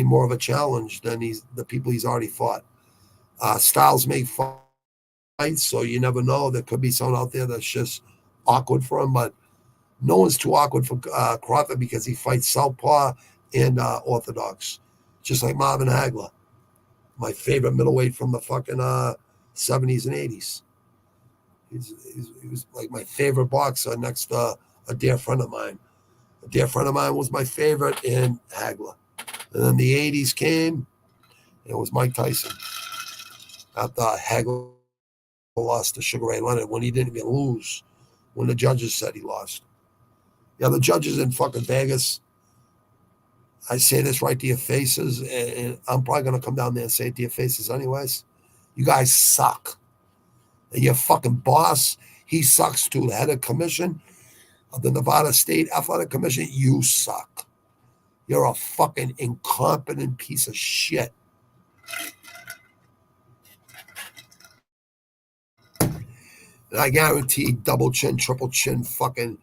more of a challenge than the people he's already fought. Styles make fights, so you never know. There could be someone out there that's just awkward for him, but no one's too awkward for Crawford because he fights southpaw and orthodox, just like Marvin Hagler, my favorite middleweight from the fucking 70s and 80s. He was like my favorite boxer next to a dear friend of mine. A dear friend of mine was my favorite in Hagler. And then the 80s came, and it was Mike Tyson. After Hagler lost to Sugar Ray Leonard when he didn't even lose, when the judges said he lost. Yeah, the judges in fucking Vegas, I say this right to your faces, and I'm probably going to come down there and say it to your faces anyways. You guys suck. And your fucking boss, he sucks too. The head of commission of the Nevada State Athletic Commission, you suck. You're a fucking incompetent piece of shit. And I guarantee double chin, triple chin fucking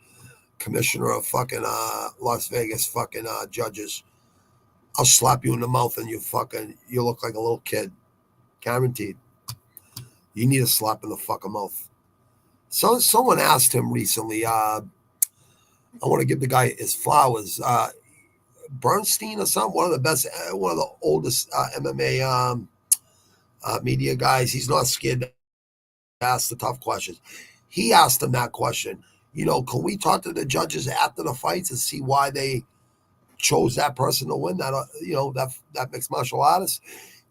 commissioner of fucking Las Vegas fucking judges, I'll slap you in the mouth and you look like a little kid. Guaranteed. You need a slap in the fucking mouth. So someone asked him recently, I want to give the guy his flowers. Bernstein or something, one of the oldest MMA media guys. He's not scared to ask the tough questions. He asked him that question. Can we talk to the judges after the fights and see why they chose that person to win, that mixed martial artist?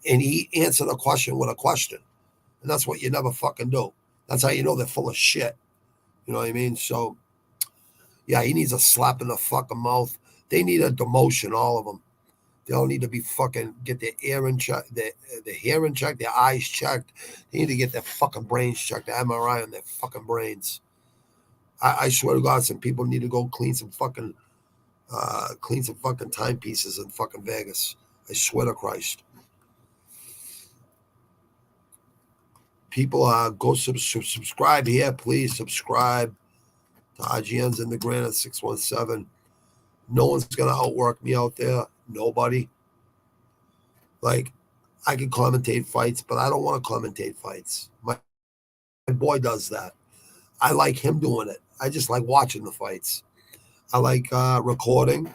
And he answered a question with a question. And that's what you never fucking do. That's how you know they're full of shit. You know what I mean? So, yeah, he needs a slap in the fucking mouth. They need a demotion, all of them. They all need to be fucking, get their ear in check, their hair in check, their eyes checked. They need to get their fucking brains checked, the MRI on their fucking brains. I swear to God, some people need to go clean some fucking timepieces in fucking Vegas. I swear to Christ. People, go subscribe here, please. Subscribe to IGN's in the Granite 617. No one's going to outwork me out there. Nobody. Like, I can commentate fights, but I don't want to commentate fights. My boy does that. I like him doing it. I just like watching the fights. I like recording.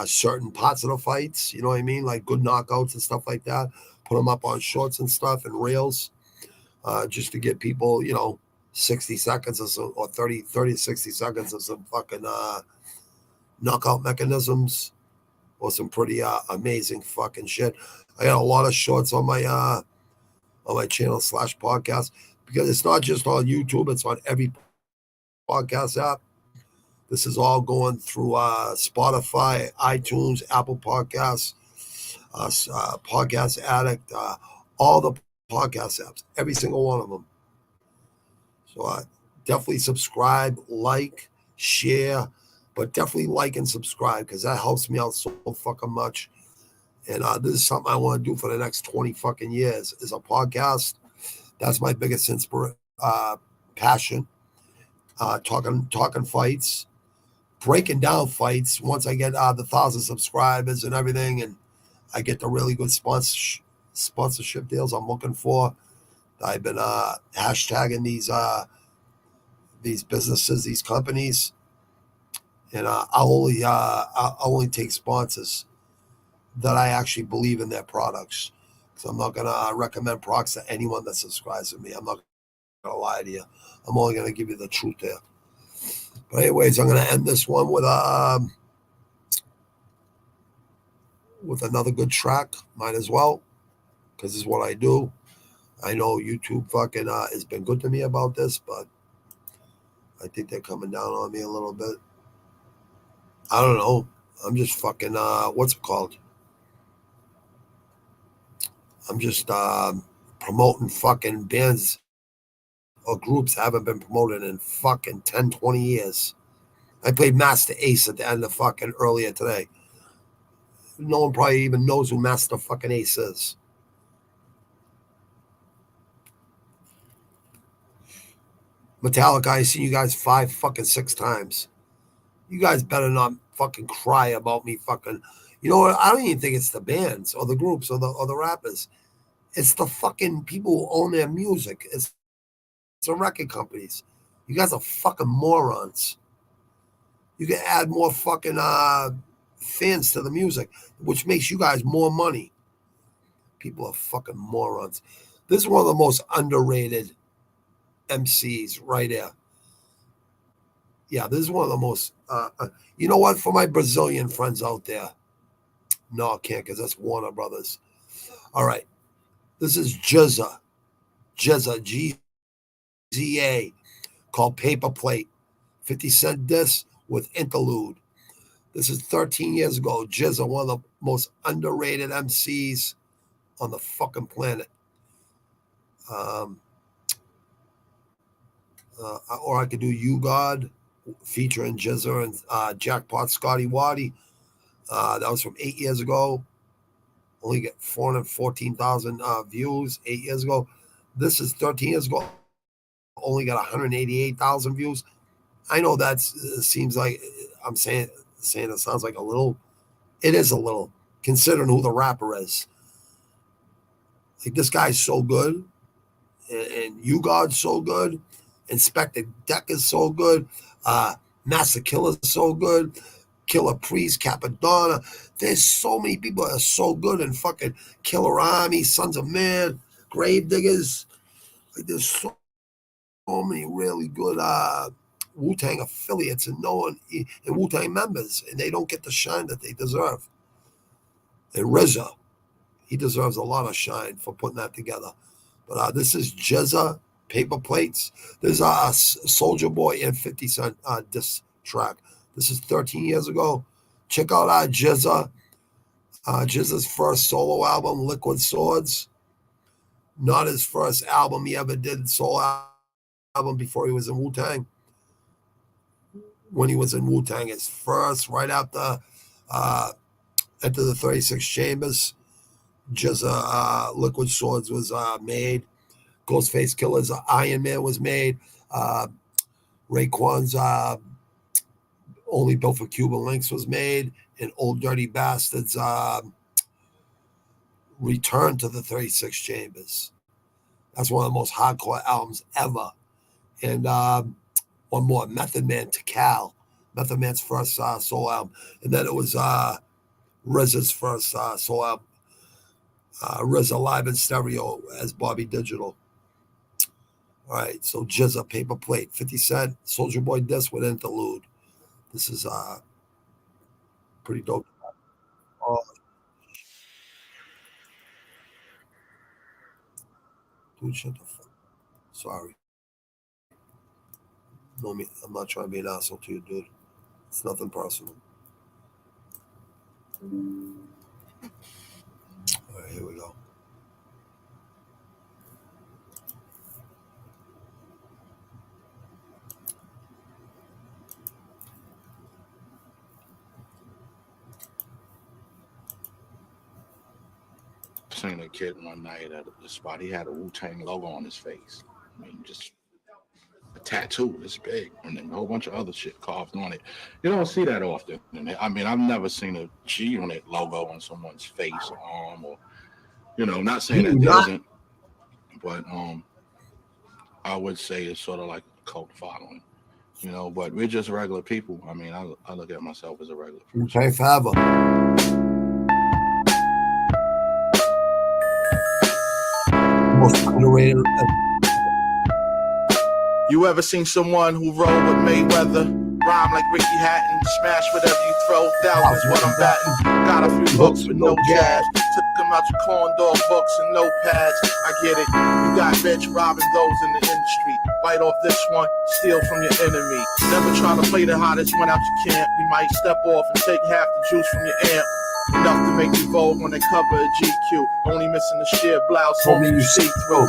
certain parts of the fights. You know what I mean? Like good knockouts and stuff like that. Put them up on shorts and stuff and reels, just to get people, 60 seconds or 30 to 60 seconds of some fucking knockout mechanisms or some pretty amazing fucking shit. I got a lot of shorts on my channel /podcast, because it's not just on YouTube, it's on every podcast app. This is all going through Spotify, iTunes, Apple Podcasts, Podcast Addict, all the podcast apps, every single one of them. So definitely subscribe, like, share, but definitely like and subscribe, because that helps me out so fucking much. And this is something I want to do for the next 20 fucking years, is a podcast. That's my biggest passion. Talking fights, breaking down fights. Once I get the 1,000 subscribers and everything, and I get the really good sponsorship deals I'm looking for, I've been hashtagging these businesses, these companies, and I'll only take sponsors that I actually believe in their products. So I'm not gonna recommend products to anyone that subscribes to me. I'm not gonna lie to you. I'm only gonna give you the truth there. But anyways, I'm gonna end this one with another good track. Might as well, because this is what I do. I know YouTube fucking has been good to me about this, but I think they're coming down on me a little bit. I don't know. I'm just fucking what's it called? I'm just promoting fucking bands or groups that haven't been promoted in fucking 10, 20 years. I played Master Ace at the end of fucking earlier today. No one probably even knows who Master fucking Ace is. Metallica, I seen you guys 5 fucking 6 times. You guys better not fucking cry about me fucking. You know what? I don't even think it's the bands or the groups or the rappers. It's the fucking people who own their music. It's the record companies. You guys are fucking morons. You can add more fucking fans to the music, which makes you guys more money. People are fucking morons. This is one of the most underrated MCs right there. Yeah, this is one of the most. You know what? For my Brazilian friends out there, no, I can't, because that's Warner Brothers. All right, this is Jizza, GZA, called Paper Plate. 50 Cent disc with interlude. This is 13 years ago. Jizza, one of the most underrated MCs on the fucking planet. Or I could do You God, featuring Jizza and Jackpot Scotty Waddy. That was from 8 years ago. Only get 414,000 views 8 years ago. This is 13 years ago. Only got 188,000 views. I know that seems like I'm saying it sounds like a little. It is a little, considering who the rapper is. Like, this guy's so good, and You God's so good. Inspector Deck is so good. Master Killer is so good. Killer Priest, Capadonna. There's so many people that are so good, and fucking Killer Army, Sons of Man, Gravediggers. Like, there's so many really good Wu-Tang affiliates and Wu-Tang members, and they don't get the shine that they deserve. And RZA, he deserves a lot of shine for putting that together. But this is Jizza, Paper Plates. There's a Soulja Boy and 50 Cent diss track. This is 13 years ago. Check out Jizza. Jizza's first solo album, Liquid Swords. Not his first album he ever did, solo album before he was in Wu-Tang. When he was in Wu-Tang, his first, right after Enter the 36 Chambers, Jizza, Liquid Swords was made. Ghostface Killer's Iron Man was made. Raekwon's Only Built for Cuban Links was made. And Old Dirty Bastards Return to the 36 Chambers. That's one of the most hardcore albums ever. And one more, Method Man to Cal. Method Man's first solo album. And then it was RZA's first solo album. RZA live in stereo as Bobby Digital. All right, so Jizza, Paper Plate, 50 Cent, Soulja Boy Disc with interlude. This is pretty dope. Oh, dude, shut the fuck. Sorry. No, I'm not trying to be an asshole to you, dude. It's nothing personal. All right, here we go. Seen a kid one night at the spot. He had a Wu-Tang logo on his face. I mean, just a tattoo this big, and then a whole bunch of other shit carved on it. You don't see that often. And I mean, I've never seen a G-Unit logo on someone's face or arm, or not saying that there isn't, but I would say it's sort of like a cult following. But we're just regular people. I mean, I look at myself as a regular person. Okay, forever. Most underrated. You ever seen someone who roll with Mayweather? Rhyme like Ricky Hatton, smash whatever you throw, thousands what I'm batting. Got a few books with no jazz. Took them out your corn dog books and notepads. I get it. You got rich robbing those in the industry. Bite off this one, steal from your enemy. Never try to play the hottest one out your camp. You might step off and take half the juice from your amp. Enough to make you vogue when they cover a GQ. Only missing the sheer blouse, homie, you see through.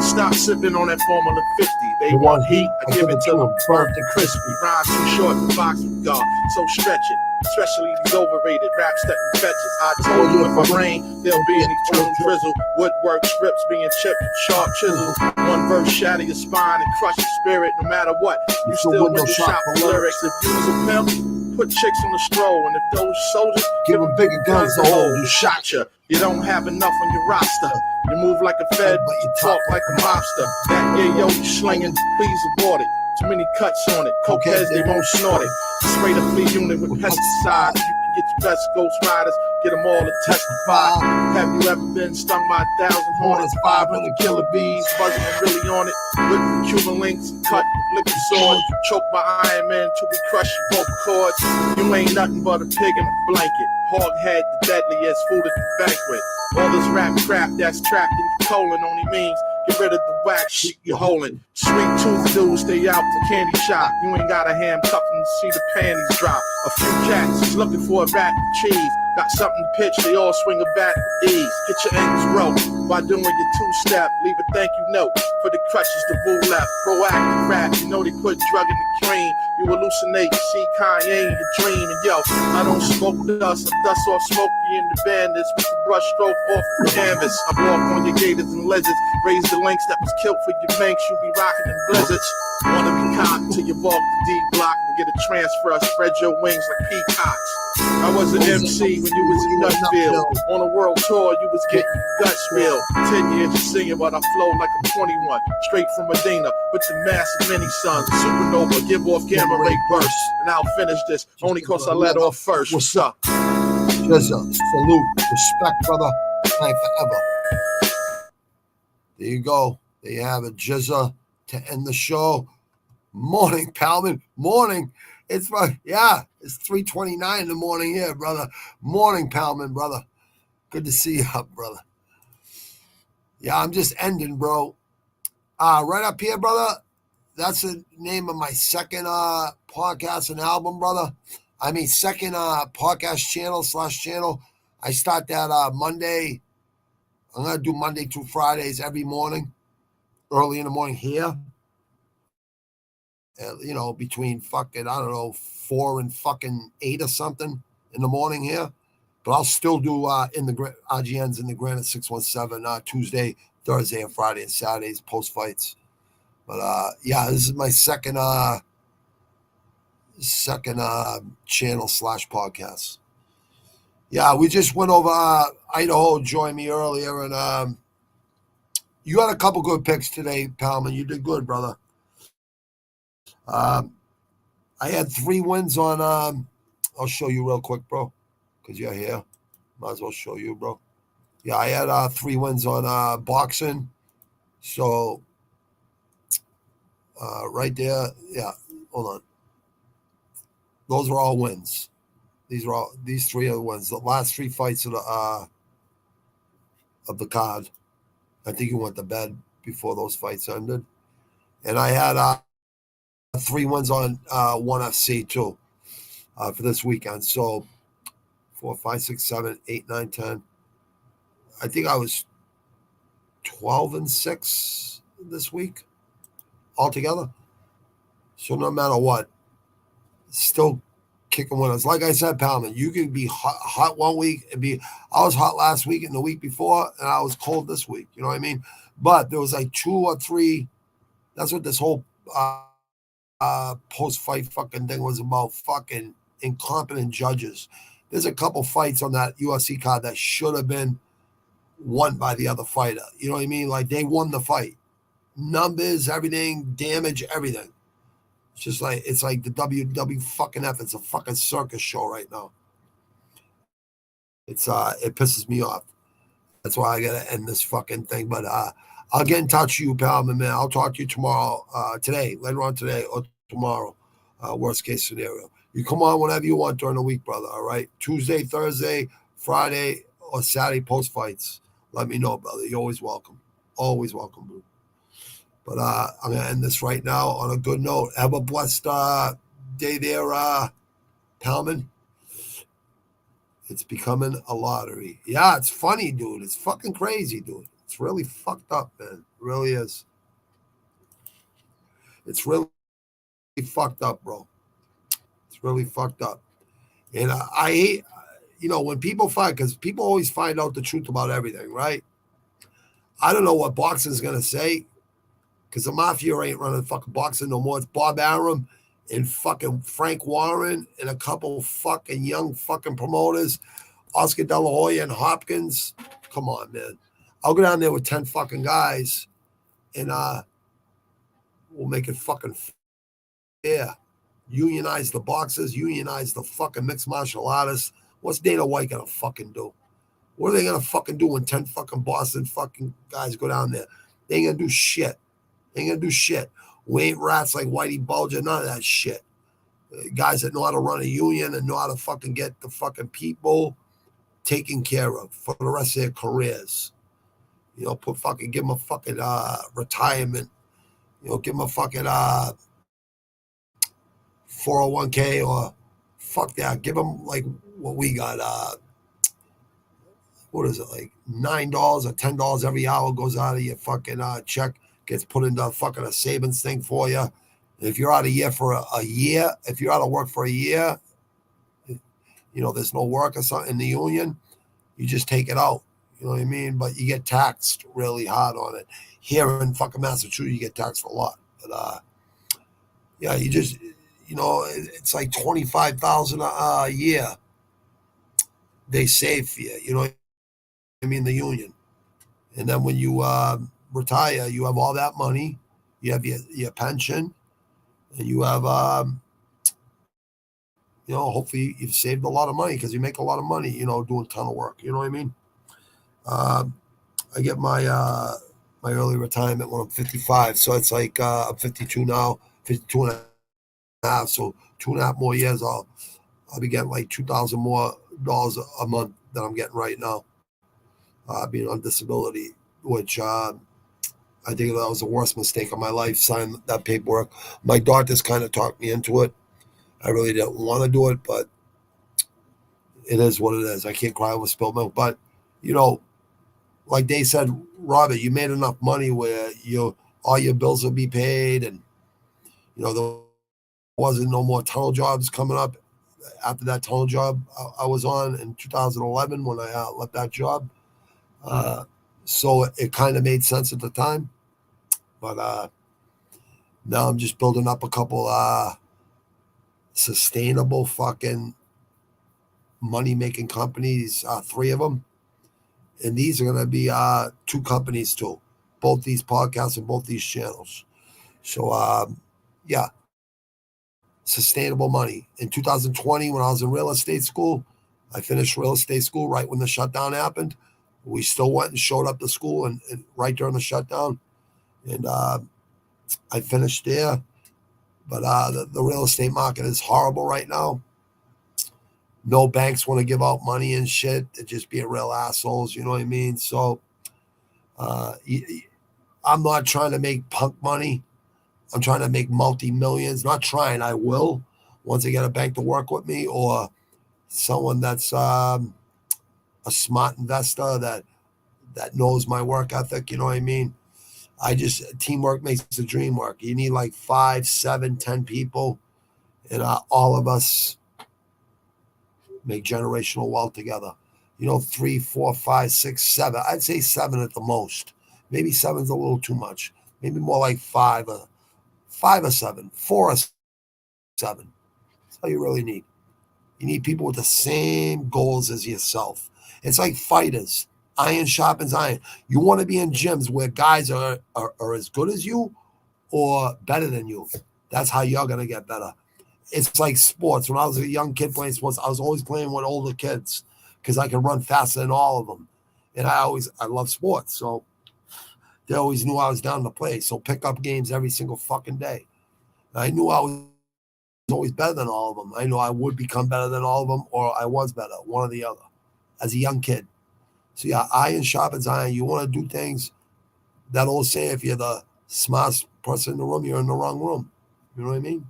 Stop sipping on that Formula 50. They want heat, I give it to them burnt and crispy. Rhymes too short to box with God, so stretch it. Especially these overrated raps that fetches. I told you if I rain, there'll be an eternal drizzle. Woodwork strips being chipped with sharp chisels. One verse shatter your spine and crush your spirit. No matter what, you still window shop for lyrics. If you was a pimp, put chicks on the stroll, and if those soldiers give them bigger guns to hold, you shot ya. You don't have enough on your roster. You move like a fed, but you talk like a mobster. That yo you slinging, please abort it. Too many cuts on it, cokeheads they won't snort it. Spray the flea unit with pesticides. You can get your best ghost riders, get them all to testify. Have you ever been stung by 1,000 hornets, 500 killer bees, buzzing and really on it? Whip the Cuban links, cut with liquid swords, choke by Iron Man till we crush your vocal cords. You ain't nothing but a pig in a blanket. Hog head, the deadliest food at the banquet. All this rap crap that's trapped in your colon only means get rid of the whack shit you're holding. Sweet tooth dudes stay out the candy shop. You ain't got a handcuff them to see the panties drop. A few cats is looking for a rat and cheese. Got something to pitch, they all swing a bat with ease. Get your ankles broke by doing your two-step. Leave a thank you note for the crutches the bull left. Proactive rap, you know they put drug in the cream. You hallucinate, you see Kanye in your dream. And yo, I don't smoke dust, I dust off Smokey and the bandits with the brush stroke off the canvas. I walk on your gators and lizards, raise the links that was killed for your minks. You be rocking in blizzards. Wanna be copped till you walk the D block and get a transfer, spread your wings like peacocks. I was an MC when you was in Nutsville. On a world tour, you was getting your guts real. 10 years of singing, but I flow like I'm 21. Straight from Medina, with the massive mini sons. Supernova, give off gamma ray bursts. And I'll finish this, only cause I let off first. What's up? Jizza, salute, respect, brother. Thank forever. There you go. There you have it, Jizza, to end the show. Morning, Palman. Morning. It's it's 3:29 in the morning here, brother. Morning, Palman, brother. Good to see you up, brother. Yeah, I'm just ending, bro. Right up here, brother. That's the name of my second podcast and album, brother. I mean, second podcast channel. I start that Monday. I'm going to do Monday through Fridays every morning, early in the morning here. Between 4 and 8 or something in the morning here. But I'll still do in the RGNs in the Granite 617 Tuesday, Thursday, and Friday and Saturdays post fights. But this is my second channel / podcast. Yeah, we just went over Idaho. Joined me earlier, and you had a couple good picks today, Palman. You did good, brother. I I had 3 wins on. I'll show you real quick, bro, because you're here. Might as well show you, bro. Yeah, I had 3 wins on boxing. So right there, yeah. Hold on. Those were all wins. These 3 are the wins. The last 3 fights of the card. I think you went to bed before those fights ended. And I had 3 wins on ONE FC too for this weekend. So 4, 5, 6, 7, 8, 9, 10. I think I was 12-6 this week altogether. So no matter what, still kicking winners. Like I said, Palman, you can be hot one week and I was hot last week and the week before, and I was cold this week. You know what I mean? But there was like 2 or 3. That's what this whole post-fight fucking thing was about. Fucking incompetent judges. There's a couple fights on that UFC card that should have been won by the other fighter. You know what I mean? Like, they won the fight. Numbers, everything, damage, everything. It's like the WWE fucking F. It's a fucking circus show right now. It pisses me off. That's why I gotta end this fucking thing. But I'll get in touch with you, pal, man. I'll talk to you tomorrow, later on today or tomorrow. Worst case scenario. You come on whenever you want during the week, brother. All right. Tuesday, Thursday, Friday, or Saturday post fights. Let me know, brother. You're always welcome. Always welcome, bro. But I'm gonna end this right now on a good note. Have a blessed day there, Palman. It's becoming a lottery. Yeah, it's funny, dude. It's fucking crazy, dude. It's really fucked up, man. It really is. It's really fucked up, bro. It's really fucked up. And I hate, when people fight, because people always find out the truth about everything, right? I don't know what boxing's going to say, because the Mafia ain't running fucking boxing no more. It's Bob Arum and fucking Frank Warren and a couple fucking young fucking promoters, Oscar De La Hoya and Hopkins. Come on, man. I'll go down there with 10 fucking guys and we'll make it fucking fair. Unionize the boxers, unionize the fucking mixed martial artists. What's Dana White gonna fucking do? What are they gonna fucking do when 10 fucking Boston fucking guys go down there? They ain't gonna do shit. They ain't gonna do shit. We ain't rats like Whitey Bulger, none of that shit. Guys that know how to run a union and know how to fucking get the fucking people taken care of for the rest of their careers. Give them a fucking retirement. Give them a fucking 401k or fuck that. Give them like what we got. What is it, like $9 or $10 every hour goes out of your fucking check, gets put into fucking a savings thing for you. And if you're out of here for a year, if you're out of work for a year, there's no work or something in the union, you just take it out. You know what I mean? But you get taxed really hard on it. Here in fucking Massachusetts, you get taxed a lot. But yeah, you just, it's like $25,000 a year they save for you. You know what I mean? The union. And then when you retire, you have all that money. You have your pension, and you have, hopefully you've saved a lot of money because you make a lot of money, doing a ton of work. You know what I mean? I get my early retirement when I'm 55. So it's like I'm 52 now, 52 and a half. So 2.5 more years, I'll be getting like $2,000 more a month than I'm getting right now, being on disability, which I think that was the worst mistake of my life, signing that paperwork. My doctors kind of talked me into it. I really didn't want to do it, but it is what it is. I can't cry over spilled milk. But, like they said, Robert, you made enough money where all your bills will be paid, and there wasn't no more tunnel jobs coming up after that tunnel job I was on in 2011 when I left that job. So it kind of made sense at the time, but now I'm just building up a couple sustainable fucking money-making companies, 3 of them. And these are going to be 2 companies too, both these podcasts and both these channels. So, yeah. sustainable money. In 2020, when I was in real estate school, I finished real estate school right when the shutdown happened. We still went and showed up to school and right during the shutdown. And I finished there. But the real estate market is horrible right now. No banks want to give out money and shit. They're just being real assholes. You know what I mean? So I'm not trying to make punk money. I'm trying to make multi-millions. Not trying. I will once I get a bank to work with me or someone that's a smart investor that knows my work ethic. You know what I mean? Teamwork makes the dream work. You need like 5, 7, 10 people, and all of us make generational wealth together. 3, 4, 5, 6, 7. I'd say 7 at the most. Maybe 7's a little too much. Maybe more like 5 or 7, 4 or 7. That's all you really need. You need people with the same goals as yourself. It's like fighters. Iron sharpens iron. You want to be in gyms where guys are as good as you or better than you. That's how you're going to get better. It's like sports. When I was a young kid playing sports, I was always playing with older kids because I could run faster than all of them. And I love sports. So they always knew I was down to play. So pick up games every single fucking day. And I knew I was always better than all of them. I knew I would become better than all of them or I was better, one or the other, as a young kid. So yeah, iron sharpens iron. You want to do things, that old saying, if you're the smartest person in the room, you're in the wrong room. You know what I mean?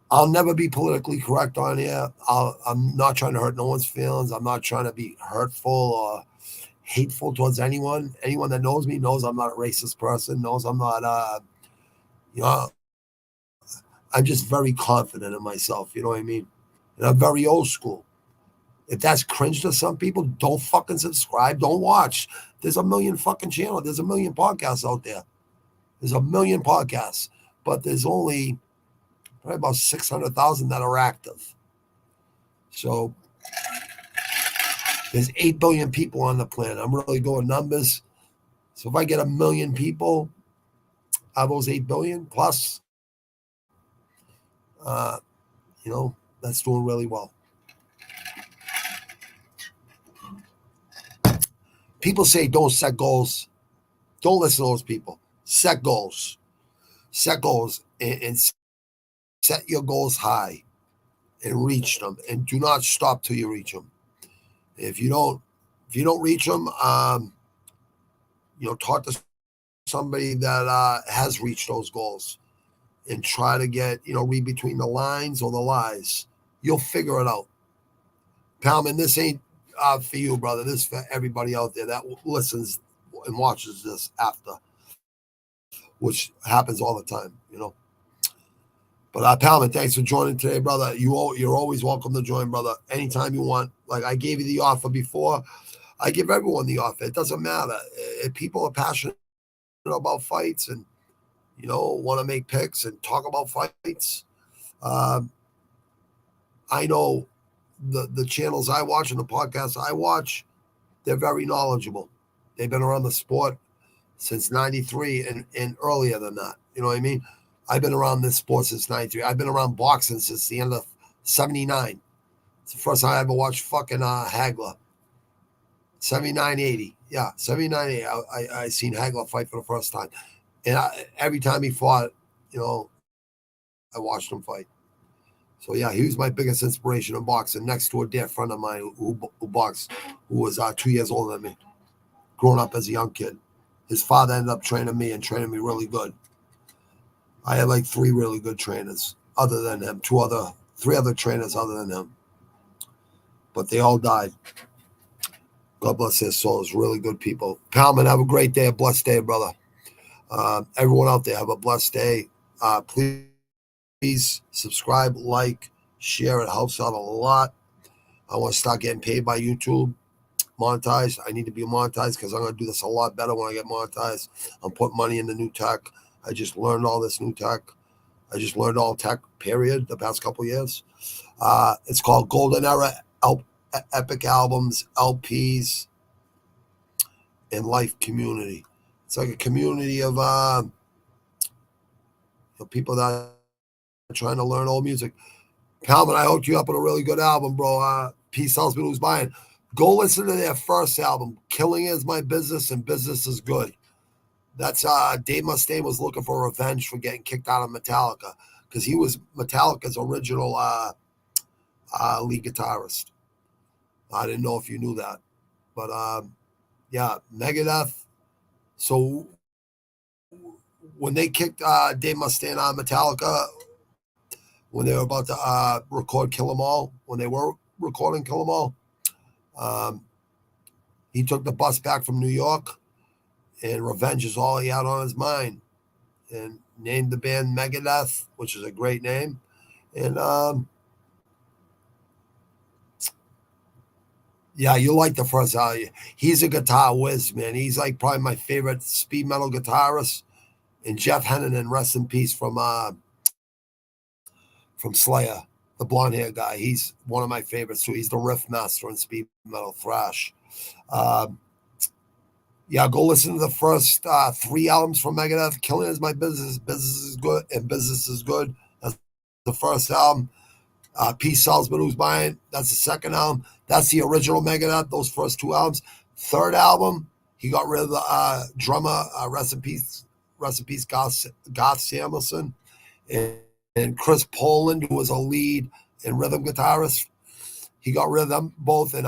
I'll never be politically correct on here. I'm not trying to hurt no one's feelings. I'm not trying to be hurtful or hateful towards anyone. Anyone that knows me knows I'm not a racist person, knows I'm not, I'm just very confident in myself. You know what I mean? And I'm very old school. If that's cringe to some people, don't fucking subscribe. Don't watch. There's a million fucking channels. There's a million podcasts out there. There's a million podcasts. But there's only probably about 600,000 that are active. So there's 8 billion people on the planet. I'm really going numbers. So if I get 1 million people out of those 8 billion plus, that's doing really well. People say don't set goals. Don't listen to those people. Set goals. Set goals and set your goals high and reach them. And do not stop till you reach them. If you don't reach them, talk to somebody that has reached those goals and try to get, read between the lines or the lies. You'll figure it out. Palman, this ain't for you, brother. This is for everybody out there that listens and watches this after, which happens all the time, But Palman, thanks for joining today, brother. You're always welcome to join, brother, anytime you want. Like I gave you the offer before. I give everyone the offer. It doesn't matter. If people are passionate about fights and, want to make picks and talk about fights, I know the channels I watch and the podcasts I watch, they're very knowledgeable. They've been around the sport since 93 and earlier than that. You know what I mean? I've been around this sport since 93. I've been around boxing since the end of 79. It's the first time I ever watched fucking Hagler. 79, 80. Yeah, 79, 80. I seen Hagler fight for the first time. And every time he fought, I watched him fight. So, yeah, he was my biggest inspiration in boxing, next to a dear friend of mine who boxed, who was 2 years older than me, growing up as a young kid. His father ended up training me really good. I had like 3 really good trainers other than him, 3 other trainers other than him. But they all died. God bless their souls. Really good people. Palman, have a great day, a blessed day, brother. Everyone out there, have a blessed day. Please subscribe, like, share. It helps out a lot. I want to start getting paid by YouTube. Monetized. I need to be monetized because I'm going to do this a lot better when I get monetized. I'm putting money into new tech. I just learned all this new tech. I just learned all tech, period, the past couple of years. It's called Golden Era Epic Albums, LPs, and Life Community. It's like a community of people that trying to learn old music. Palman, I hooked you up with a really good album, bro. Peace Husband Who's Buying. Go listen to their first album, Killing Is My Business and Business Is Good. That's Dave Mustaine was looking for revenge for getting kicked out of Metallica because he was Metallica's original lead guitarist. I didn't know if you knew that. But yeah, Megadeth. So when they kicked Dave Mustaine out of Metallica, when they were about to record Kill 'Em All, when they were recording Kill 'Em All, he took the bus back from New York, and revenge is all he had on his mind, and named the band Megadeth, which is a great name. And yeah, you like the first album. He's a guitar whiz, man. He's like probably my favorite speed metal guitarist. And Jeff Hennigan, rest in peace, from Slayer, the blonde hair guy. He's one of my favorites too. He's the riff master in speed metal thrash. Yeah, go listen to the first 3 albums from Megadeth. Killing Is My Business, Business Is Good, and Business Is Good. That's the first album. Peace Sells But Who's Buying, that's the second album. That's the original Megadeth, those first 2 albums. Third album, he got rid of the drummer, rest in peace, Garth Samuelson, and Chris Poland, who was a lead and rhythm guitarist. He got rid of them both and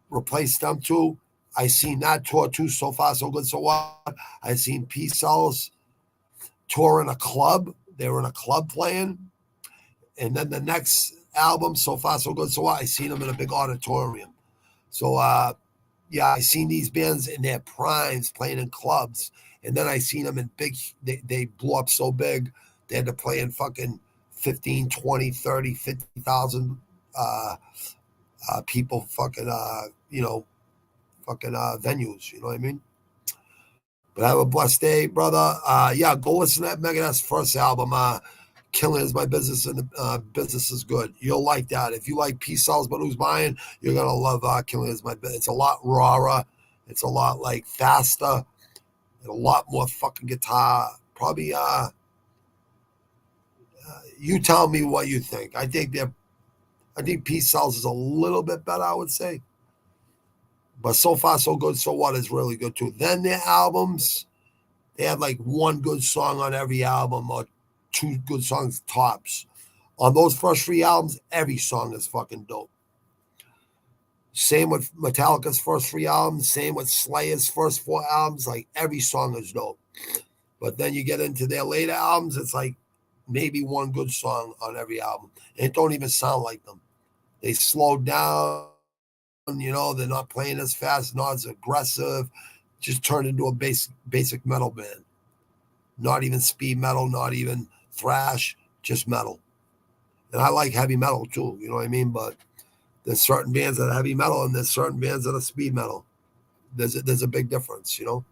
replaced them too. I seen that tour too. So Far So Good So What. I seen Peace Sells tour in a club. They were in a club playing. And then the next album, So Far So Good So What, I seen them in a big auditorium. So yeah, I seen these bands in their primes playing in clubs. And then I seen them in big, they blew up so big, they had to play in fucking 15, 20, 30, 50,000 people fucking, venues, you know what I mean? But have a blessed day, brother. Yeah, go listen to that Megadeth's first album, Killing Is My Business and Business Is Good. You'll like that. If you like Peace Sells But Who's Buying, you're going to love Killing Is My Business. It's a lot rawer. It's a lot like faster. And a lot more fucking guitar. Probably, you tell me what you think. I think Peace Sells is a little bit better, I would say. But So Far So Good So What is really good too. Then their albums, they had like 1 good song on every album or 2 good songs tops. On those first 3 albums, every song is fucking dope. Same with Metallica's first 3 albums. Same with Slayer's first 4 albums. Like every song is dope. But then you get into their later albums, it's like maybe 1 good song on every album. And it don't even sound like them. They slowed down. You know, they're not playing as fast, not as aggressive. Just turned into a basic metal band. Not even speed metal, not even thrash, just metal. And I like heavy metal too, you know what I mean? But there's certain bands that are heavy metal and there's certain bands that are speed metal. There's a big difference, you know?